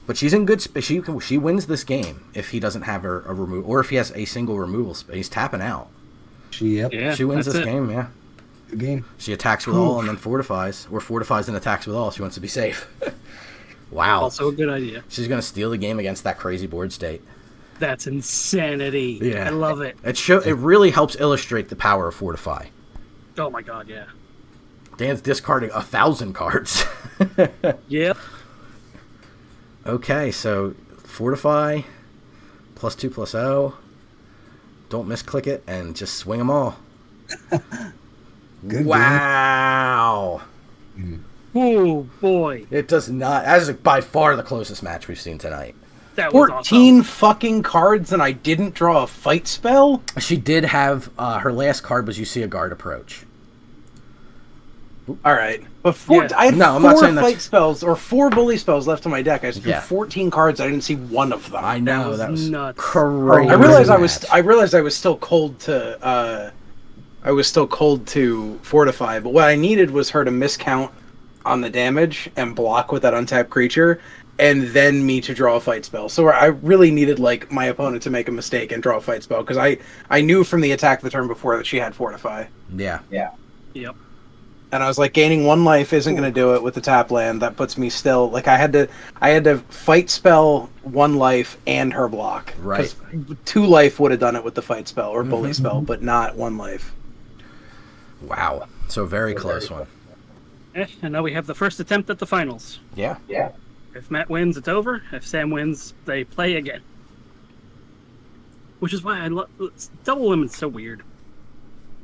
But she's in good space. She wins this game if he doesn't have a remove, or if he has a single removal space. He's tapping out. She wins this game, yeah. Good game. She attacks with all and then fortifies, or fortifies and attacks with all. She wants to be safe. Wow. Also a good idea. She's going to steal the game against that crazy board state. That's insanity. Yeah. I love it. It really helps illustrate the power of Fortify. Oh my god, yeah. Dan's discarding 1,000 cards. Yep. Okay, so Fortify, +2/+0. Don't misclick it, and just swing them all. Good wow. Oh boy. It does not. That is by far the closest match we've seen tonight. That was 14 awesome. fucking cards and I didn't draw a fight spell? She did have, her last card was you see a guard approach. Alright. Before Yeah. I had No, I'm not 4 saying that's- fight spells, or 4 bully spells left on my deck. I drew Yeah. 14 cards, I didn't see one of them. I know, that was nuts. crazy. I realized match. I realized I was still cold to Fortify, but what I needed was her to miscount on the damage and block with that untapped creature, and then me to draw a fight spell. So I really needed like my opponent to make a mistake and draw a fight spell, because I knew from the attack the turn before that she had Fortify. Yeah. Yep. And I was like, gaining 1 life isn't going to do it with the tap land. That puts me still like I had to fight spell 1 life and her block. Right. 'Cause 2 life would have done it with the fight spell or bully spell, but not 1 life. Wow. So very close one. And now we have the first attempt at the finals. Yeah. If Matt wins, it's over. If Sam wins, they play again. Which is why I love double elimination. So weird.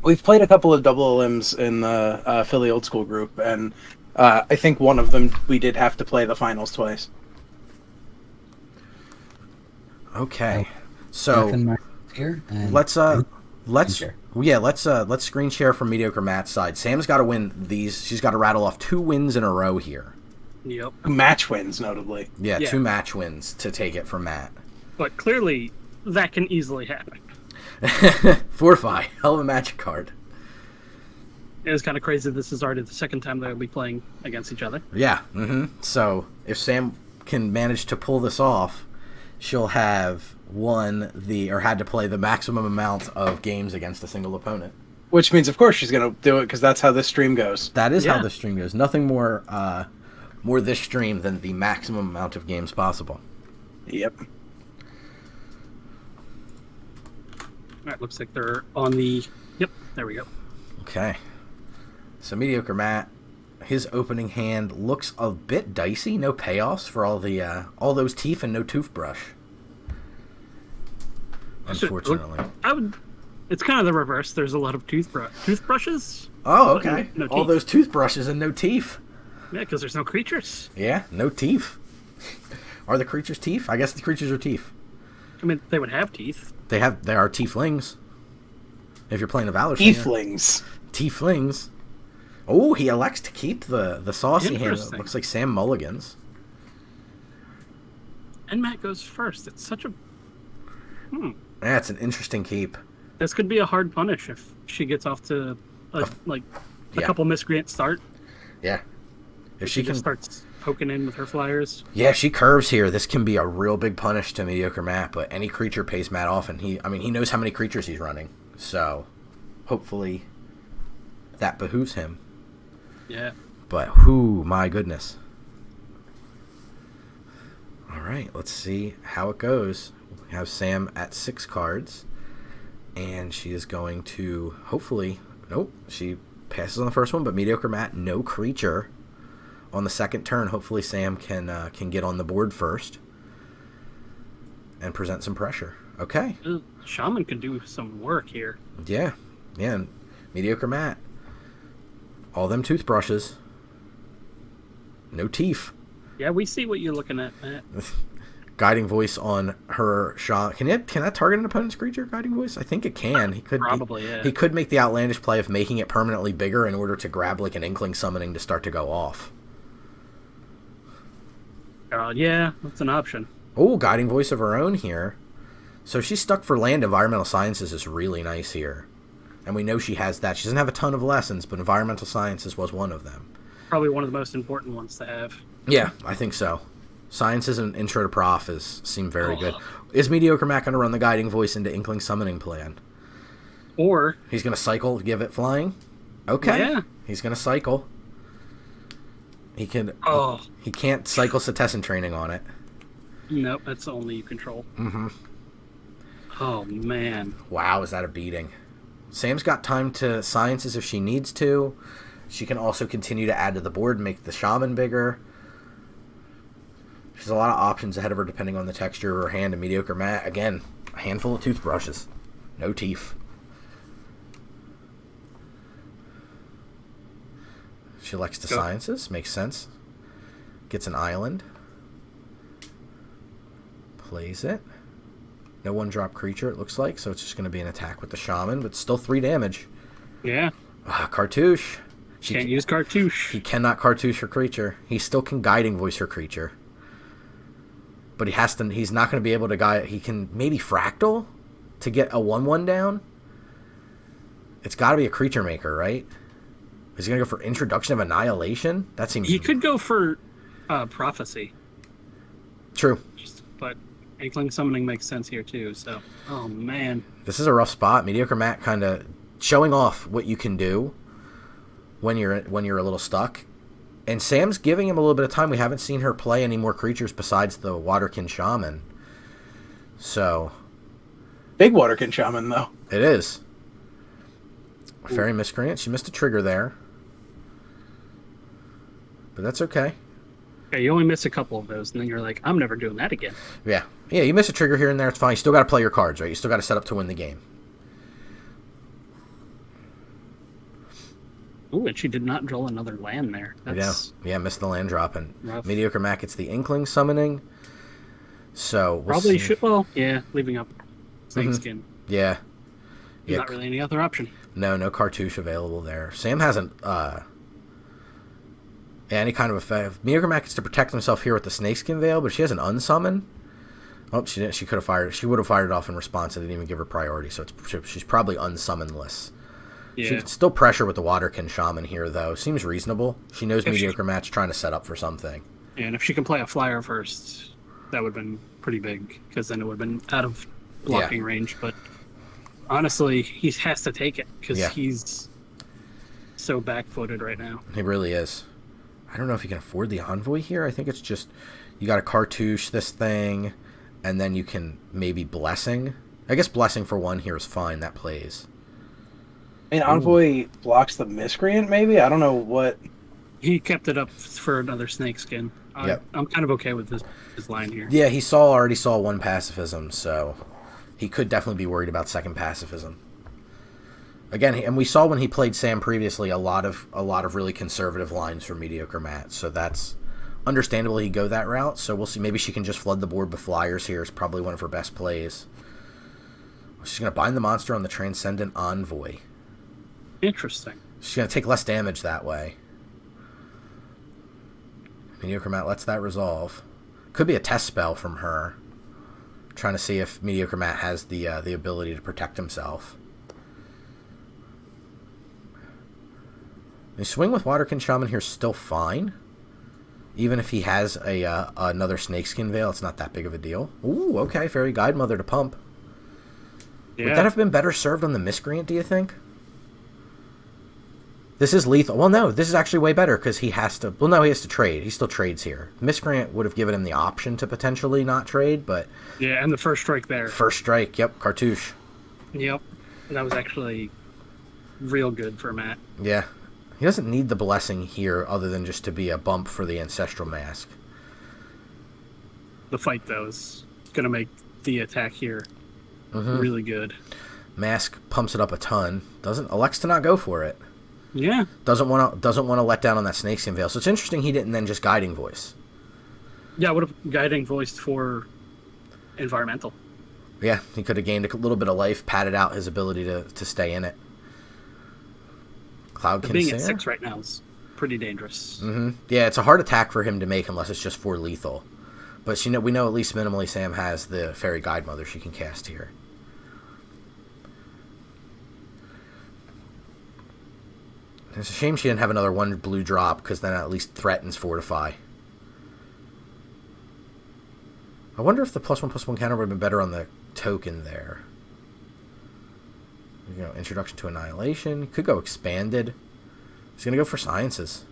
We've played a couple of double limbs in the Philly Old School group, and I think one of them we did have to play the finals twice. Okay. So here. let's screen share from Mediocre Matt's side. Sam's got to win these. She's got to rattle off 2 wins in a row here. Yep. Match wins, notably. Yeah, 2 match wins to take it from Matt. But clearly, that can easily happen. Fortify, hell of a magic card. It is kind of crazy. This is already the second time they'll be playing against each other. Yeah. So if Sam can manage to pull this off, she'll have had to play the maximum amount of games against a single opponent. Which means, of course, she's going to do it because that's how this stream goes. That is how the stream goes. Nothing more this stream than the maximum amount of games possible. Yep. That looks like they're on the... Yep, there we go. Okay. So Mediocre Matt, his opening hand looks a bit dicey. No payoffs for all those teeth and no toothbrush. Unfortunately. It's kind of the reverse. There's a lot of toothbrushes. Oh, okay. No all teeth. those toothbrushes and no teeth. Yeah, because there's no creatures. Yeah, no teeth. Are the creatures teeth? I guess the creatures are teeth. I mean, they would have teeth. They are tieflings. If you're playing a Valor Singer. Tieflings. Tieflings. Oh, he elects to keep the saucy hand. It looks like Sam Mulligan's. And Matt goes first. It's such a... Yeah, it's an interesting keep. This could be a hard punish if she gets off to a couple miscreant start. Yeah. If she just starts poking in with her flyers. Yeah, if she curves here, this can be a real big punish to Mediocre Matt, but any creature pays Matt off, and he knows how many creatures he's running, so hopefully that behooves him. Yeah. But, my goodness. All right, let's see how it goes. We have Sam at 6 cards, and she is going to hopefully... Nope, she passes on the first one, but Mediocre Matt, no creature. On the second turn, hopefully Sam can get on the board first and present some pressure. Okay. Shaman can do some work here. Yeah. And Mediocre Matt. All them toothbrushes. No teeth. Yeah, we see what you're looking at, Matt. Guiding Voice on her shot. Can that target an opponent's creature, Guiding Voice? I think it can. He could yeah. He could make the outlandish play of making it permanently bigger in order to grab like an Inkling Summoning to start to go off. Yeah, that's an option. Oh, Guiding Voice of her own here. So she's stuck for land. Environmental Sciences is really nice here. And we know she has that. She doesn't have a ton of lessons, but Environmental Sciences was one of them. Probably one of the most important ones to have. Yeah, I think so. Sciences and Intro to Prof seem very good. Is Mediocre Matt going to run the Guiding Voice into Inkling Summoning plan? Or... He's going to cycle, give it flying? Okay. Yeah. He's going to cycle. He can. He can't cycle Cetessan Training on it. Nope, that's only you control. Mm-hmm. Oh, man. Wow, is that a beating. Sam's got time to Sciences if she needs to. She can also continue to add to the board and make the Shaman bigger. She's a lot of options ahead of her depending on the texture of her hand. And Mediocre Matt, again, a handful of toothbrushes. No teeth. She elects to Sciences. Makes sense. Gets an island. Plays it. No 1-drop creature, it looks like, so it's just going to be an attack with the Shaman, but still 3 damage. Yeah. Cartouche. She can't use Cartouche. He cannot Cartouche her creature. He still can Guiding Voice her creature. But he's not going to be able to guide... He can maybe Fractal to get a 1/1 down? It's got to be a creature maker, right? Is he going to go for Introduction of Annihilation? That seems... He could go for Prophecy. True. But Inkling Summoning makes sense here, too, so... Oh, man. This is a rough spot. Mediocre Matt kind of showing off what you can do when you're a little stuck. And Sam's giving him a little bit of time. We haven't seen her play any more creatures besides the Waterkin Shaman. So... Big Waterkin Shaman, though. It is. Fairy Miscreant. She missed a trigger there. But that's okay. Yeah, you only miss a couple of those, and then you're like, I'm never doing that again. Yeah. Yeah, you miss a trigger here and there, it's fine. You still got to play your cards, right? You still got to set up to win the game. Ooh, and she did not draw another land there. That's Yeah, missed the land drop. And rough. Mediocre Mac gets the Inkling summoning. So, we'll Probably see. should... Well, yeah, leaving up Snakeskin. Yeah. Not really any other option. No cartouche available there. Sam hasn't... any kind of effect. Mediocre Mac gets to protect himself here with the Snakeskin Veil, but she has an unsummon. Oh, she didn't. She could have fired. She would have fired it off in response. I didn't even give her priority, so she's probably unsummonless. Yeah. She could still pressure with the Waterkin Shaman here, though. Seems reasonable. She knows Mediocre Mac's trying to set up for something. Yeah, and if she can play a flyer first, that would have been pretty big, because then it would have been out of blocking range. But honestly, he has to take it, because he's so back-footed right now. He really is. I don't know if you can afford the Envoy here. I think it's just you got to cartouche this thing, and then you can maybe Blessing. I guess Blessing for one here is fine. That plays. I mean, Envoy blocks the Miscreant, maybe? I don't know what... He kept it up for another Snakeskin. Yep. I'm kind of okay with his line here. Yeah, he already saw one pacifism, so he could definitely be worried about second pacifism. Again, and we saw when he played Sam previously a lot of really conservative lines for Mediocre Matt, so that's understandable he'd go that route. So we'll see. Maybe she can just flood the board with flyers here. Is probably one of her best plays. She's going to bind the monster on the Transcendent Envoy. Interesting. She's going to take less damage that way. Mediocre Matt lets that resolve. Could be a test spell from her. Trying to see if Mediocre Matt has the ability to protect himself. The swing with Waterkin Shaman here is still fine. Even if he has another Snakeskin Veil, it's not that big of a deal. Ooh, okay, Fairy Guide Mother to pump. Yeah. Would that have been better served on the Miscreant, do you think? This is lethal. Well, no, this is actually way better because he has to... Well, no, he has to trade. He still trades here. Miscreant would have given him the option to potentially not trade, but... Yeah, and the first strike there. First strike, yep, cartouche. Yep. That was actually real good for Matt. Yeah. He doesn't need the Blessing here other than just to be a bump for the Ancestral Mask. The fight, though, is going to make the attack here really good. Mask pumps it up a ton. Elects to not go for it. Yeah. Doesn't want to let down on that Snakeskin Veil. So it's interesting he didn't then just Guiding Voice. Yeah, I would have Guiding Voiced for Environmental. Yeah, he could have gained a little bit of life, padded out his ability to stay in it. Cloud Being at 6 right now is pretty dangerous. Yeah, it's a hard attack for him to make unless it's just for lethal. But we know at least minimally Sam has the Fairy Guide Mother she can cast here. It's a shame she didn't have another 1 blue drop, because then it at least threatens Fortify. I wonder if the +1/+1 counter would have been better on the token there. Introduction to Annihilation. Could go Expanded. He's going to go for Sciences.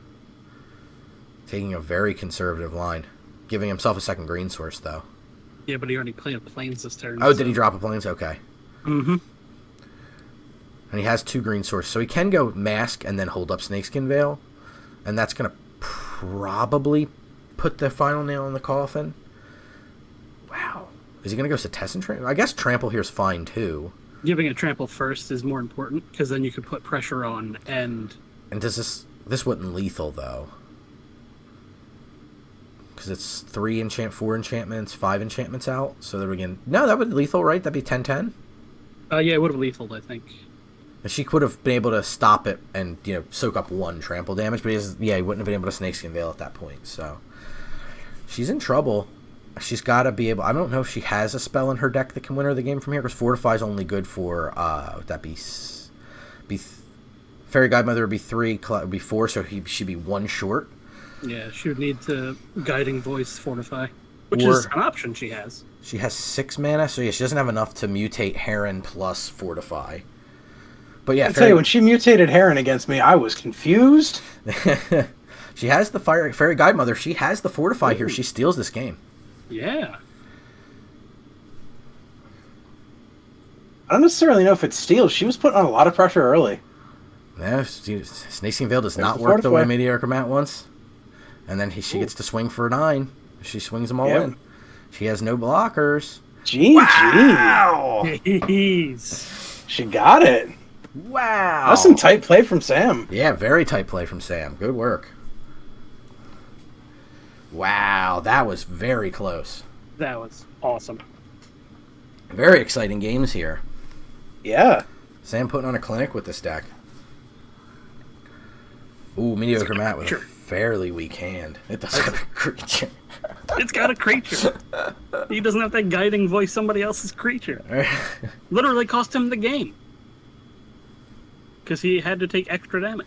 Taking a very conservative line. Giving himself a second green source, though. Yeah, but he already played Plains this turn. Oh, did he drop a Plains? Okay. Mm-hmm. And he has 2 green sources. So he can go Mask and then hold up Snakeskin Veil. And that's going to probably put the final nail in the coffin. Wow. Is he going to go Setessan Trample? I guess Trample here is fine, too. Giving a Trample first is more important, because then you could put pressure on and... And does this wouldn't lethal, though. Because it's 4 enchantments, 5 enchantments out. So there again... No, that would lethal, right? That'd be 10/10? Yeah, it would have lethal, I think. And she could have been able to stop it and, soak up 1 trample damage. But he wouldn't have been able to Snakeskin Veil at that point. So she's in trouble. She's got to be able... I don't know if she has a spell in her deck that can win her the game from here, because Fortify is only good for... would that be Fairy Guide Mother would be 3, would be 4, so she'd be 1 short. Yeah, she would need to Guiding Voice Fortify, which is an option she has. She has 6 mana, so yeah, she doesn't have enough to mutate Heron plus Fortify. But yeah, I tell you, when she mutated Heron against me, I was confused. she has the Fairy Godmother. She has the Fortify here. She steals this game. Yeah. I don't necessarily know if it steals. She was putting on a lot of pressure early. Yeah, Snakeskin Veil does There's not the work the way Fortify. Mediocre Matt wants. And then she gets to swing for a 9. She swings them all Yep. in. She has no blockers. GG. Wow! Jeez. She got it. Wow! That's some tight play from Sam. Yeah, very tight play from Sam. Good work. Wow, that was very close. That was awesome. Very exciting games here. Yeah. Sam putting on a clinic with this deck. Ooh, Mediocre Matt with a fairly weak hand. It does have a creature. It's got a creature. He doesn't have that guiding voice somebody else's creature. Literally cost him the game. Because he had to take extra damage.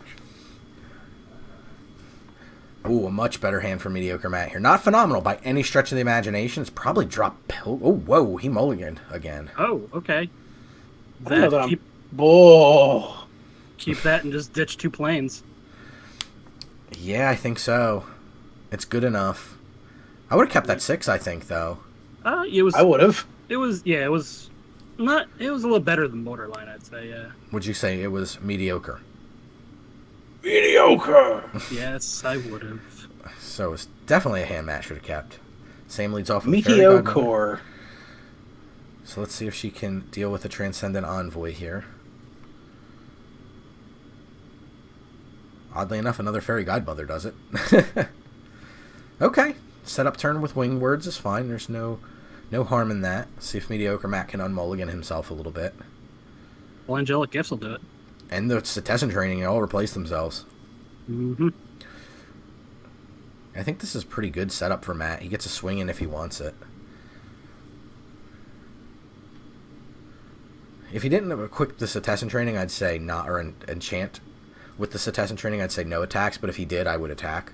Ooh, a much better hand for Mediocre Matt here. Not phenomenal by any stretch of the imagination. It's probably dropped... Oh, whoa, he mulliganed again. Oh, okay. I don't know that Keep, I'm... keep that and just ditch 2 planes. Yeah, I think so. It's good enough. I would have kept that 6, I think, though. It was. I would have. It was. Yeah, it was. Not. It was a little better than borderline, I'd say. Yeah. Would you say it was mediocre? Mediocre. Yes, I would have. So it's definitely a hand Matt should have kept. Sam leads off with Fairy Godmother. Mediocre. So let's see if she can deal with the Transcendent Envoy here. Oddly enough, another Fairy Godmother does it. Okay. Set up turn with Winged Words is fine. There's no harm in that. See if Mediocre Matt can unmulligan himself a little bit. Well, Angelic Gifts will do it. And the Cetizen Training, they all replace themselves. Mm-hmm. I think this is pretty good setup for Matt. He gets a swing in if he wants it. If he didn't equip the Cetizen Training, I'd say not, or enchant with the Cetizen Training, I'd say no attacks, but if he did, I would attack.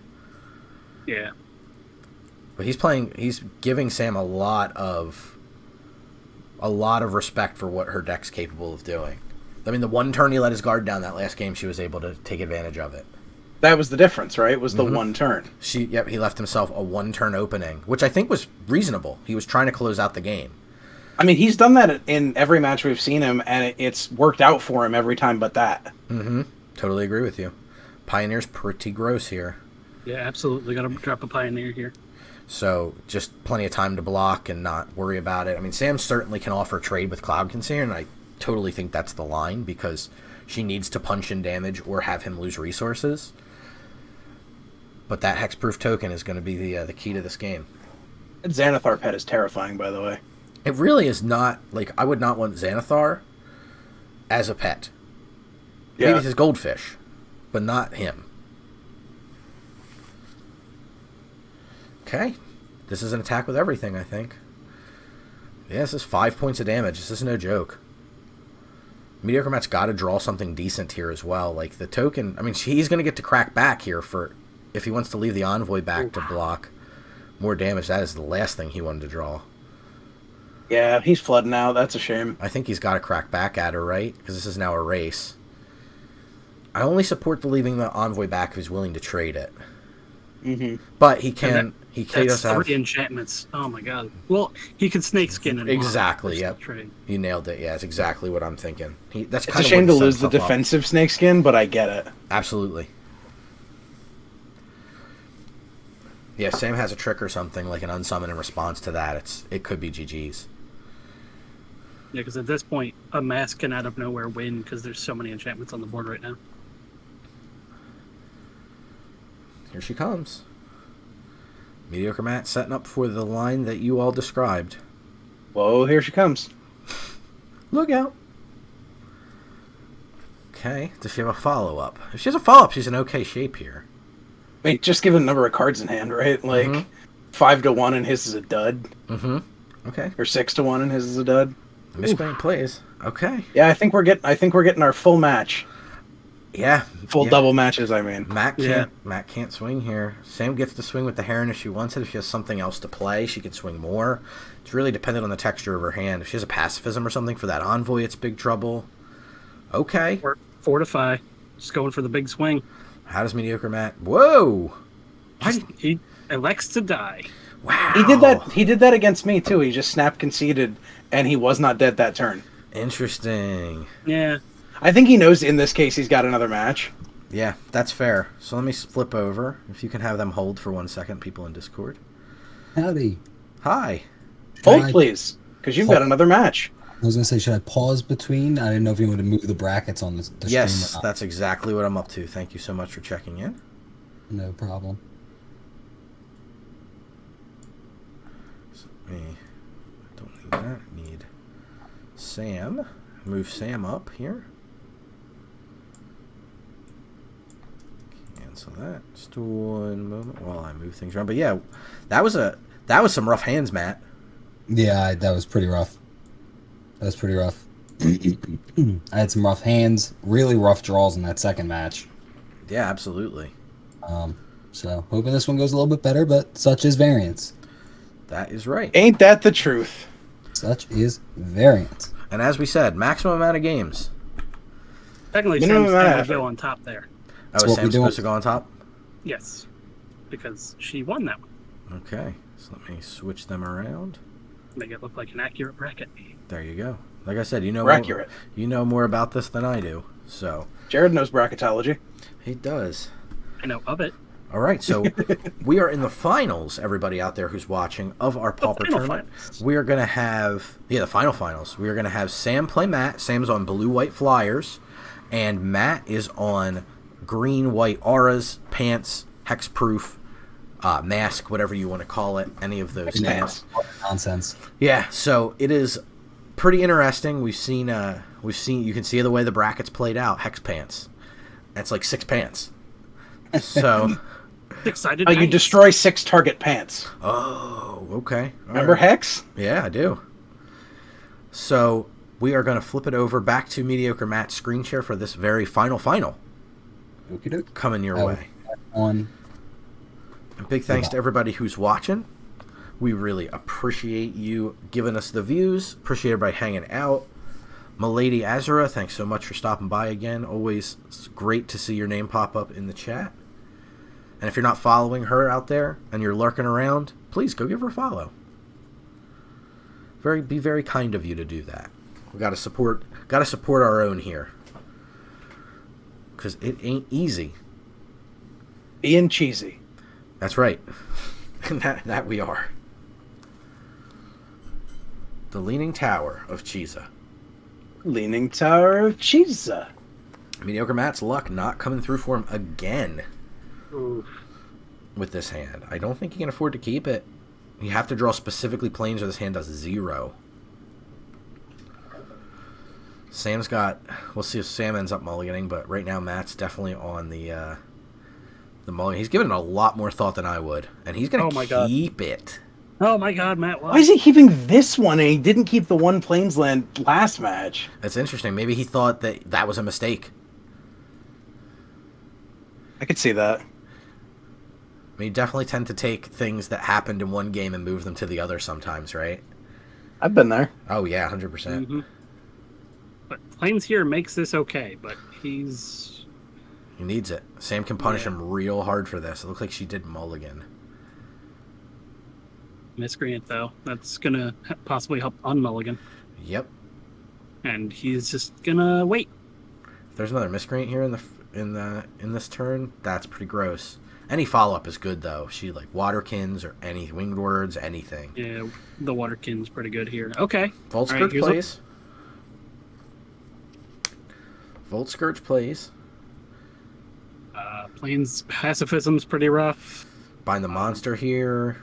Yeah. But he's giving Sam a lot of respect for what her deck's capable of doing. I mean, the one turn he let his guard down that last game, she was able to take advantage of it. That was the difference, right? Was the one turn. He left himself a one-turn opening, which I think was reasonable. He was trying to close out the game. I mean, he's done that in every match we've seen him, and it's worked out for him every time but that. Mm-hmm. Totally agree with you. Pioneer's pretty gross here. Yeah, absolutely. Got to drop a Pioneer here. So just plenty of time to block and not worry about it. I mean, Sam certainly can offer trade with Cloud Concealer, and I totally think that's the line because she needs to punch in damage or have him lose resources. But that hexproof token is going to be the key to this game. That Xanathar pet is terrifying, by the way. It really is not, like, I would not want Xanathar as a pet. Yeah. Maybe his goldfish, but not him. Okay. This is an attack with everything, I think. Yeah, this is 5 points of damage. This is no joke. Mediocre Matt's got to draw something decent here as well. Like, the token... I mean, he's going to get to crack back here for... If he wants to leave the Envoy back to block more damage, that is the last thing he wanted to draw. Yeah, he's flooding out. That's a shame. I think he's got to crack back at her, right? Because this is now a race. I only support the leaving the Envoy back if he's willing to trade it. Mm-hmm. But he can... He That's does 3 have... enchantments. Oh my god. Well, he could Snakeskin and Exactly, yep. Trade. You nailed it. Yeah, it's exactly what I'm thinking. That's It's kind a of shame to what set lose the himself up. defensive Snakeskin, but I get it. Absolutely. Yeah, Sam has a trick or something, like an unsummon in response to that. It could be GG's. Yeah, because at this point, a mask can out of nowhere win because there's so many enchantments on the board right now. Here she comes. Mediocre Matt setting up for the line that you all described. Whoa, here she comes. Look out. Okay, does she have a follow-up? If she has a follow-up, she's in okay shape here. I mean, just given the number of cards in hand, right? Like, 5-1 and his is a dud. Mm-hmm. Okay. Or 6-1 and his is a dud. Misspent plays. Okay. Yeah, I think we're getting our full match. Yeah. Full double matches, I mean. Matt can't swing here. Sam gets to swing with the Heron if she wants it. If she has something else to play, she can swing more. It's really dependent on the texture of her hand. If she has a pacifism or something for that Envoy, it's big trouble. Okay. Or fortify. Just going for the big swing. How does mediocre Matt? Whoa! He elects to die. Wow. He did that against me too. He just snap conceded, and he was not dead that turn. Interesting. Yeah. I think he knows in this case he's got another match. Yeah, that's fair. So let me flip over. If you can have them hold for 1 second, people in Discord. Howdy. Hi. Hold, please, because you've got another match. I was gonna say, should I pause between? I didn't know if you wanted to move the brackets on the stream. Yes, or not. that's exactly what I'm up to. Thank you so much for checking in. No problem. So, don't need that. I need Sam. Move Sam up here. Cancel that. Just 1 moment while I move things around. But yeah, that was some rough hands, Matt. Yeah, that was pretty rough. That was pretty rough. I had some rough hands, really rough draws in that second match. Yeah, absolutely. So hoping this one goes a little bit better, but such is variance. That is right. Ain't that the truth? Such is variance. And as we said, maximum amount of games. Technically, Minimum Sam's amount of going to effort. go on top there. Oh, is what we Sam do. supposed to go on top? Yes. Because she won that one. Okay, so let me switch them around. Make it look like an accurate bracket. There you go. Like I said, you know We're more, accurate. you know more about this than I do. So Jared knows bracketology. he does. I know of it. All right, so we are in the finals. Everybody out there who's watching of our Pauper final tournament, finals. we are going to have the final finals. We are going to have Sam play Matt. Sam's on blue-white flyers, and Matt is on green-white auras, pants, hexproof, mask, whatever you want to call it. Any of those Pants. Nonsense. Yeah, so it is pretty interesting. We've seen you can see the way the brackets played out. Hex pants. That's like 6 pants. So, Excited. You nights. destroy 6 target pants. oh, okay. All Remember right. Hex? Yeah, I do. So we are going to flip it over back to mediocre Matt's screen share for this very final Okie doke. coming your way. On. And big thanks to everybody who's watching. We really appreciate you giving us the views. Appreciate everybody hanging out. Milady Azura, thanks so much for stopping by again. Always great to see your name pop up in the chat. And if you're not following her out there and you're lurking around, please go give her a follow. Be very kind of you to do that. We gotta support our own here. Cause it ain't easy. Being cheesy. That's right. And that we are. The Leaning Tower of Chisa. Leaning Tower of Chisa. Mediocre Matt's luck not coming through for him again Oof. with this hand. I don't think he can afford to keep it. You have to draw specifically planes or this hand does 0. Sam's got... We'll see if Sam ends up mulliganing, but right now Matt's definitely on the mulligan. He's given it a lot more thought than I would, and he's going to keep it. Oh my God, Matt! Why is he keeping this one and he didn't keep the one Plains land last match? That's interesting. Maybe he thought that was a mistake. I could see that. I mean, you definitely tend to take things that happened in one game and move them to the other sometimes, right? I've been there. Oh, yeah, 100%. Mm-hmm. But Plains here makes this okay, but he's... He needs it. Sam can punish him real hard for this. It looks like she did mulligan. Miscreant, though. That's going to possibly help on mulligan. Yep. And he's just going to wait. If there's another miscreant here in this turn, that's pretty gross. Any follow-up is good, though. She, like, Waterkins or any Winged Words, anything. Yeah, the Waterkin's pretty good here. Okay. Volt All Scourge right, plays. Volt Scourge plays. Plains pacifism's pretty rough. Bind the monster here.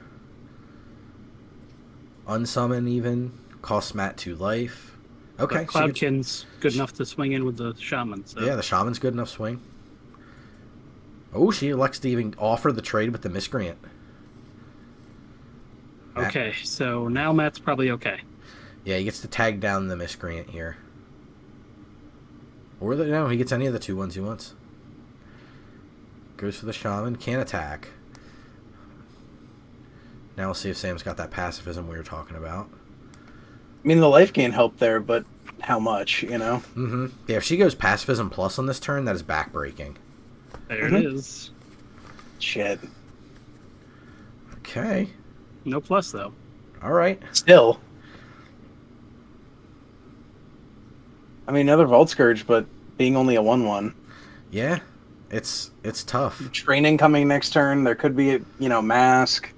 Unsummon even. Cost Matt 2 life. Okay. But Cloudkin's good enough to swing in with the Shaman. So. Yeah, the Shaman's good enough swing. Oh, she elects to even offer the trade with the Miscreant. Matt. Okay, so now Matt's probably okay. Yeah, he gets to tag down the Miscreant here. Or no, he gets any of the 2 ones he wants. Goes for the Shaman, can't attack. Now we'll see if Sam's got that pacifism we were talking about. I mean, the life gain helped there, but how much, you know? Mm-hmm. Yeah, if she goes Pacifism Plus on this turn, that is backbreaking. There it is. Shit. Okay. No plus though. All right. Still. I mean, another Vault Scourge, but being only a 1/1. Yeah, it's tough. Training coming next turn. There could be, Mask.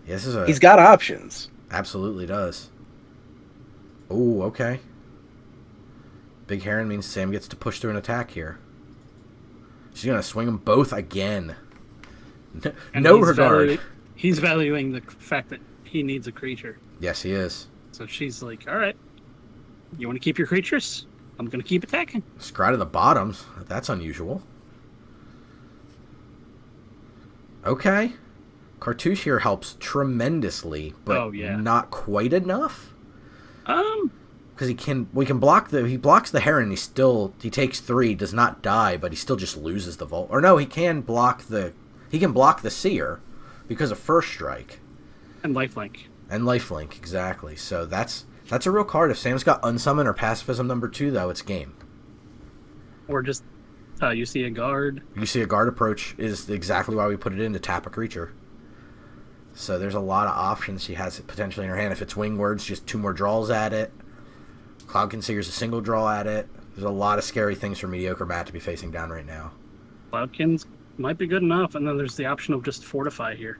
Yeah, this is He's got options. absolutely does. Oh, okay. Big Heron means Sam gets to push through an attack here. She's gonna swing them both again. And No he's regard. He's valuing the fact that he needs a creature. Yes, he is. So she's like, all right, you want to keep your creatures? I'm going to keep attacking. Scry to the bottoms. That's unusual. Okay. Cartouche here helps tremendously, but Oh, yeah. not quite enough. Because he blocks the Heron. He takes 3, does not die, but he still just loses the Vault. Or no, he can block the Seer because of First Strike And lifelink. and Lifelink, exactly. So that's a real card. If Sam's got Unsummon or Pacifism #2, though, it's game. Or just you see a guard. You see a guard approach is exactly why we put it in to tap a creature. So there's a lot of options she has potentially in her hand. If it's Wing Words, just 2 more draws at it. Cloud Conceal's a single draw at it. There's a lot of scary things for Mediocre Matt to be facing down right now. Cloudkins might be good enough, and then there's the option of just Fortify here.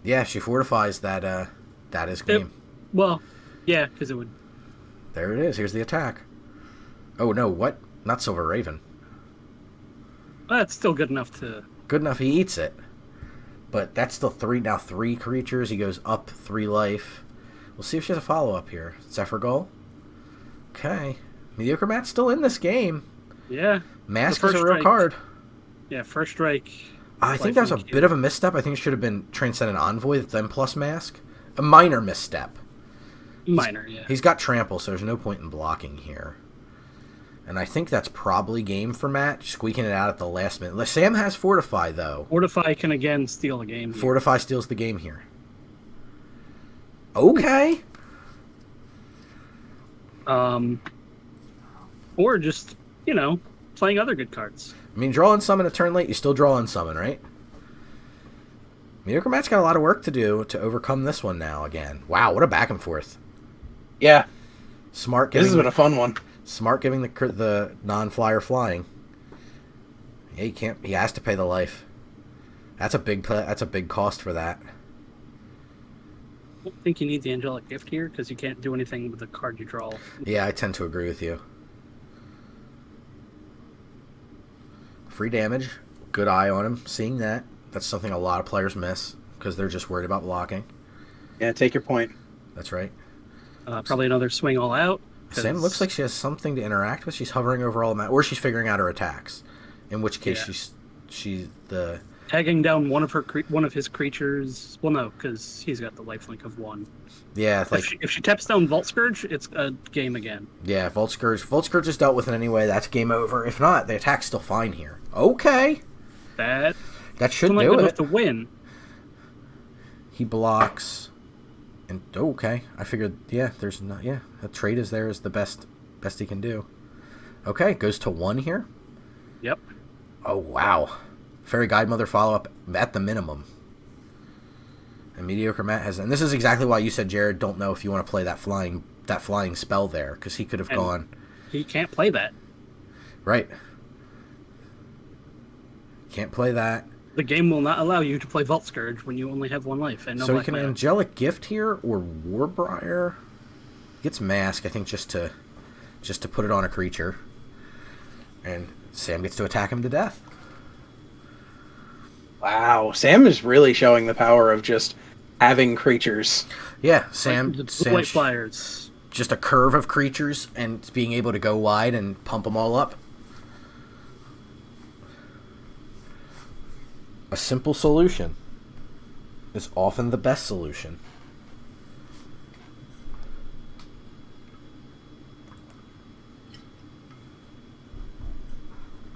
Yeah, if she fortifies that, that is game. Well, yeah, because it would... There it is. Here's the attack. Oh, no, what? Not Silver Raven. That's still good enough to... Good enough, he eats it. But that's still 3 creatures. He goes up 3 life. We'll see if she has a follow-up here. Zephyr Gull. Okay. Mediocre Matt's still in this game. Yeah. Mask The is a first real strike. card. Yeah, First Strike. I think that was a Lifelink bit of a misstep. I think it should have been Transcendent Envoy, then plus Mask. A minor misstep. Minor, yeah. He's got Trample, so there's no point in blocking here. And I think that's probably game for Matt, squeaking it out at the last minute. Sam has Fortify, though. Fortify can again steal the game. Here. Fortify steals the game here. Okay. Or just, playing other good cards. I mean, draw and summon a turn late, you still draw and summon, right? Mediocre Matt's got a lot of work to do to overcome this one now again. Wow, what a back and forth. Yeah. Smart This giving, has been a fun one. Smart giving the non-flyer flying. Yeah, he has to pay the life. That's a big cost for that. I don't think you need the Angelic Gift here, because you can't do anything with the card you draw. Yeah, I tend to agree with you. Free damage. Good eye on him. Seeing that. That's something a lot of players miss because they're just worried about blocking. Yeah, take your point. That's right. Probably another Swing All Out. Sam looks like she has something to interact with. She's hovering over all the or she's figuring out her attacks. In which case, she's the tagging down one of his creatures. Well, no, because he's got the lifelink of 1. yeah, like If she taps down Vault Scourge, it's a game again. yeah. Vault Scourge is dealt with in any way. That's game over. If not, the attack's still fine here. Okay, That that should still not do good it. enough to win. He blocks, and okay. I figured, there's not. Yeah, a trade is there is the best he can do. Okay, goes to 1 here. Yep. Oh wow, Fairy Guidemother follow up at the minimum. And Mediocre Matt has, and this is exactly why you said, Jared, don't know if you want to play that flying spell there because he could have gone. He can't play that. Right. Can't play that. The game will not allow you to play Vault Scourge when you only have 1 life and no So he black can mana. Angelic Gift here or Warbriar. Gets Mask, I think, just to put it on a creature. And Sam gets to attack him to death. Wow, Sam is really showing the power of just having creatures. Yeah, Sam. The White Flyers. Just a curve of creatures and being able to go wide and pump them all up. A simple solution is often the best solution.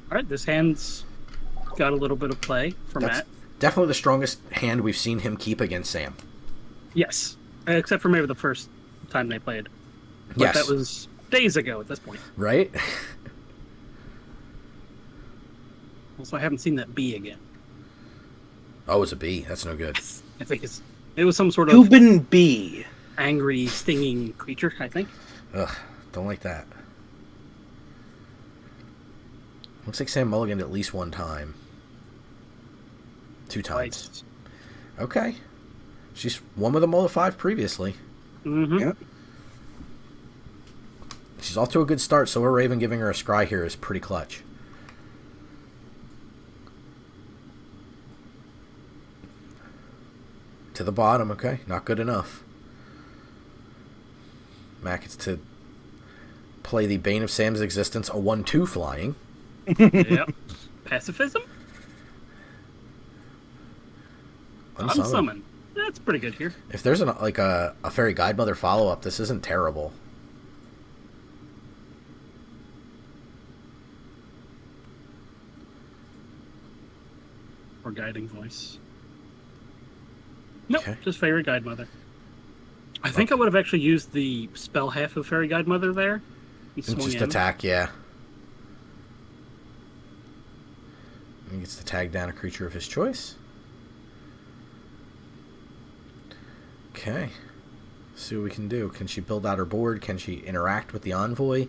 All right, this hand's got a little bit of play for That's Matt. definitely the strongest hand we've seen him keep against Sam. Yes, except for maybe the first time they played. But Yes. that was days ago at this point. Right? Also, I haven't seen that bee again. Oh, it's a bee. That's no good. I think it was some sort of Cuban bee. angry, stinging creature, I think. Ugh, don't like that. Looks like Sam mulliganed at least one time. 2 times. Twice. Okay. She's won with a mull of 5 previously. Mm-hmm. Yep. She's off to a good start, so her Raven giving her a scry here is pretty clutch. To the bottom, okay. Not good enough. Mac gets to play the bane of Sam's existence, a 1-2 flying. Yep. Pacifism? Unsummon. Unsummon. That's pretty good here. If there's a Fairy Guidemother follow-up, this isn't terrible. Or guiding voice. Nope, Okay. just Fairy Guidemother. I think I would have actually used the spell half of Fairy Guidemother there. And And swung just in. attack, yeah. He gets to tag down a creature of his choice. Okay. See what we can do. Can she build out her board? Can she interact with the envoy?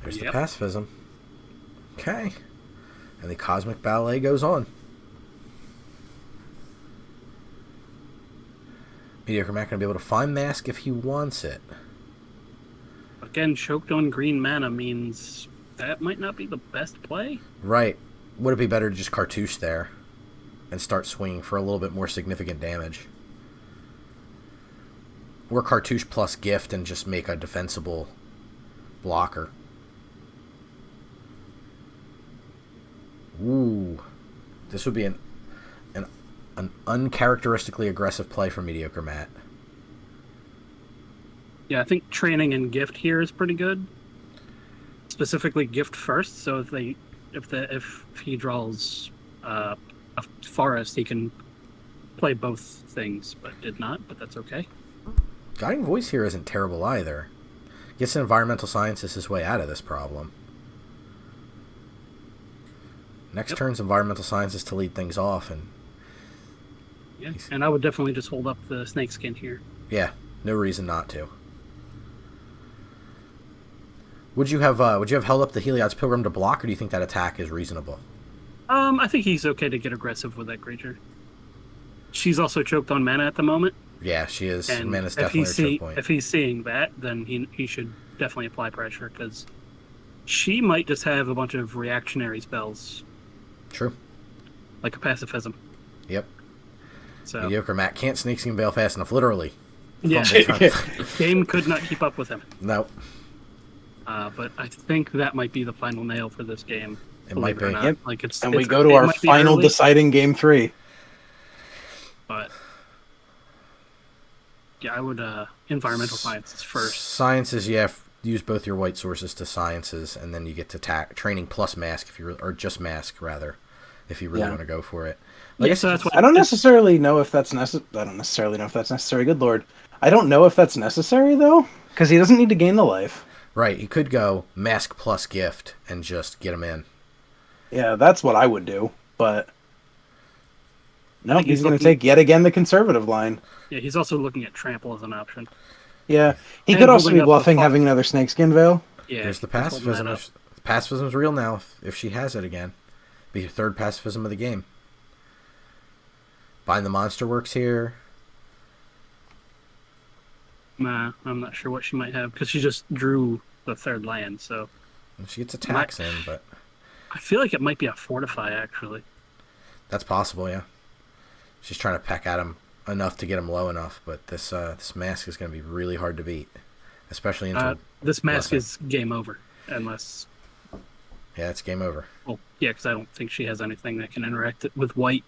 There's the Yep. pacifism. Okay. And the cosmic ballet goes on. Mediocre Mac going to be able to find Mask if he wants it. Again, choked on green mana means that might not be the best play. Right. Would it be better to just cartouche there and start swinging for a little bit more significant damage? Or cartouche plus gift and just make a defensible blocker. Ooh. This would be an uncharacteristically aggressive play for Mediocre Matt. Yeah, I think training and gift here is pretty good. Specifically gift first, so if he draws a forest, he can play both things, but did not, but that's okay. Guiding Voice here isn't terrible either. Gets an Environmental Sciences his way out of this problem. Next turn's Environmental Sciences to lead things off, and Yeah, and I would definitely just hold up the snakeskin here. yeah, no reason not to. Would you have held up the Heliod's Pilgrim to block, or do you think that attack is reasonable? I think he's okay to get aggressive with that creature. She's also choked on mana at the moment, Yeah, she is. and Mana's if definitely he's, a choke point. if he's seeing that, then he should definitely apply pressure, because she might just have a bunch of reactionary spells, True. like a pacifism. Yep. So Mediocre Matt can't snakeskin bail fast enough, literally. yeah, Fumble. game could not keep up with him. No, But I think that might be the final nail for this game. it might believe it or be. not. Yep. Like And we it's- go to it our might be final early, deciding game 3. But yeah, I would environmental sciences first. Sciences, yeah. Use both your white sources to sciences, and then you get to training plus mask if you or just mask rather, if you really Yeah. want to go for it. Yeah, so that's why I don't necessarily know if that's necessary. Good lord. I don't know if that's necessary, though, because he doesn't need to gain the life. Right, you could go mask plus gift and just get him in. Yeah, that's what I would do, but no, think he's he's going to looking- take yet again the conservative line. Yeah, he's also looking at trample as an option. Yeah, he And could also holding be up bluffing the having another snakeskin veil. Yeah, There's the he's holding pacifism. that up. The pacifism's real now if she has it again. Be her third pacifism of the game. Bind the Monster works here. Nah, I'm not sure what she might have because she just drew the third land. So And she gets attacks in, but I feel like it might be a fortify actually. that's possible, yeah. She's trying to peck at him enough to get him low enough, but this mask is going to be really hard to beat, especially into This mask blessing. is game over unless. Yeah, it's game over. Well, yeah, because I don't think she has anything that can interact with white.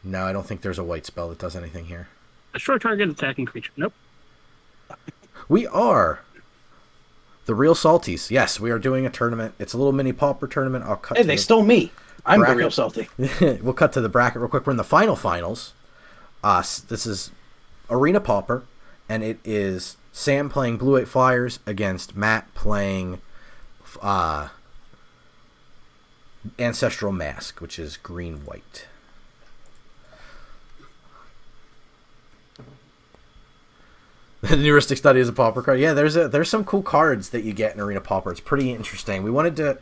No, I don't think there's a white spell that does anything here. Destroy target attacking creature. Nope. We are the real salties. Yes, we are doing a tournament. It's a little mini pauper tournament. I'll cut. Hey, to they the- stole me. I'm Bracket. the real salty. We'll cut to the bracket real quick. We're in the finals. This is Arena Pauper, and it is Sam playing Blue-White Flyers against Matt playing Ancestral Mask, which is green-white. The heuristic study is a Pauper card. Yeah, there's some cool cards that you get in Arena Pauper. It's pretty interesting. We wanted to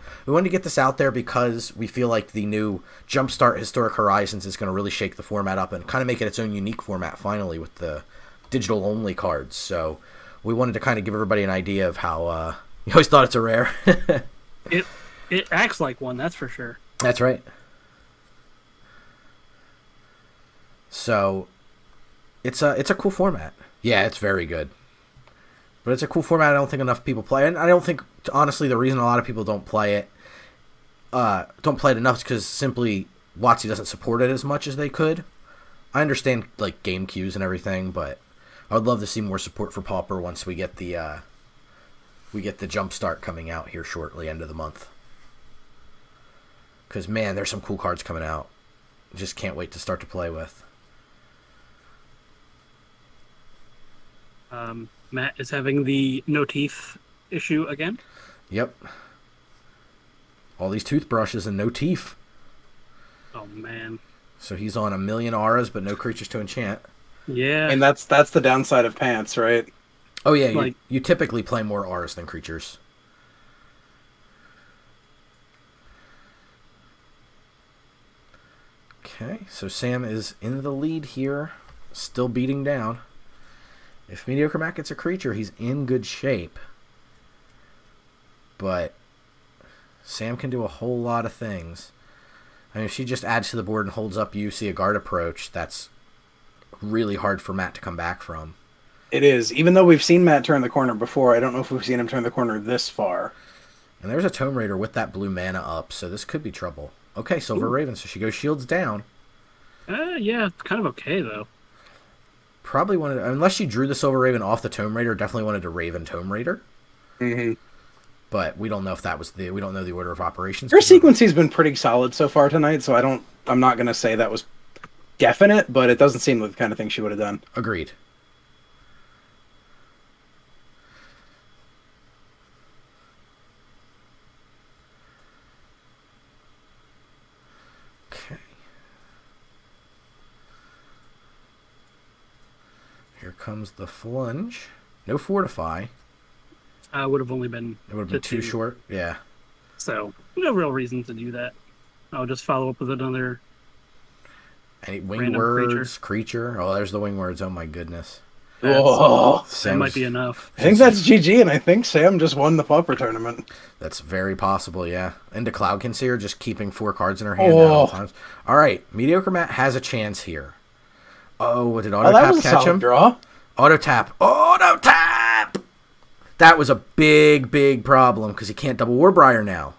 get this out there because we feel like the new Jumpstart Historic Horizons is going to really shake the format up and kind of make it its own unique format finally with the digital only cards. So we wanted to kind of give everybody an idea of how you always thought it's a rare. It acts like one, that's for sure. That's right. So it's a cool format. Yeah, it's very good. But it's a cool format I don't think enough people play. And I don't think, honestly, the reason a lot of people don't play it enough is because simply WotC doesn't support it as much as they could. I understand, like, game queues and everything, but I would love to see more support for Pauper once we get the Jumpstart coming out here shortly, end of the month. Because, man, there's some cool cards coming out. Just can't wait to start to play with. Matt is having the no teeth issue again. Yep. All these toothbrushes and no teeth. Oh man. So he's on 1,000,000 auras, but no creatures to enchant. Yeah. And that's the downside of pants, right? Oh yeah, Like- you typically play more auras than creatures. Okay, so Sam is in the lead here, still beating down. If Mediocre Matt gets a creature, he's in good shape. But Sam can do a whole lot of things. I mean, if she just adds to the board and holds up you see a guard approach, that's really hard for Matt to come back from. It is. Even though we've seen Matt turn the corner before, I don't know if we've seen him turn the corner this far. And there's a Tome Raider with that blue mana up, so this could be trouble. Okay, Silver Raven, so she goes shields down. Yeah, it's kind of okay though. Probably wanted, unless she drew the Silver Raven off the Tome Raider, definitely wanted to Raven Tome Raider. Mm-hmm. But we don't know if that was we don't know the order of operations. Her sequencing's been pretty solid so far tonight, so I'm not going to say that was definite, but it doesn't seem like the kind of thing she would have done. Agreed. Okay. Here comes the Flunge. No Fortify. Would have only been. It would have been too short. Yeah. So no real reason to do that. I'll just follow up with another. Any wing Random words, creature. Oh, there's the wing words. Oh my goodness. Oh, That might be enough. I think that's GG, and I think Sam just won the Pauper tournament. That's very possible, yeah. Into Cloud Concealer, just keeping 4 cards in her hand at all times. All right, Mediocre Matt has a chance here. Oh, did Auto that Tap was a catch solid him? draw. Auto Tap. Auto Tap! That was a big, big problem because he can't double Warbriar now.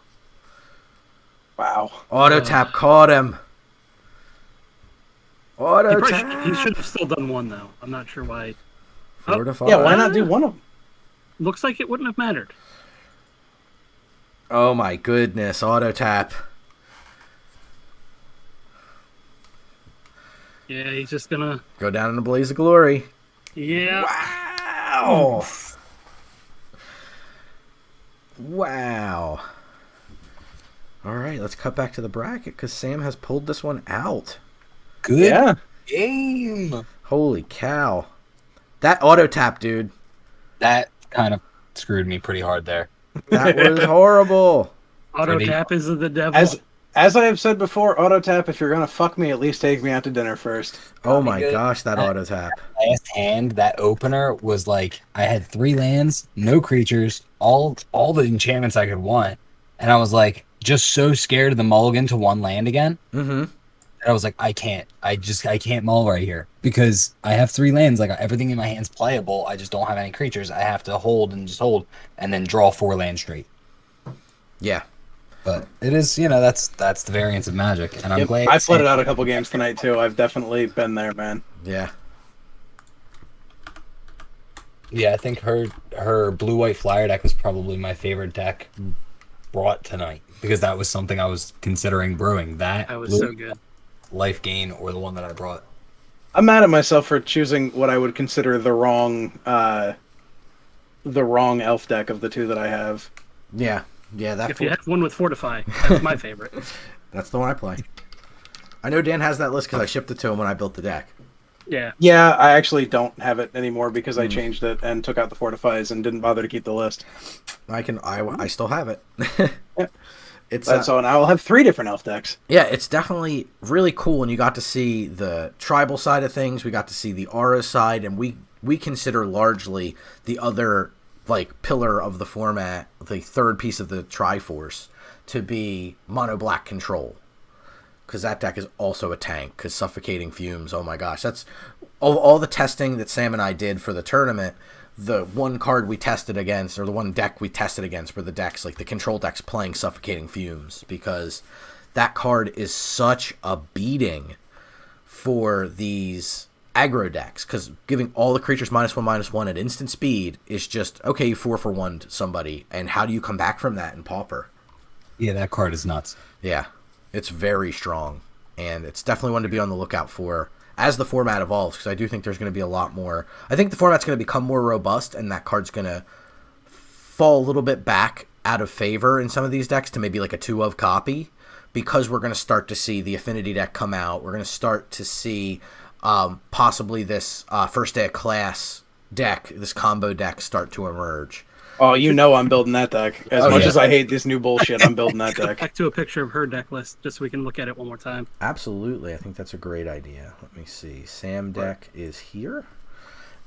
Wow. Auto Tap caught him. Auto He Tap. should have still done one though. I'm not sure why. Fortify. Yeah, why not do one of them? Looks like it wouldn't have mattered. Oh my goodness, Auto Tap. Yeah, he's just gonna. Go down in a blaze of glory. Yeah. Wow. Wow. All right, let's cut back to the bracket because Sam has pulled this one out. Good Yeah. game. Holy cow. That auto tap, dude. That kind of screwed me pretty hard there. That was horrible. Auto Pretty- tap is the devil. As I have said before, auto tap. If you're gonna fuck me, at least take me out to dinner first. Oh my good. gosh, that auto tap. Last hand, that opener was like I had 3 lands, no creatures, all the enchantments I could want, and I was like just so scared of the mulligan to 1 land again. Mm-hmm. And I was like, I can't mull right here because I have 3 lands. Like everything in my hand's playable. I just don't have any creatures. I have to hold and then draw 4 lands straight. Yeah. But it is, that's the variance of Magic, and I'm glad. I flooded out a couple games tonight too. I've definitely been there, man. Yeah. Yeah, I think her blue-white flyer deck was probably my favorite deck brought tonight because that was something I was considering brewing. That was blue so good. Life Gain or the one that I brought. I'm mad at myself for choosing what I would consider the wrong elf deck of the two that I have. Yeah, that. If you have one with Fortify, that's my favorite. That's the one I play. I know Dan has that list because I shipped it to him when I built the deck. Yeah. Yeah, I actually don't have it anymore because I changed it and took out the fortifies and didn't bother to keep the list. I still have it. Yeah. It's so now I'll have 3 different elf decks. Yeah, it's definitely really cool, and you got to see the tribal side of things. We got to see the aura side, and we consider largely the other pillar of the format, the third piece of the Triforce, to be mono black control. Because that deck is also a tank, because Suffocating Fumes, oh my gosh. That's all the testing that Sam and I did for the tournament. The one card we tested against, or the one deck we tested against, were the decks, the control decks playing Suffocating Fumes, because that card is such a beating for these aggro decks, because giving all the creatures -1/-1 at instant speed is just, okay, 4-for-1 to somebody, and how do you come back from that in Pauper? Yeah, that card is nuts. Yeah. It's very strong, and it's definitely one to be on the lookout for as the format evolves, because I do think there's going to be a lot more. I think the format's going to become more robust, and that card's going to fall a little bit back out of favor in some of these decks to maybe a 2-of copy, because we're going to start to see the Affinity deck come out. We're going to start to see possibly this First Day of Class deck, this combo deck, start to emerge. Oh, I'm building that deck. As much as I hate this new bullshit, I'm building that deck. Back to a picture of her deck list, just so we can look at it one more time. Absolutely. I think that's a great idea. Let me see. Sam deck is here.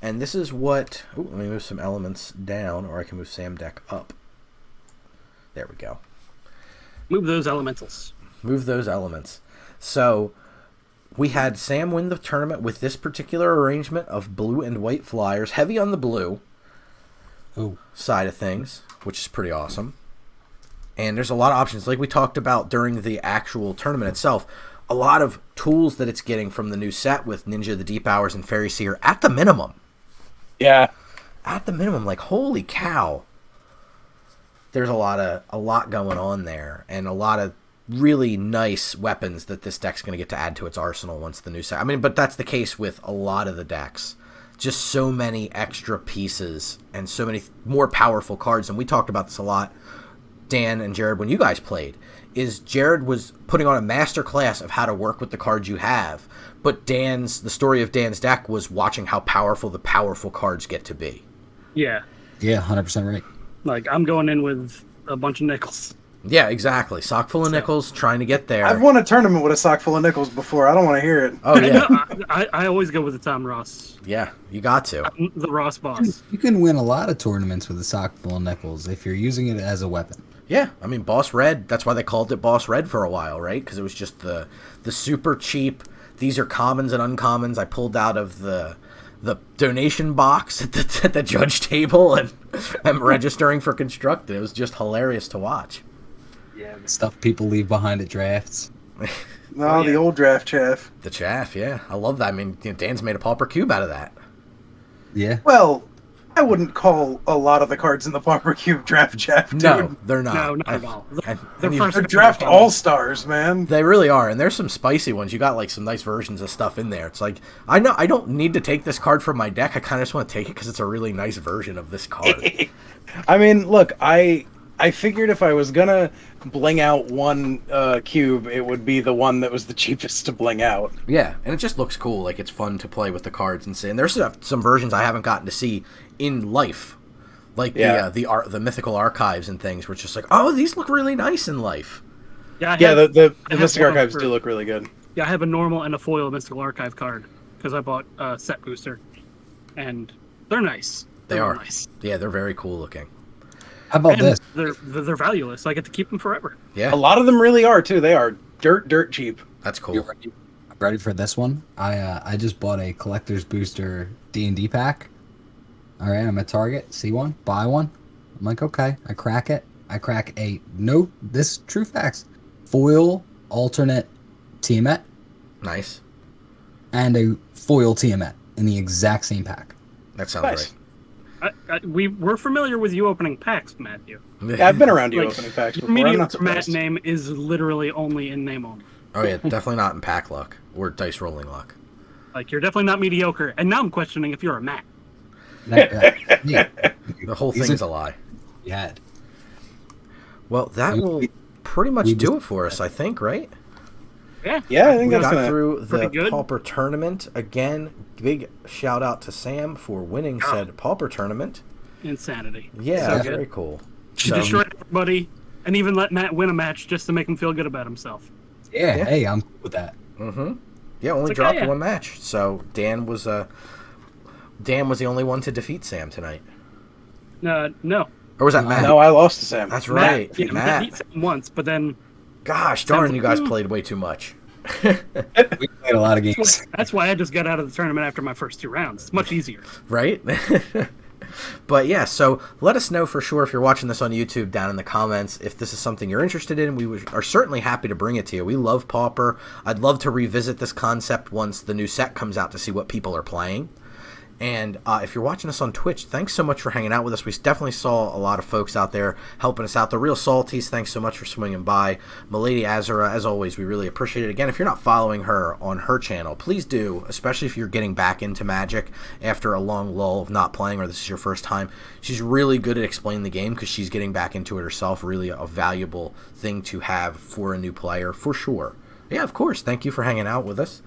And this is what... Ooh, let me move some elements down, or I can move Sam deck up. There we go. Move those elementals. Move those elements. So, we had Sam win the tournament with this particular arrangement of blue and white flyers, heavy on the blue. Side of things, which is pretty awesome. And there's a lot of options, like we talked about during the actual tournament itself. A lot of tools that it's getting from the new set with Ninja the Deep Hours and Fairy Seer at the minimum. Yeah, at the minimum. Holy cow! There's a lot going on there, and a lot of really nice weapons that this deck's going to get to add to its arsenal once the new set. But that's the case with a lot of the decks. Just so many extra pieces and so many more powerful cards. And we talked about this a lot, Dan and Jared, when you guys played, is Jared was putting on a master class of how to work with the cards you have. But the story of Dan's deck was watching how powerful the powerful cards get to be. Yeah. Yeah, 100% right. I'm going in with a bunch of nickels. Yeah, exactly. Sock full of nickels, trying to get there. I've won a tournament with a sock full of nickels before. I don't want to hear it. Oh, yeah. I always go with the Tom Ross. Yeah, you got to. I'm the Ross boss. You can win a lot of tournaments with a sock full of nickels if you're using it as a weapon. Yeah, Boss Red, that's why they called it Boss Red for a while, right? Because it was just the super cheap, these are commons and uncommons I pulled out of the donation box at the judge table and I'm registering for Constructed. It was just hilarious to watch. Yeah, the stuff people leave behind at drafts. No, the old draft chaff. The chaff, yeah. I love that. Dan's made a Pauper Cube out of that. Yeah. Well, I wouldn't call a lot of the cards in the Pauper Cube draft chaff, dude. No, they're not. No, not at all. They're draft all-stars, man. They really are, and there's some spicy ones. You got some nice versions of stuff in there. It's I know I don't need to take this card from my deck. I kind of just want to take it because it's a really nice version of this card. Look, I figured if I was gonna bling out one cube, it would be the one that was the cheapest to bling out. Yeah, and it just looks cool. It's fun to play with the cards and see. And there's some versions I haven't gotten to see in life, the mythical archives and things. Where it's just oh, these look really nice in life. Yeah, the Mystic Archives do look really good. Yeah, I have a normal and a foil Mystical Archive card because I bought a set booster, and they're nice. They are nice. Yeah, they're very cool looking. How about this? They're valueless. I get to keep them forever. Yeah, a lot of them really are too. They are dirt cheap. That's cool. You're ready for this one? I just bought a collector's booster D&D pack. All right, I'm at Target. See one, buy one. I'm okay. I crack it. I crack this true facts. Foil alternate Tiamat. Nice. And a foil Tiamat in the exact same pack. That sounds nice. right. We're familiar with you opening packs, Matthew. Yeah, I've been around you opening packs before. I'm not Matt surprised. name is literally only in name only. Oh yeah, definitely not in pack luck or dice rolling luck. Like, you're definitely not mediocre. And now I'm questioning if you're a Matt. Yeah. The whole thing is a lie. We had. Well, that will pretty much do it for us, I think, right? Yeah. Yeah, I think We that's got gonna. through the pretty good. Pauper tournament. Again, big shout out to Sam for winning said Pauper tournament. Insanity. Yeah, So that's good. very cool. She So- destroyed everybody and even let Matt win a match just to make him feel good about himself. Yeah, Yeah. hey, I'm cool with that. Mm-hmm. Yeah, only It's okay, dropped yeah. one match. So Dan was the only one to defeat Sam tonight. No. Or was that Matt? No, I lost to Sam. That's right. Yeah, Matt. beat Sam once, but then Gosh darn, Sam's you like, guys played way too much. We played a lot of games. that's why I just got out of the tournament after my first 2 rounds. It's much easier. Right? But yeah, so let us know for sure if you're watching this on YouTube down in the comments if this is something you're interested in. We are certainly happy to bring it to you. We love Pauper. I'd love to revisit this concept once the new set comes out to see what people are playing. And if you're watching us on Twitch, thanks so much for hanging out with us. We definitely saw a lot of folks out there helping us out. The Real Salties, thanks so much for swinging by. Milady Azura, as always, we really appreciate it. Again, if you're not following her on her channel, please do, especially if you're getting back into Magic after a long lull of not playing or this is your first time. She's really good at explaining the game because she's getting back into it herself. Really a valuable thing to have for a new player, for sure. Yeah, of course. Thank you for hanging out with us.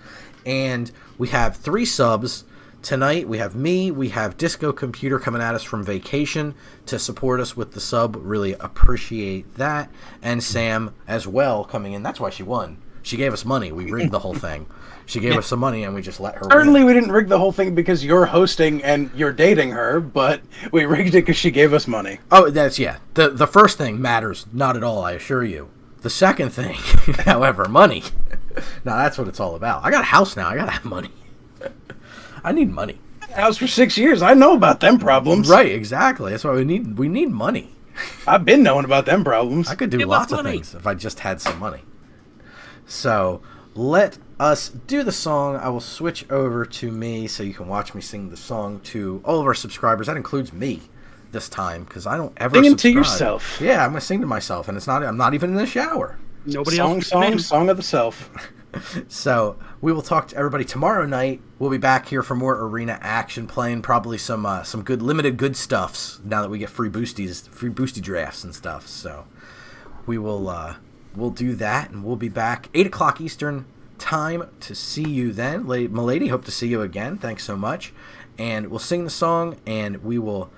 And we have 3 subs. Tonight, we have me, we have Disco Computer coming at us from vacation to support us with the sub. Really appreciate that. And Sam as well coming in. That's why she won. She gave us money. We rigged the whole thing. She gave us some money and we just let her Certainly, win. we didn't rig the whole thing because you're hosting and you're dating her, but we rigged it because she gave us money. Oh, that's, yeah. The first thing matters not at all, I assure you. The second thing, however, money. Now, that's what it's all about. I got a house now. I got to have money. I need money. House for 6 years. I know about them problems. Right, exactly. That's why we need money. I've been knowing about them problems. I could do Give us lots of money. things if I just had some money. So let us do the song. I will switch over to me so you can watch me sing the song to all of our subscribers. That includes me this time because I don't ever Sing it to subscribe. yourself. Yeah, I'm gonna sing to myself, and I'm not even in the shower. Nobody Song, else. song, song of the self. So we will talk to everybody tomorrow night. We'll be back here for more arena action, playing probably some good limited good stuffs now that we get free boosty drafts and stuff. So we will we'll do that, and we'll be back 8:00 Eastern time to see you then. Milady, hope to see you again. Thanks so much, and we'll sing the song, and we will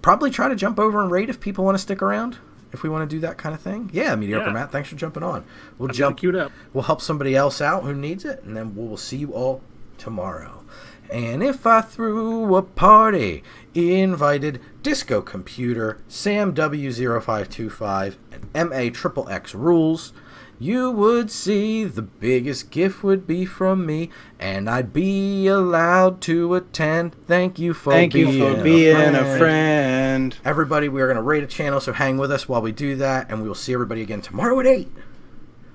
probably try to jump over and raid if people want to stick around. If we want to do that kind of thing. Yeah, Mediocre Yeah. Matt, thanks for jumping on. We'll I've got it queued up. We'll help somebody else out who needs it, and then we'll see you all tomorrow. And if I threw a party, invited Disco Computer, Sam W0525, and MAXXX Rules, you would see the biggest gift would be from me, and I'd be allowed to attend. Thank you for being a friend. Everybody, we are going to rate a channel, so hang with us while we do that, and we will see everybody again tomorrow at 8.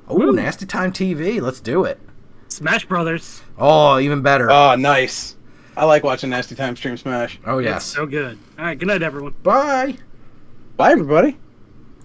Oh, Woo. Nasty Time TV. Let's do it. Smash Brothers. Oh, even better. Oh, nice. I like watching Nasty Time stream Smash. Oh, It's yes. so good. All right. Good night, everyone. Bye. Bye, everybody.